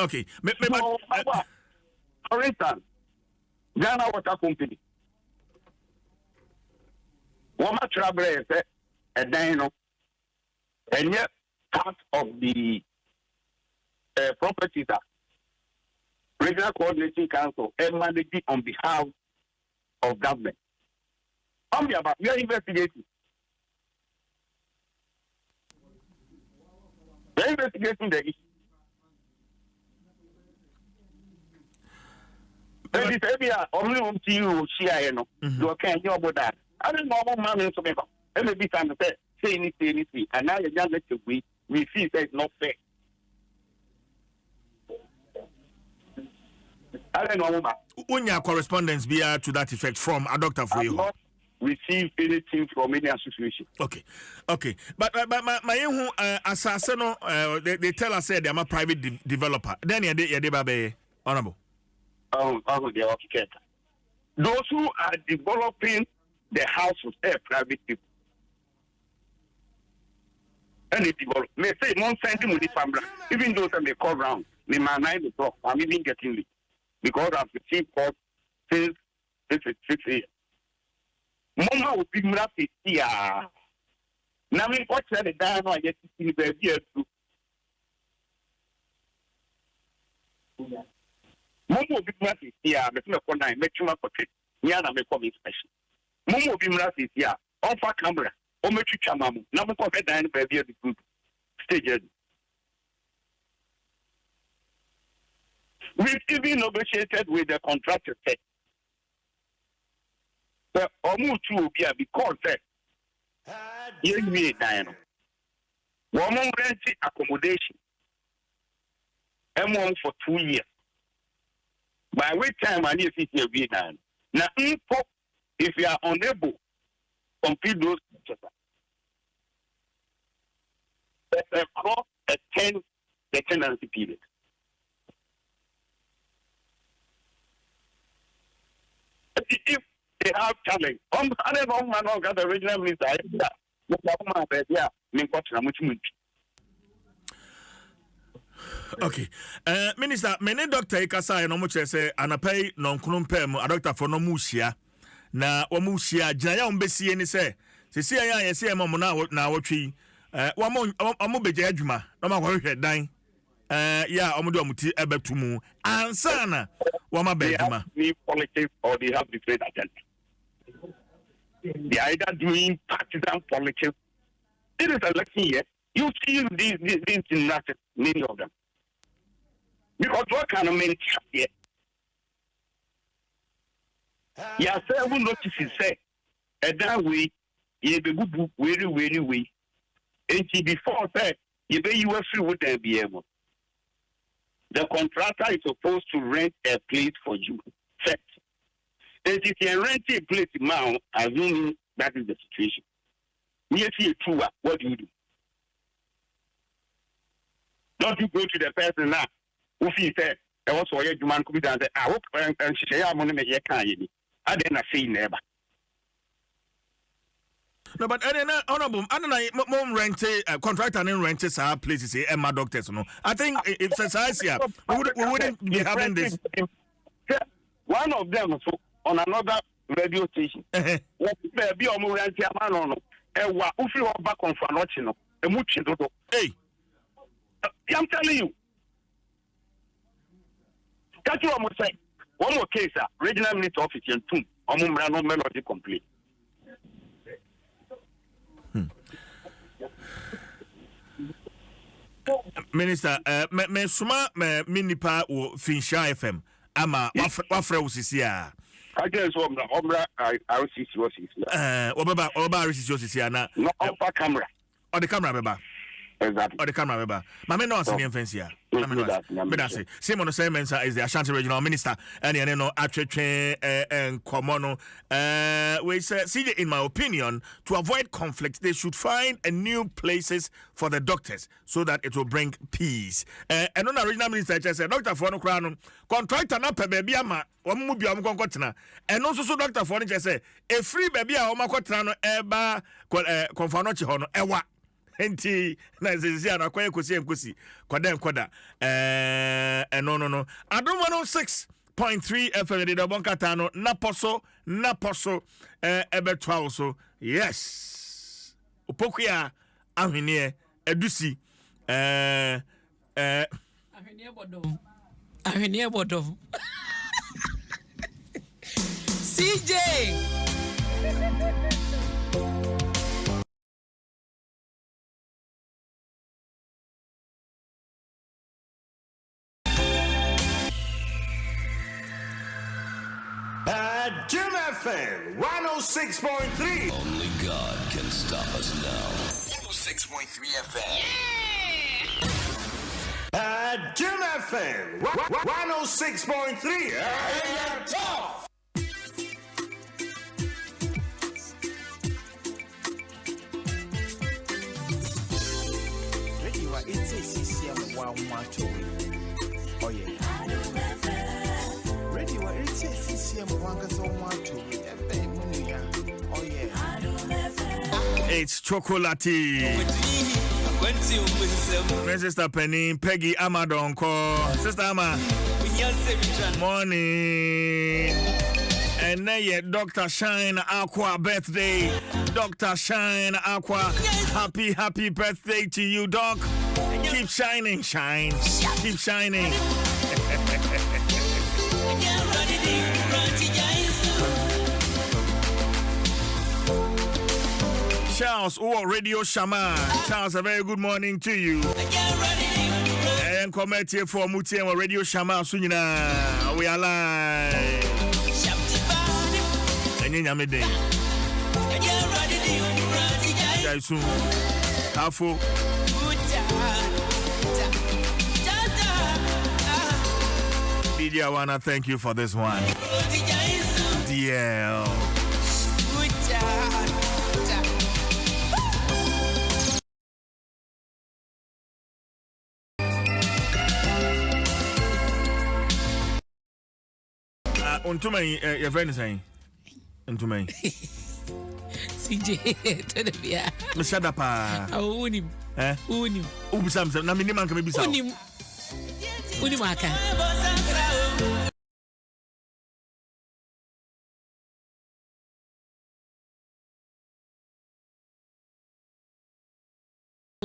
Okay. For instance, Ghana Water Company. One more trouble is a dino, and yet part of the properties are regional coordinating council and managing on behalf of government. We are investigating. We are investigating the issue. Maybe only on you share no. You can't know about that. I don't know about man so maybe. Maybe time to say anything, and now you just let you we feel that it's not fair. I don't know about. Unya correspondence be to that effect from a doctor for you. Receive anything from any association. Okay. But my assassin, they tell us say I'm a private developer. Then you babe honorable. Oh, they are okay. Those who are developing the houses are private people. And they develop. May say one centimeter with family. Even those that they call round, they might 9 o'clock. I'm even getting late because I've received calls since 6 a.m. Mama will be miraculous here. Now, me watch the guy I get to see the baby too. Mama will be miraculous here. But me for nine, make sure my portrait. Me and I make come inspection. Mama will be miraculous here. Offer camera. O me chu chamamu. Now me come head down baby the group stage. We've even negotiated with the contractor. But almost two be because you me dying. One more rent accommodation. M1 for 2 years. By which time I need to see be done. Now, if you are unable to complete those across a 10 the tenancy period. If they have challenge. I don't know man got the original minister. Okay. Minister, many doctor ikasa no mo say anapay non krumpem a doctor for no musia na wo musia gina ya ombesie ni say sisi ya yesi e mo na wotwi wo mo beje adwuma no ma hwehwe dan ya omudo amuti ebetumu ansa na wo ma be adwuma politics or they have different agenda. They are either doing partisan politics. It is election year. You see these in nothing, many of them. Because what kind of men here? Yeah, sir, we notice say, and that way, you be good, very way. And before that, you be you were free with them be able. The contractor is supposed to rent a place for you. Set. And if you rent a place now, assuming that is the situation. You see a tour, what do you do? Don't you go to the person now who he said, I also hear you man come down there. I hope and she say, I'm going to make a kind of I didn't say never. No, but honorable, I don't know, mom rent contractor and rent places, my doctors. No, I think it's a size here. We wouldn't be having this. One of them on another radio station. What be on rent a man on if you are back on Fanotino, a muchido. Hey, I'm telling you. Catch you almost say one more case, regional minister office in Tum, no melody complete. Minister, me suma me minipa wo Finsha FM ama wafre usisia. I guess I see what is. Obaba usisia na. No over camera. Or the camera beba. Exactly. Or the camera beba. Mame no asini mfensia. Medase. Simon Semensa is the Ashanti Regional Minister and you know atwetwe and komono. We say CJ, in my opinion, to avoid conflict, they should find a new places for the doctors so that it will bring peace. And on Regional Minister just said Dr. Fono Crown contractor na pe baby ama omu bi omu kontena. And also so Dr. Fono just say a free baby a omu kontena no eba konfano chi hono ewa. Enti na zizia na kwaye kusi kwada no Adom 106.3 FM de bonkata no naposo ebetwa also yes opokuya ahwene edusi Ahwene bodom. CJ. Adom FM 106.3. Only God can stop us now. 106.3 FM. Adom FM 106.3. Tough. Radio it's a CCM 112. Oh yeah. Radio it's a CCM 112. Oh yeah. It's chocolatey. My sister Penny, Peggy Amadonko. Sister Ama. Morning. And then yeah, Dr. Shine Aqua birthday. Dr. Shine Aqua. Happy birthday to you, Doc. Keep shining, shine. Keep shining. Charles, Radio Shama. Charles, a very good morning to you. And come here for Mutia Radio Shama Sunina. We are live. And in Yamede. Jaisu. Hafu. DJ, I wanna thank you for this one. DL. Untumai, your friend is saying. Untumai. CJ, Tedavia. Shut up. Oh, unim. Eh? Unim. Ubisam, Naminiman can be so. Unimaka.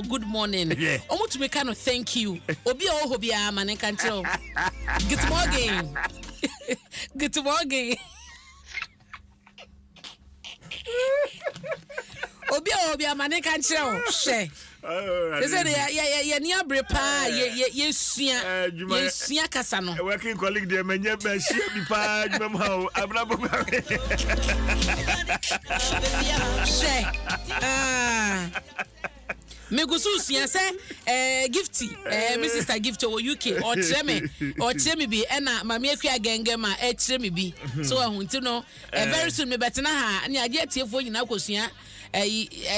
Good morning. Yeah. Almost we kind of thank you. Obi Ohobia man can tell. Good morning. Good morning. Obi Ohobia man can tell. She. They said yeah near brepa ye suya kasano. Working colleague there menye be share bi pa dwem ha abrabo. She. Megusu sia say gifty my sister gift o UK or treme bi na mama akua genge ma treme bi so ahunti no very soon me betena ha na age atiefo nyina kosua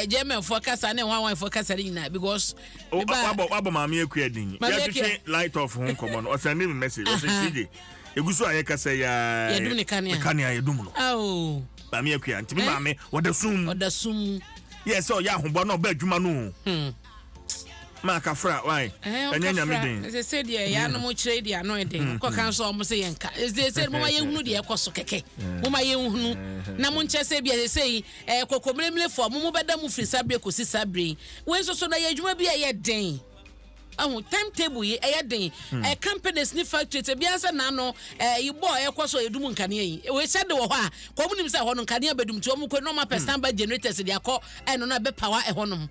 German focus and one focus arena because wabo mama akua din ya twetwe light off hon common or send me message o say CJ egusu ayeka say ya dum ne kania ya dum no oh mama akua ntimi mama wodasum yes, so ya humbo no ba dwuma no. Maka fra why? Anya nya medin. They said ya no mo kire dia no eden. Ko kan so mo say yenka. They said mo ma yehunu dia ekoso keke. Mo ma yehunu. Na mo nche say bia say kokomremle fo mo beda mu free sabre ko si sabre. Wen so na ya dwuma bia ye den. Timetable ye den. Companies ni factory te bia say na no ibo ekoso edum nkane yi. We said wo ho a ko mu nim say ho no nkane bedum to mo ko normal person ba generators dia ko no na be power e ho no.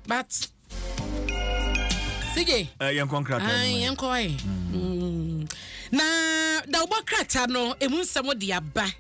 But CJ yan konkrata yan koi na da obokrata no emu nsemo de aba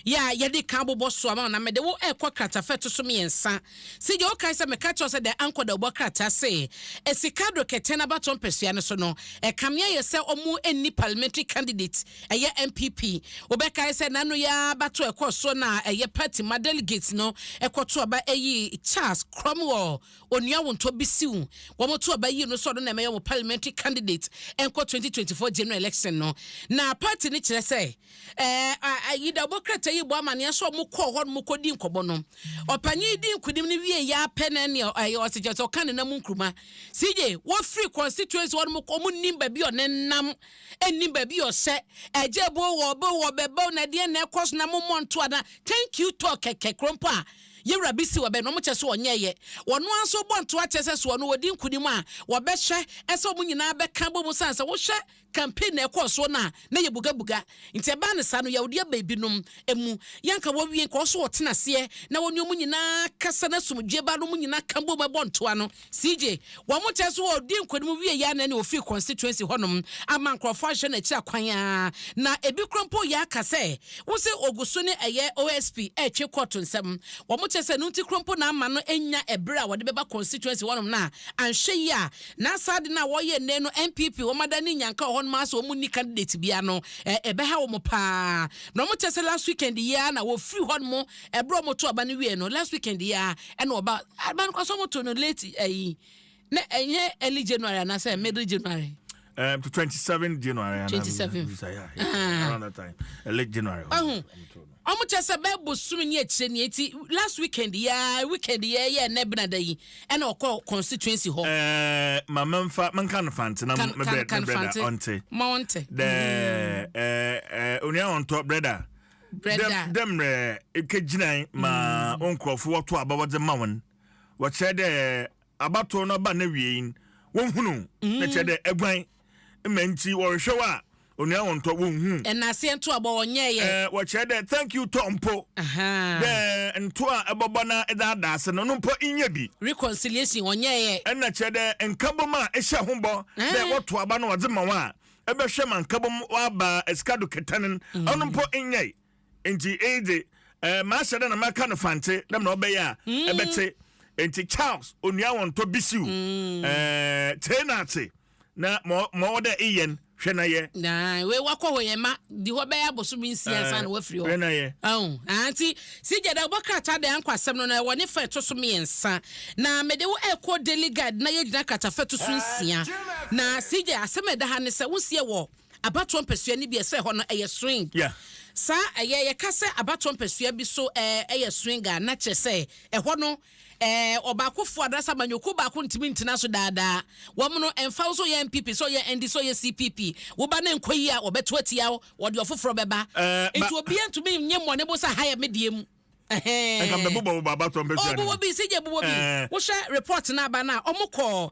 ya yede kan bobo so ama na mede wo ekwa krata feto so me yensa CJ o kai se me ka cho se de anko da obokrata se esikado ketena baton pesua ne so no kamya ye se omu eni parliamentary candidate eye MPP obeka se nanu ya bato ekoso na eye party ma delegates no ekoto aba eyi Charles Cromwell onua wonto bisiu wo moto aba yi no so do na me yo parliamentary candidate enko 2024 general election no na party ni kire se ayi da obokrata yi bo amane so mo ko ho mo kodi nkobo no opanyi di nkudim ni wie ya pene ne o se je so kan na mu nkruma CJ wo free constituency wo mo ko mo nim ba bi o nenam enim ba bi o se ejebo wo be wo na de na ekos na mo monto ada thank you talk keke krompo a yewra bisi wa be no mo kyese onye ye wono anso bonto akyese so no wodi nkunim a wo be hwe ese omu nyina be kan bo mu sansa wo hwe campaign na ekoso na ye buga nti e ba ne sa no ya wodi ababi nom emu yanka wo wie ko so wotena se na woni omu nyina kasa na sumdwe ba no mu nyina kan bo bonto ano CJ wo mo kyese wo di nkunim wie ya na ne ofi constituency honom ama nkrofo ahwe na chi akwan a na ebi krompo ya kase wo se oguso ne eye OSP etwe court nsem wo mo kyese no nti krompo na ama no enya ebre a wode beba constituency honom na anhwe ya na sade na wo ye ne no MPP wo madani nyanka ho no so mu ni candidate bia no ebe ha wo mo pa no mo kyese last weekend ya na wo free honom ebre mo to aba ne wie no last weekend ya e no ba no so mo to no late na enye early January na say middle January to 27 January 27 around that time late January omo chese be bosumi ni ekire ni eti last weekend ya na bina da yi e na okọ constituency ho mama mfa mankan fante na me brother onte monte onia on top brother dem ekeginan ma onkrofo woto abawode mawon wo chede abato no ba na wiein wonhunu na chede egwan menti wo hwewa onia on top wonhu enase ento abo onye ye wo chede thank you Tompo de ento a ebobo na eda ase no mpo inye bi reconciliation onye ye ena chede enkaboma ehye hombo de woto aba no wode mawa ebe hwe man kabom waba eskado ketanen ono mpo inye enti ede ma shede na maka no fante dem na obeya ebete enti Charles onia won to bisiu tenate na mo wode iyen hwena ye na we wakọ hoyema di ho be aboso bi nsia san wa firi ho hwena ye anti sije da bokrata de ankwasem no na woni fa to so miensa na mede wo eko delegate na ye gina kata fa to so nsia na sije asem da ha ne se wo sie wo abato mpesua ni bi ese ho no eye swing sa ye kase abato mpesua bi so eye swinga na chese ho no obakofo adasa manyoku ba ko ntimi ntina so daada wo mo no emfa so ye MPP so ye ND so ye CPP wo ba na nkoyi a obeto atia wo de ofoforo beba enti obi antumi nyemo ne bo sa haya mediem enka mebo baba to mpesua obo bi sije bo bi wo hwe report na ba na omukọ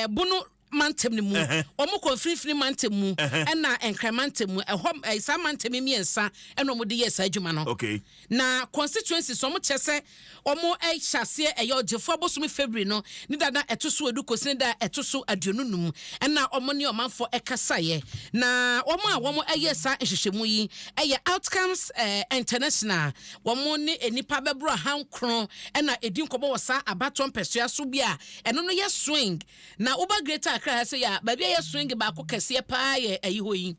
bunu mantem ne mu omo konfrifri mantem mu na enkremantem mu ehom isa mantem miensa eno mo de yes adwuma no okay na constituency so mo chese omo hyase eyodefo bosumi February no ni dada etoso edu kosini da etoso adionunum na omo ne omanfo ekasaye na omo eyesa ehhehemu yi eye outcomes international omo ne enipa bebro hankron na edinkobo wosa abaton pesua so bia eno no ye swing na uba greater akra say ya ba bia ye swing ba ko kase pa ye ayi hoyi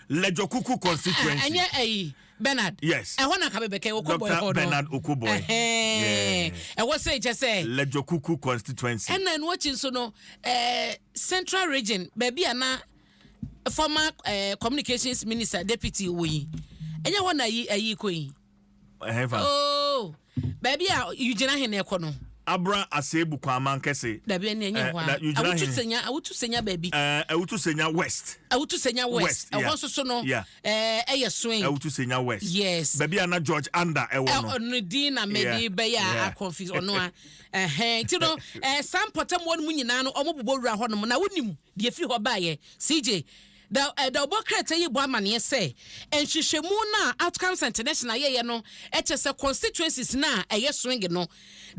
lejokuku constituency anya ayi Bernard yes ehona ka bebeke okoboy ho Bernard Okoboy was say just say lejokuku constituency and then watching so no central region baby ana former communications minister deputy we enya ho na ayi koyi oh baby you gina hene ekono Abra asebu kwa mankese dabi enye ho awutu senya baby awutu senya west awutu so no eye swing awutu senya west yes baby ana George Under ewo no dina maybe be ya confuse ono ti no sam potem won mu nyina no omobobo wura ho no na wonim de afiri ho baaye CJ da obokrata yi bo amane say enhwehwemu na outcomes international ye no se constituencies na eye swing no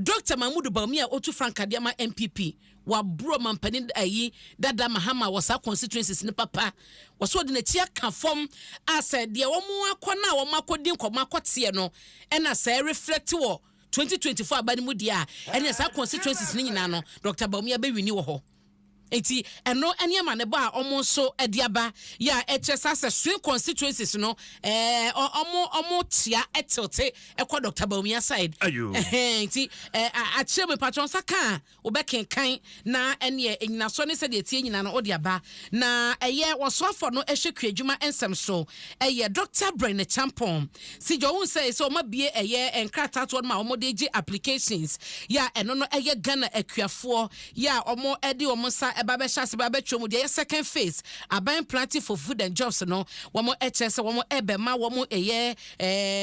Dr. Mahmoud Bawumia otu Frankadiama MPP wa bro mampani ayi dada mahama wasa constituencies ni papa waso de na tia ka form asa de wo mu akona wo makodi nkoma akote no na say reflect wo 2024 abani mu dia ene sa constituencies ni nyina no Dr. Bawumia be wini wo ho enti eno eniama ne ba omo so ediaba ya echesa se swing constituencies no omo tia etilte ekwa Dr. Bawumia side enti acheme patron saka obekenkan na ene enyina so ne se de tie nyina no odiaba na eye wosofo no ehwekwa adwuma ensem so eye Dr. Brain Champon si jo won say so mabie eye enkrata to ma omo de gi applications ya eno no eye Ghana akuafo ya omo edi omo sa eba be hyase ba be twom de second phase aban planting for food and jobs no womo HS womo ebe ma womo eye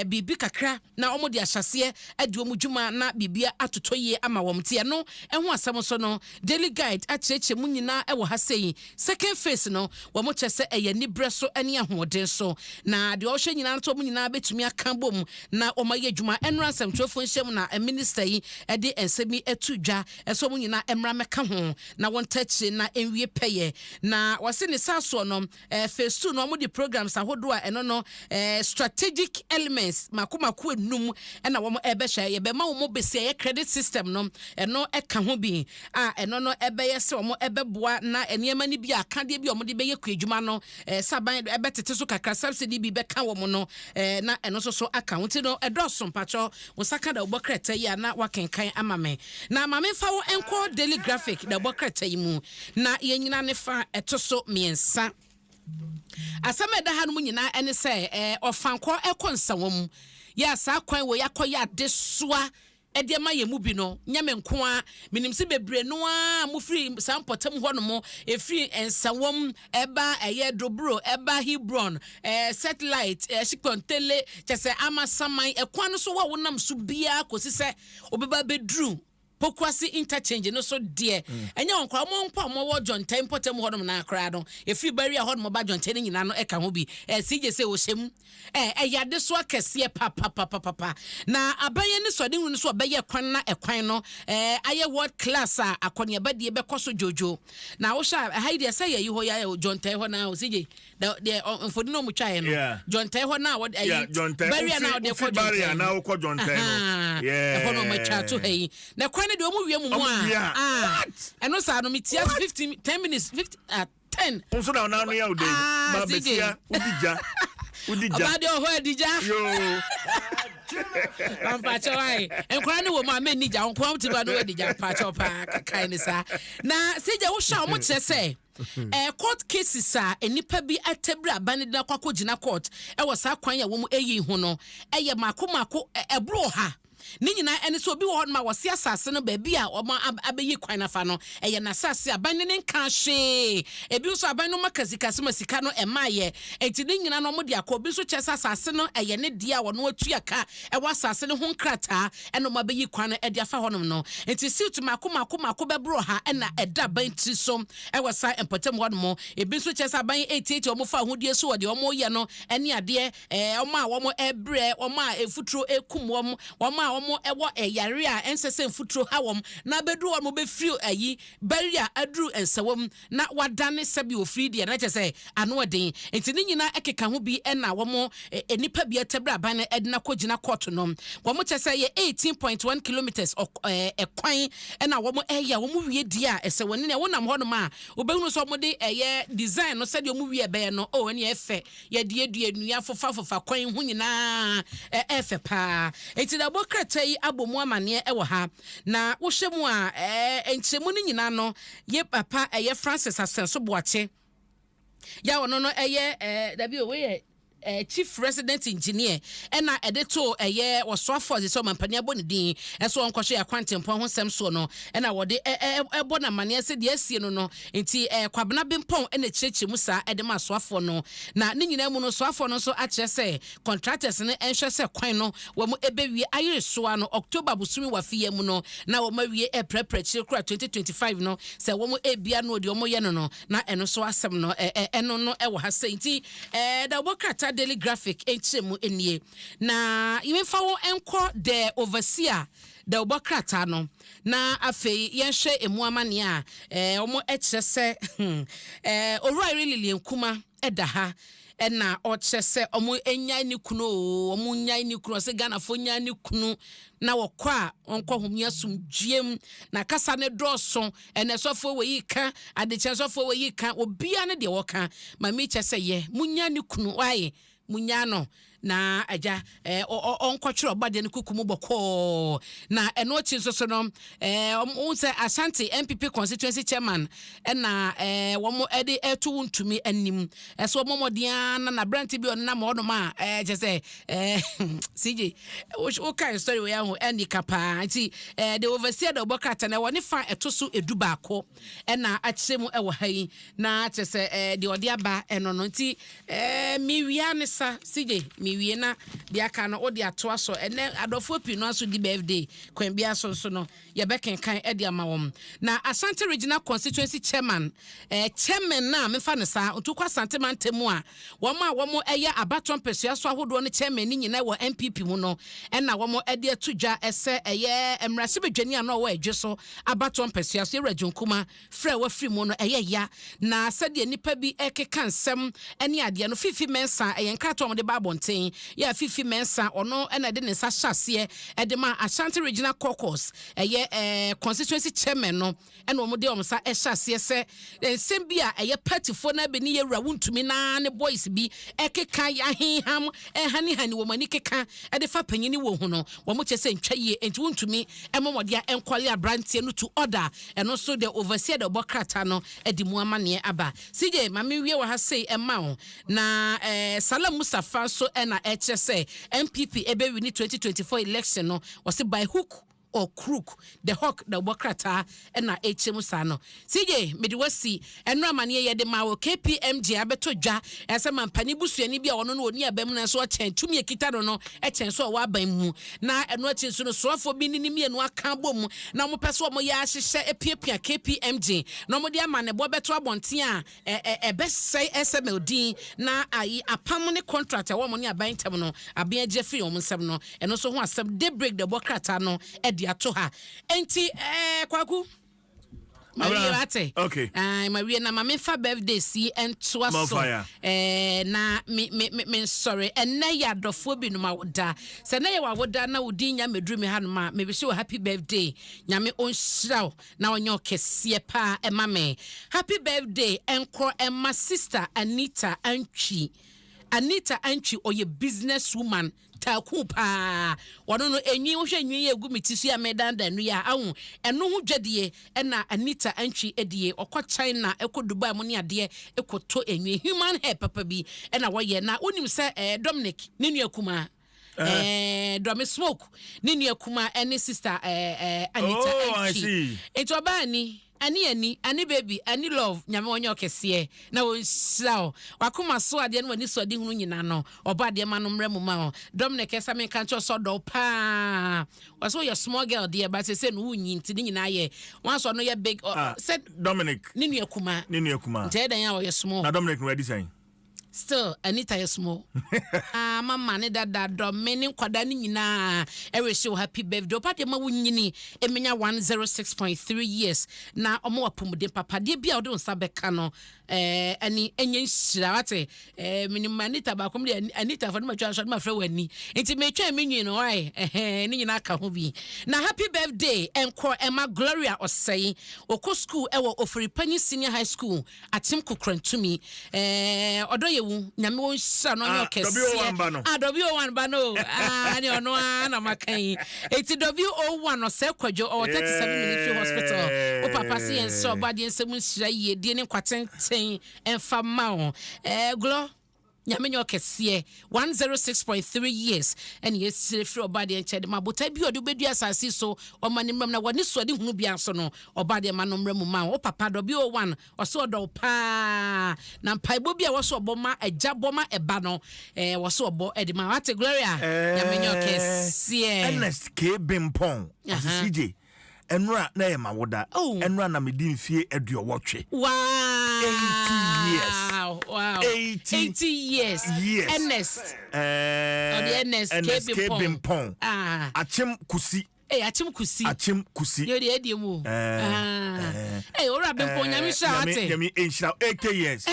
bibi kakra na womo de ahyase ade womo dwuma na bibia atotoye ama wom tie no eho asem so no daily guide acheche mu nyina e wo ha sei second phase no womo chese eye ni breso ene ahoden so na de o hwe nyina to mu nyina betumi aka bom na omaye dwuma enra asem twofo nhyem na minister yi ede ensemi etudwa eso mu nyina emra meka ho na won tachi na enwie peye na wase ne saso no phase 2 no mo di programs ahodo a eno no strategic elements makomako enum na wo mo ebe hye ye be ma wo mo bese ye credit system no eno eka ho bi a eno no ebe ye se wo mo ebe boa na eniema ni bi aka de bi wo mo de be ye kwadwuma no saban ebe tete so kakra subsidy bi be ka wo mo no na eno so account no edoso mpacho wo saka da obokreta ya na wakenkan ama me na ma me fa wo enko daily graphic da obokreta yi mu na ye nyina ne fa etoso miensa asama da hanu nyina ene se ofanko ekonsawom ya sa kwan wo yakoya desoa ede ma ye mu bi no nyame nko a minimsi bebre no a mu free sampotem ho no mo efri ensawom eba eye dobro eba hebron satellite shikontele chese amasaman ekwan no so wa wonam so bia kosi se obeba bedru pokwasi interchange no so de enya onkwa mo mpa mo wo John Time potem ho no na akra no efi barrier ho no ba John Time nyina no eka ho bi sije se wo hyem yade so akese papa na abaye ni so de hu so obaye kwan na ekwan no aye world class a akone abade be koso jojo na wo sha haide say yi ho ya John Time ho na sije de mfodi no mu twae no John Time ho na wo barrier na de ko barrier na wo ko John Time no ho no ma twa to hey na ne de omu wie mu eno sa no metia 15 10 minutes 50 10 onso na na no ya ode ma besia udija ba de ho adija yo ampacho ai enkwa ne wo ma menija onkwa ti ba no adija ampacho pa kai ne sa na seje wo sha mo kire se court cases a enipa bi atebra bani na kwakọ gina court e wo sa kwan ya wo mu eyi hu no eye mako ebro ha ni nyina ene so obi wo hɔ ma wɔse asase no ba bi a ɔma abeyi kwan na fa no ɛyɛ na asase aban ne nka hwe ebi nso aban no makazikase masika no ɛmaayɛ enti ni nyina no mo de akɔ obi nso kyɛ asase no ɛyɛ ne dia wɔno atu aka ɛwɔ asase no ho nkrataa ɛno ma beyi kwan no ɛde afa hɔ no enti situ mako bɛbro ha ɛna ɛda ban ti so ɛwɔ sa empɔtem hɔ no ebi nso kyɛ aban 88 ɔmo fa hodie so wɔde ɔmo yɛ no ɛne adeɛ ɔmo a wɔmo ɛbrɛ ɔmo a efuturo ekum wɔmo a omo ewo yare a ensese mfuturo ha wom na bedu won be free ayi barrier adru ensewom na wadane sabi ofri de na kyese ano odin enti ni nyina ekeka ho bi na womo enipa bi atebra ban edna kogina court no womo kyese ye 18.1 kilometers ekwan na womo eya womo wie di a ese woni ne wonam ho no ma obehunu so womo de eye design no said womo wie be no o ene efe ye de nua fofa kwan ho nyina efe pa enti da bokra tai abomu amane e wo ha na wo hwemu a enchemu ni nyina no ye papa eye Francis Asenso Boache ya wono no eye da bi o we chief resident engineer ena edeto eye wosoafo ze so mampani aboni din eso onkwohwe akwantempo ho sem so no ena wode ebo na mane ase de asie no enti kwabena bempon ena chirechi musa edema soafo no na ne nyina mu no soafo no so akire se contractors ne enhwe se kwan no wo mu ebewie ayire soa no October busumi wafie mu no na wo mawie prepare chire kura 2025 no se wo mu ebia no de wo mu ye no na eno so asem no eno no e wo ha se enti da obokrata daily graphic enchemu enie na imefa wo enko the overseer the obokrata no na afei yenhwe emu amane a omo ekire se owura really nkuma eda ha ena ochese omo enya ni kunu omo nya ni kunu se Ghana fo nya ni kunu na wokọ a onko homia sumdwiem na kasa ne doso ene sofo we yika adeche sofo we yika obia ne de woka ma me chese ye munya ni kunu waye munya no na agya onkɔtwerɛ ɔbade no kukumu bɔkɔ na ɛno chi so no say Ashanti MPP constituency chairman na wɔn ɛde ɛto ntumi anim ɛso momodian na branti bi ɔnam ɔnom a je say CJ o kind story we ahu any kapa nti the overseer the obokrata na wɔne fa ɛto so edu baako na akyerɛ mu ɛwɔ ha yi na je say the ɔde aba ɛno no nti mi wia ne sa CJ mi wie na de aka no ɔde ato aso ɛnɛ adɔfo pi no aso di birthday kwan bia so no ye bekenkan ɛde ama wɔm na Ashanti regional constituency chairman chairman na mefa ne sa otukwa Asante mantemu a wɔn ɛyɛ abaton pesua so ahodo no chairman ni nyina wɔ MPP mu no ɛna wɔn ɛde atudwa ɛsɛ ɛyɛ emrase bedwani a no wɔ adwe so abaton pesua so Ewura Kuma frɛ wɔ free mu no ɛyɛ ya na sɛde nipa bi ɛkeka nsɛm ɛne adeɛ no fifi mensa ɛyɛ nkrato wɔn de ba abɔnten yɛ fifi mensa ɔno ɛna de ne nsa hyɛseɛ ɛde ma Ashanti regional caucus ɛyɛ constituency chairman no ɛna wɔn de wɔn sa ɛhyɛseɛ sɛ nsɛm bi a ɛyɛ partyfo na be ne Ewura wuntumi na ne boys bi ɛkeka yahiham ɛhani wɔ mani keka ɛde fa panyini wɔ hu no wɔn kyɛ sɛ ntwa yie enti wuntumi ɛmɔmɔde ɛnkɔle abranteɛ no to order ɛno so the overseer the bokrata no ɛde mu amane aba CJ mame wie wɔ ha sei ɛma wo na Salam Mustafa so ɛna ɛkyɛ sɛ MPP ɛbɛwi ni 2024 election no wɔse by hook or crook the hawk the bokrata na HM sano CJ mediwasi enra mane ye de ma wo KPMG abeto dwa ese mampani busuani bia wono no oni abam na so chen tumi ekita no chen so wa ban mu na eno achi so no soafo bi ni mienu aka bom na mo pese mo ya hyehye epiepia KPMG na mo de ama ne bo beto abonten a ebesai SMLD na ayi apam ne contract wo mo ne aban tem no aban agye wo mo nsem no eno so ho asem de break the bokrata no ato ha enti kwaku Maria ate okay Maria na mame fa birthday si ento aso na me sorry enne ya dofo bi no mawoda se na ye wawoda na wodi nya medru me hanoma me be se happy birthday nyame onhyiraw na onye okese pa ema me happy birthday enko emma sister Anita Antwi oye business woman taku pa wono no enyi wo hwe enyi egu mitisu ya medanda nu ya awu eno ho dwade na Anita Antwi edie okọ China eko Dubai mo ne ade ekoto enyi human hair papa bi na wo ye na onim se Dominic ne nua kuma Drum Smoke ne nua kuma ene sister Anita Antwi eto ba ni ani baby ani love nyame wonye okese na wonhyiraw wakoma so ade no wani so ade hunu nyina no oba ade ma no mremu ma Dominic esa me kan cho so do pa waso ye small girl there but say no wunyi nti nyina ye wan so no ye big said Dominic ni nua kuma nti dan ya wo ye small na Dominic no ready say still Anita is small mama ne dada domini kwada ni nyina ewe happy birthday papa de ma wunyini emenya 106.3 years na omo wapumude papa de bia ode nsa beka no ani enye nhira wate minim Anita ba kom de Anita fa no matwa so ma fra wani enti me twa menyi no wai ni nyina aka ho bi na happy birthday enko Emma Gloria Osei oko school ewo Ofuripanyi Senior High School atim kukrantumi odo nyame won sha no nyo kese W01 ba no ani ono na makan eti W01 no se kwadwo o 37 military hospital o papa si en so ba de nsem nhira yie de ne kwatenten emfa ma o glo nyame nyo kese 106.3 years and yes free obade enchede mabota bi odu bedu asasi so o mani mram na woni so de hunu bia so no obade ma no mram ma o papa W01 o so do pa na mpaibo bia wo so oboma ajaboma eba no wo so obo edima wate Gloria nyame nyo kese Ernest K Bimpon CJ enra na ye mawoda enra na medin fie aduowotwe wow 80 years wow 80 years Ernest K Bimpon achim kusi achim kusi yo de ediemu ora Bimpon nyame sha ate nyame enhira 80 years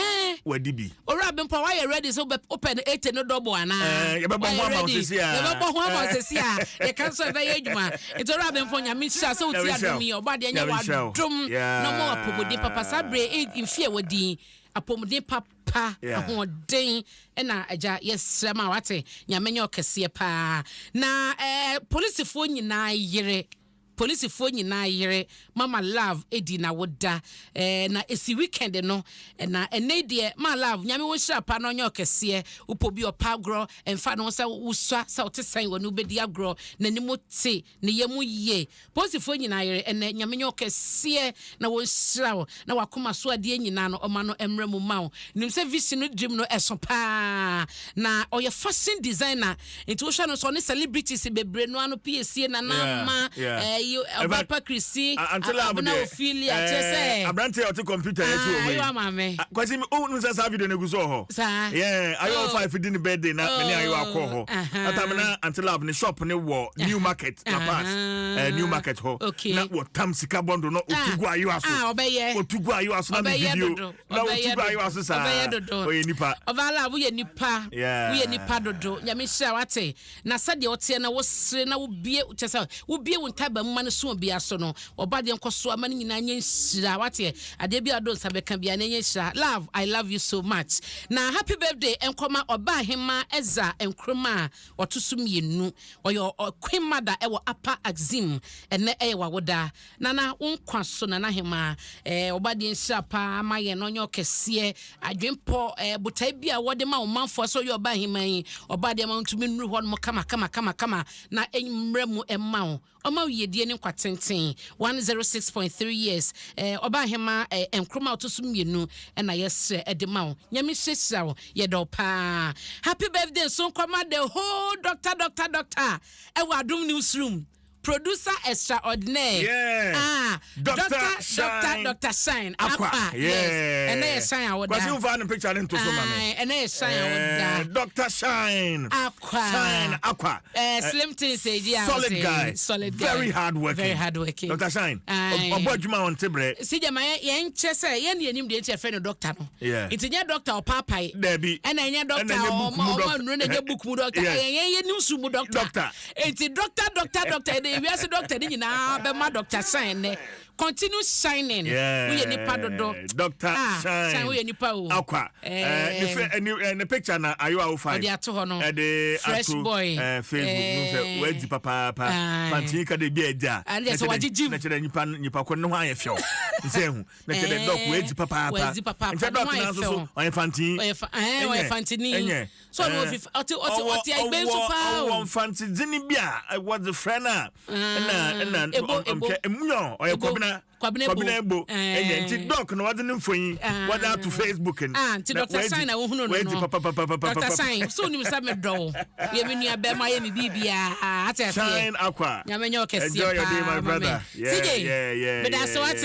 wadibi ora Bimpon why you ready so open 80 no double ana ye bebo ho ama sesi a ye kan so na ye adwuma ito ora Bimpon nyame sha so uti adumi oba de nya wadum no mo apobode papa sabre in fie wadi apomden papa ahoden na agya yesrɛ ma wate nyamenyo kese pa na police fo nyina yere police fo nyina yere mama love edi na woda na esi weekend no na ene de ma love nyame wo hira pa no nyo kese upobi opagro emfa no se uswa se otesan wonu bedi agro na nimoti ne yemu ye police fo nyina yere ene nyame nyo kese na wo hira na wakoma so ade nyina no oma no emremu ma nim se vision no dream no eso pa na oye fashion designer into hwa no so ne celebrities bebre no ano PSC na na you Papa Chrissy Abna Ophelia chese Abrante oti computer yetu o me ayo mame kwasi me o nsa sa video neguso ho yeah ayo 5 din birthday na me ayo akọ ho atamna until love ne shop ne wo new market na pass new market ho na wo tam sika bondo no otugu ayo aso otugu ayo aso na video na otugu ayo aso sa oye nipa ovala wo ye nipa dodo nyame hira wate na sade ote na wo sire na wo bie chese wo bie wo ntaba mma no so bia so no obade nkoso ama nyina nya hira wate ade bia do nsabeka bia na nya hira love I love you so much na happy birthday enkoma oba hema eza enkroma otusu mienu oyo queen mother ewo apa axim ene ewa woda na wonkwa so na hema obade nhira pa amaye no nyo kese adwempo botai bia wode ma omanfo so yo oba hema yi obade ma ntumi nru ho no kama na enmremu emma Oma yedie ni kwatenten 106.3 years oba hema enkroma otoso mienu na yesre edema nyame hyehira ye do pa happy birthday so nkoma the whole doctor ewa Adom newsroom producer extraordinaire Dr. Shine Aqua yes and they shine award because you find a picture into so many and they shine award Dr. Shine Aqua slim thing say solid guy very hard working Dr. Shine obojuma on tebre see jama ye nche say ye ne anim de che fe no doctor no itinya doctor o papai debi and enya doctor o no na book mu doctor ye news mu doctor enti doctor we are doctor ni na be ma Dr. Shine continue shining we nipa dodo Dr. Shine we nipa o Aqua the picture na ayo a ofai de ato ho no fresh boy Facebook no we di papa fanti ka de bi eja na chere nipa ko no ho ayefio nse hu na chere doc we di papa nche doc na so fanti ni so no oti agbe so pa o fanti dini bia was the friend na emunyo oye kwabena ebo enti doc no wade mfoyin wade to Facebook anti Dr. Sign na wo hunu no Dr. Sign so nim sa me do ye me nua be ma ye me bibia ata Shine Aqua nyamenyo kese enjoy your day my brother yeah but that's what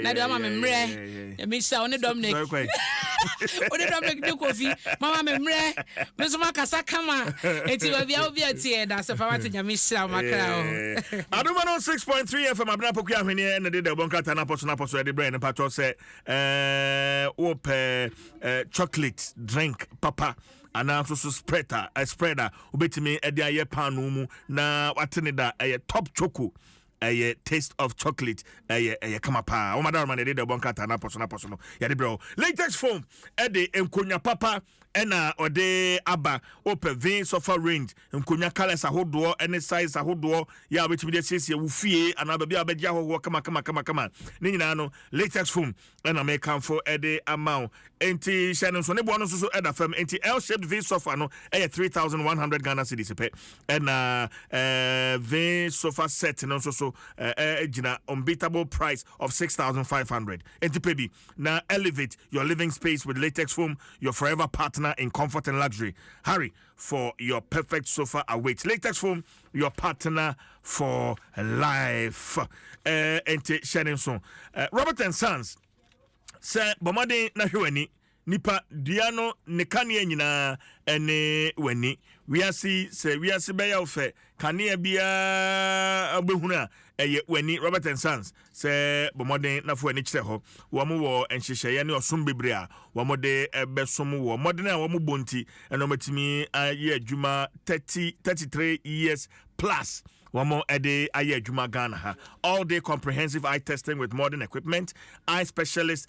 na do ma me mre me sha one Dominic one Dominic de kofi mama me mre me so makasa kama enti ba bia obi atie da se fa wate nyame sha makra o Adom 106.3 FM abna poku ahwene na de bonka na poso de brain patro say chocolate drink papa ana so spreader obetimi e de aye pan no mu na watene da top choco taste of chocolate kama pa o madam man de bonka na poso no ya de bro latex foam e de enkonya papa ena ode aba open vein sofa range nkonya colors ahodo any size ahodo ya betimi de siesie wo fie ana ba bia begia ho kama ni nyina no latex foam ena make am for ede amount enti shine so ne bo no so eda fam enti L shaped vein sofa no 3,100 Ghana cedis pe ena vein sofa set no so gina unbeatable price of 6,500 enti pebi na elevate your living space with latex foam, your forever partner in comfort and luxury. Hurry, for your perfect sofa awaits. Latex foam, your partner for life. Ente Shenenson. Robert & Sons. Sir Bomade Nahuani. Nipa Diano Nekania nyina ene weni. We see beya ofe kania bia abehuna weni Robert & Sons se bomode na fo ani kire ho wo mo wo enhyehyeye ne osom bebre a wo mo de besom wo modern a wo mo bonti eno matimi ye adwuma 33 years plus one more a day aye adwuma Ghana ha. All day comprehensive eye testing with modern equipment, eye specialist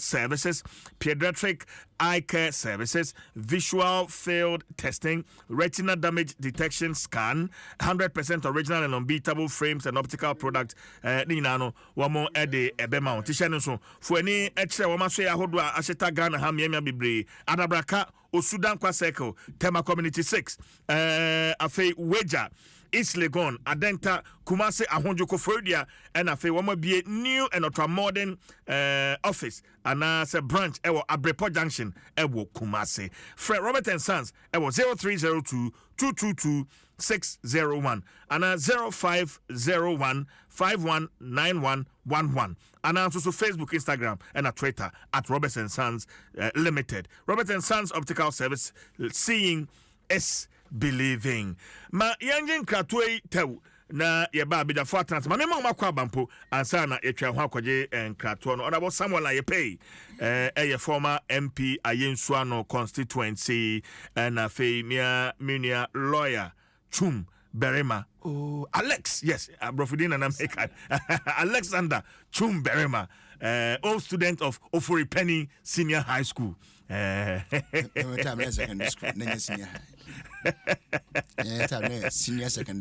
services, pediatric eye care services, visual field testing, retina damage detection scan, 100% original and unbeatable frames and optical products. Ninano, one more a day ebe mount. Tishanuso, for any extra womaswe ahodwa asheta Ghana ha miemia bibre, Adabraka, Osudan Kwa Circle, Tema Community 6, Afe Weja, East Legon, Adenta, Kumase, Ahonjoko Fordia, and Afe Wama be new and ultra modern office, and as a branch, Ewo Abrepo Junction, Ewo Kumase. Fred Robert and Sons, Ewo 0302 222 601, and 0501 519111. And also Facebook, Instagram, and at Twitter at Roberts and Sons Limited. Roberts and Sons Optical Service, seeing is believing. Ma yanjin kratwe tew na yeba bida for trans. Ma mema makwa bampo ansa na yetwa ho akwaje nkratwo no. Onabo Samuel Ayepei a former MP Ayensuano constituency and a minia lawyer Chum Berema. Oh, Alex, yes, Brofudin and American. Alexander Chum Berema, old student of Ofori Penny Senior High School. Secondary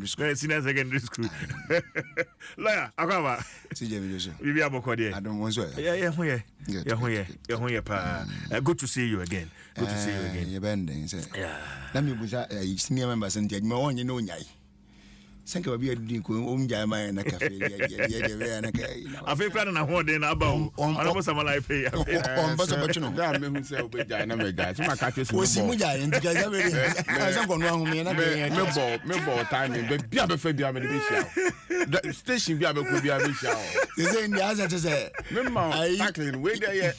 school. Senior secondary school. Lawyer, Akaba. Bibi Abokode. Adom 106. Yeah. Good to see you again. Good to see you again. Yeah. Let me buza senior members and the more you know nyai. Sanka babi adi ko umja ma na cafe ya na afi kwana na ho den na aba o ona bo samala ife on boso bochuno da me hu se obeja na me ga ti ma ka twese o si mu ja yen diga za be san ko no ahu me na me bo time be bia be fa bia me be shia station bia be ko bia be shia o ze ndi asa te se me ma tackling we there ye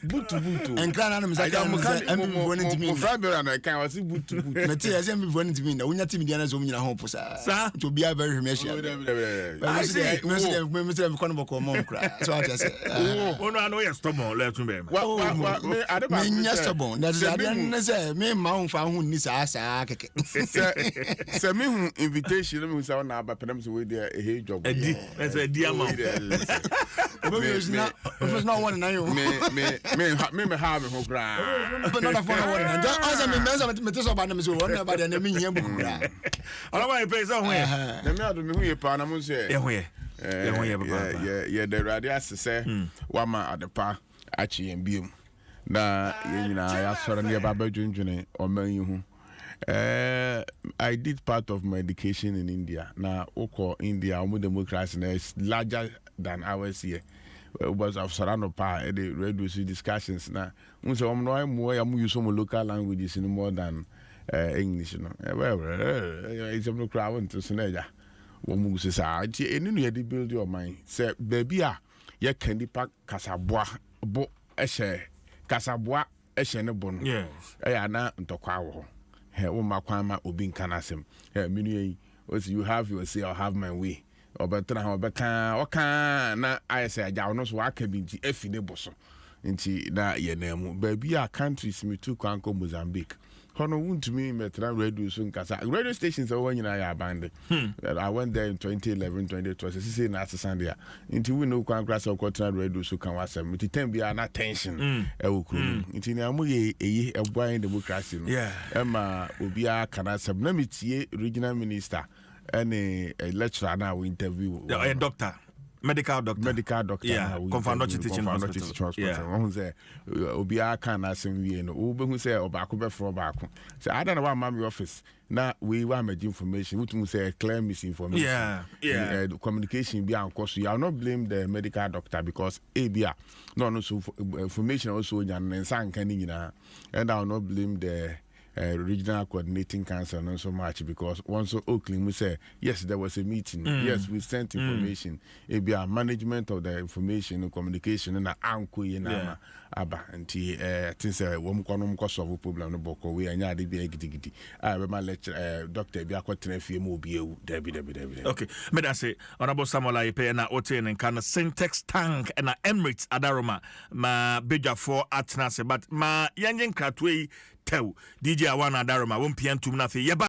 butu enkra na me sa ka mo boni ntimi mo fra be na kan o si butu na ti ya se me boni ntimi na wonya timi dia na so mo nyina ho posa to be a very remesha me kono boko mom kra so I just oh no I know you stubborn let me me stubborn that is I say me ma hu fa hu ni sa keke se me hu invitation me hu sa na aba pedam so we there e job edi say di ama it's not one na you me have me ho kra but not for one na just as me so ba na me so one na ba na me hia bu kra ala ba pay so hu na me ado me hu ye pa na mo se hu ye the radio asese wama adepa achi embiem na ye nyina ya soro ne ba badwundwene o man yi hu I did part of my education in India. Now, Oko India, our democracy is larger than ours here. It was of Sarano Pa, the radio discussions. Now, I'm use some local languages in more than English. Well, it's a crowd to Seneja. One society, and you build your mind. Say, baby, ye candy pack Casabua, bo eshe, Casabua, eshe ne bon. Yes. Ayana Ntokwawo. Makwama Ubin Kanasem. Minu, you have your say, I'll have my way. Or better, how better, na I say, I don't know what can be the F in the bosso. Into that ye name, baby, our countries me too can't come Mozambique. Hono won't to me, Metra radio soon, Casa. Radio stations are when you are abandoned. I went there in 2011, 2012, say, Nasa Sandia. Into we know Congress or Continental Radio so can was with the 10 be an attention. Into Namu a boy in democracy. Yeah. Emma will be a Canasa, regional minister, and a lecturer now interview. A doctor. Medical doctor. Yeah. Confirmatory teaching hospital. Yeah. One say Obia can asem we no. Who say Obako be from Obako. So I don't know why mommy office. Now we want information. Who say clear misinformation. Yeah. Communication be on course. You will not blame the medical doctor because ABA. No so information also and san can and I will not blame the regional coordinating council not so much because once Oakland we say yes there was a meeting, yes we sent information, it be a management of the information communication and anko na aba nti things wo mko solve problem no boko we anya de bi gidigidi be my lecture doctor bi akotena fie mo bi ewu debi okay me da say honorable Samuel Ayepei na oten and kind of syntax tank and Emirates Adaroma ma beja for atnase but ma yanjen kratwe tew DJ Awana Adaroma won pian tum na fe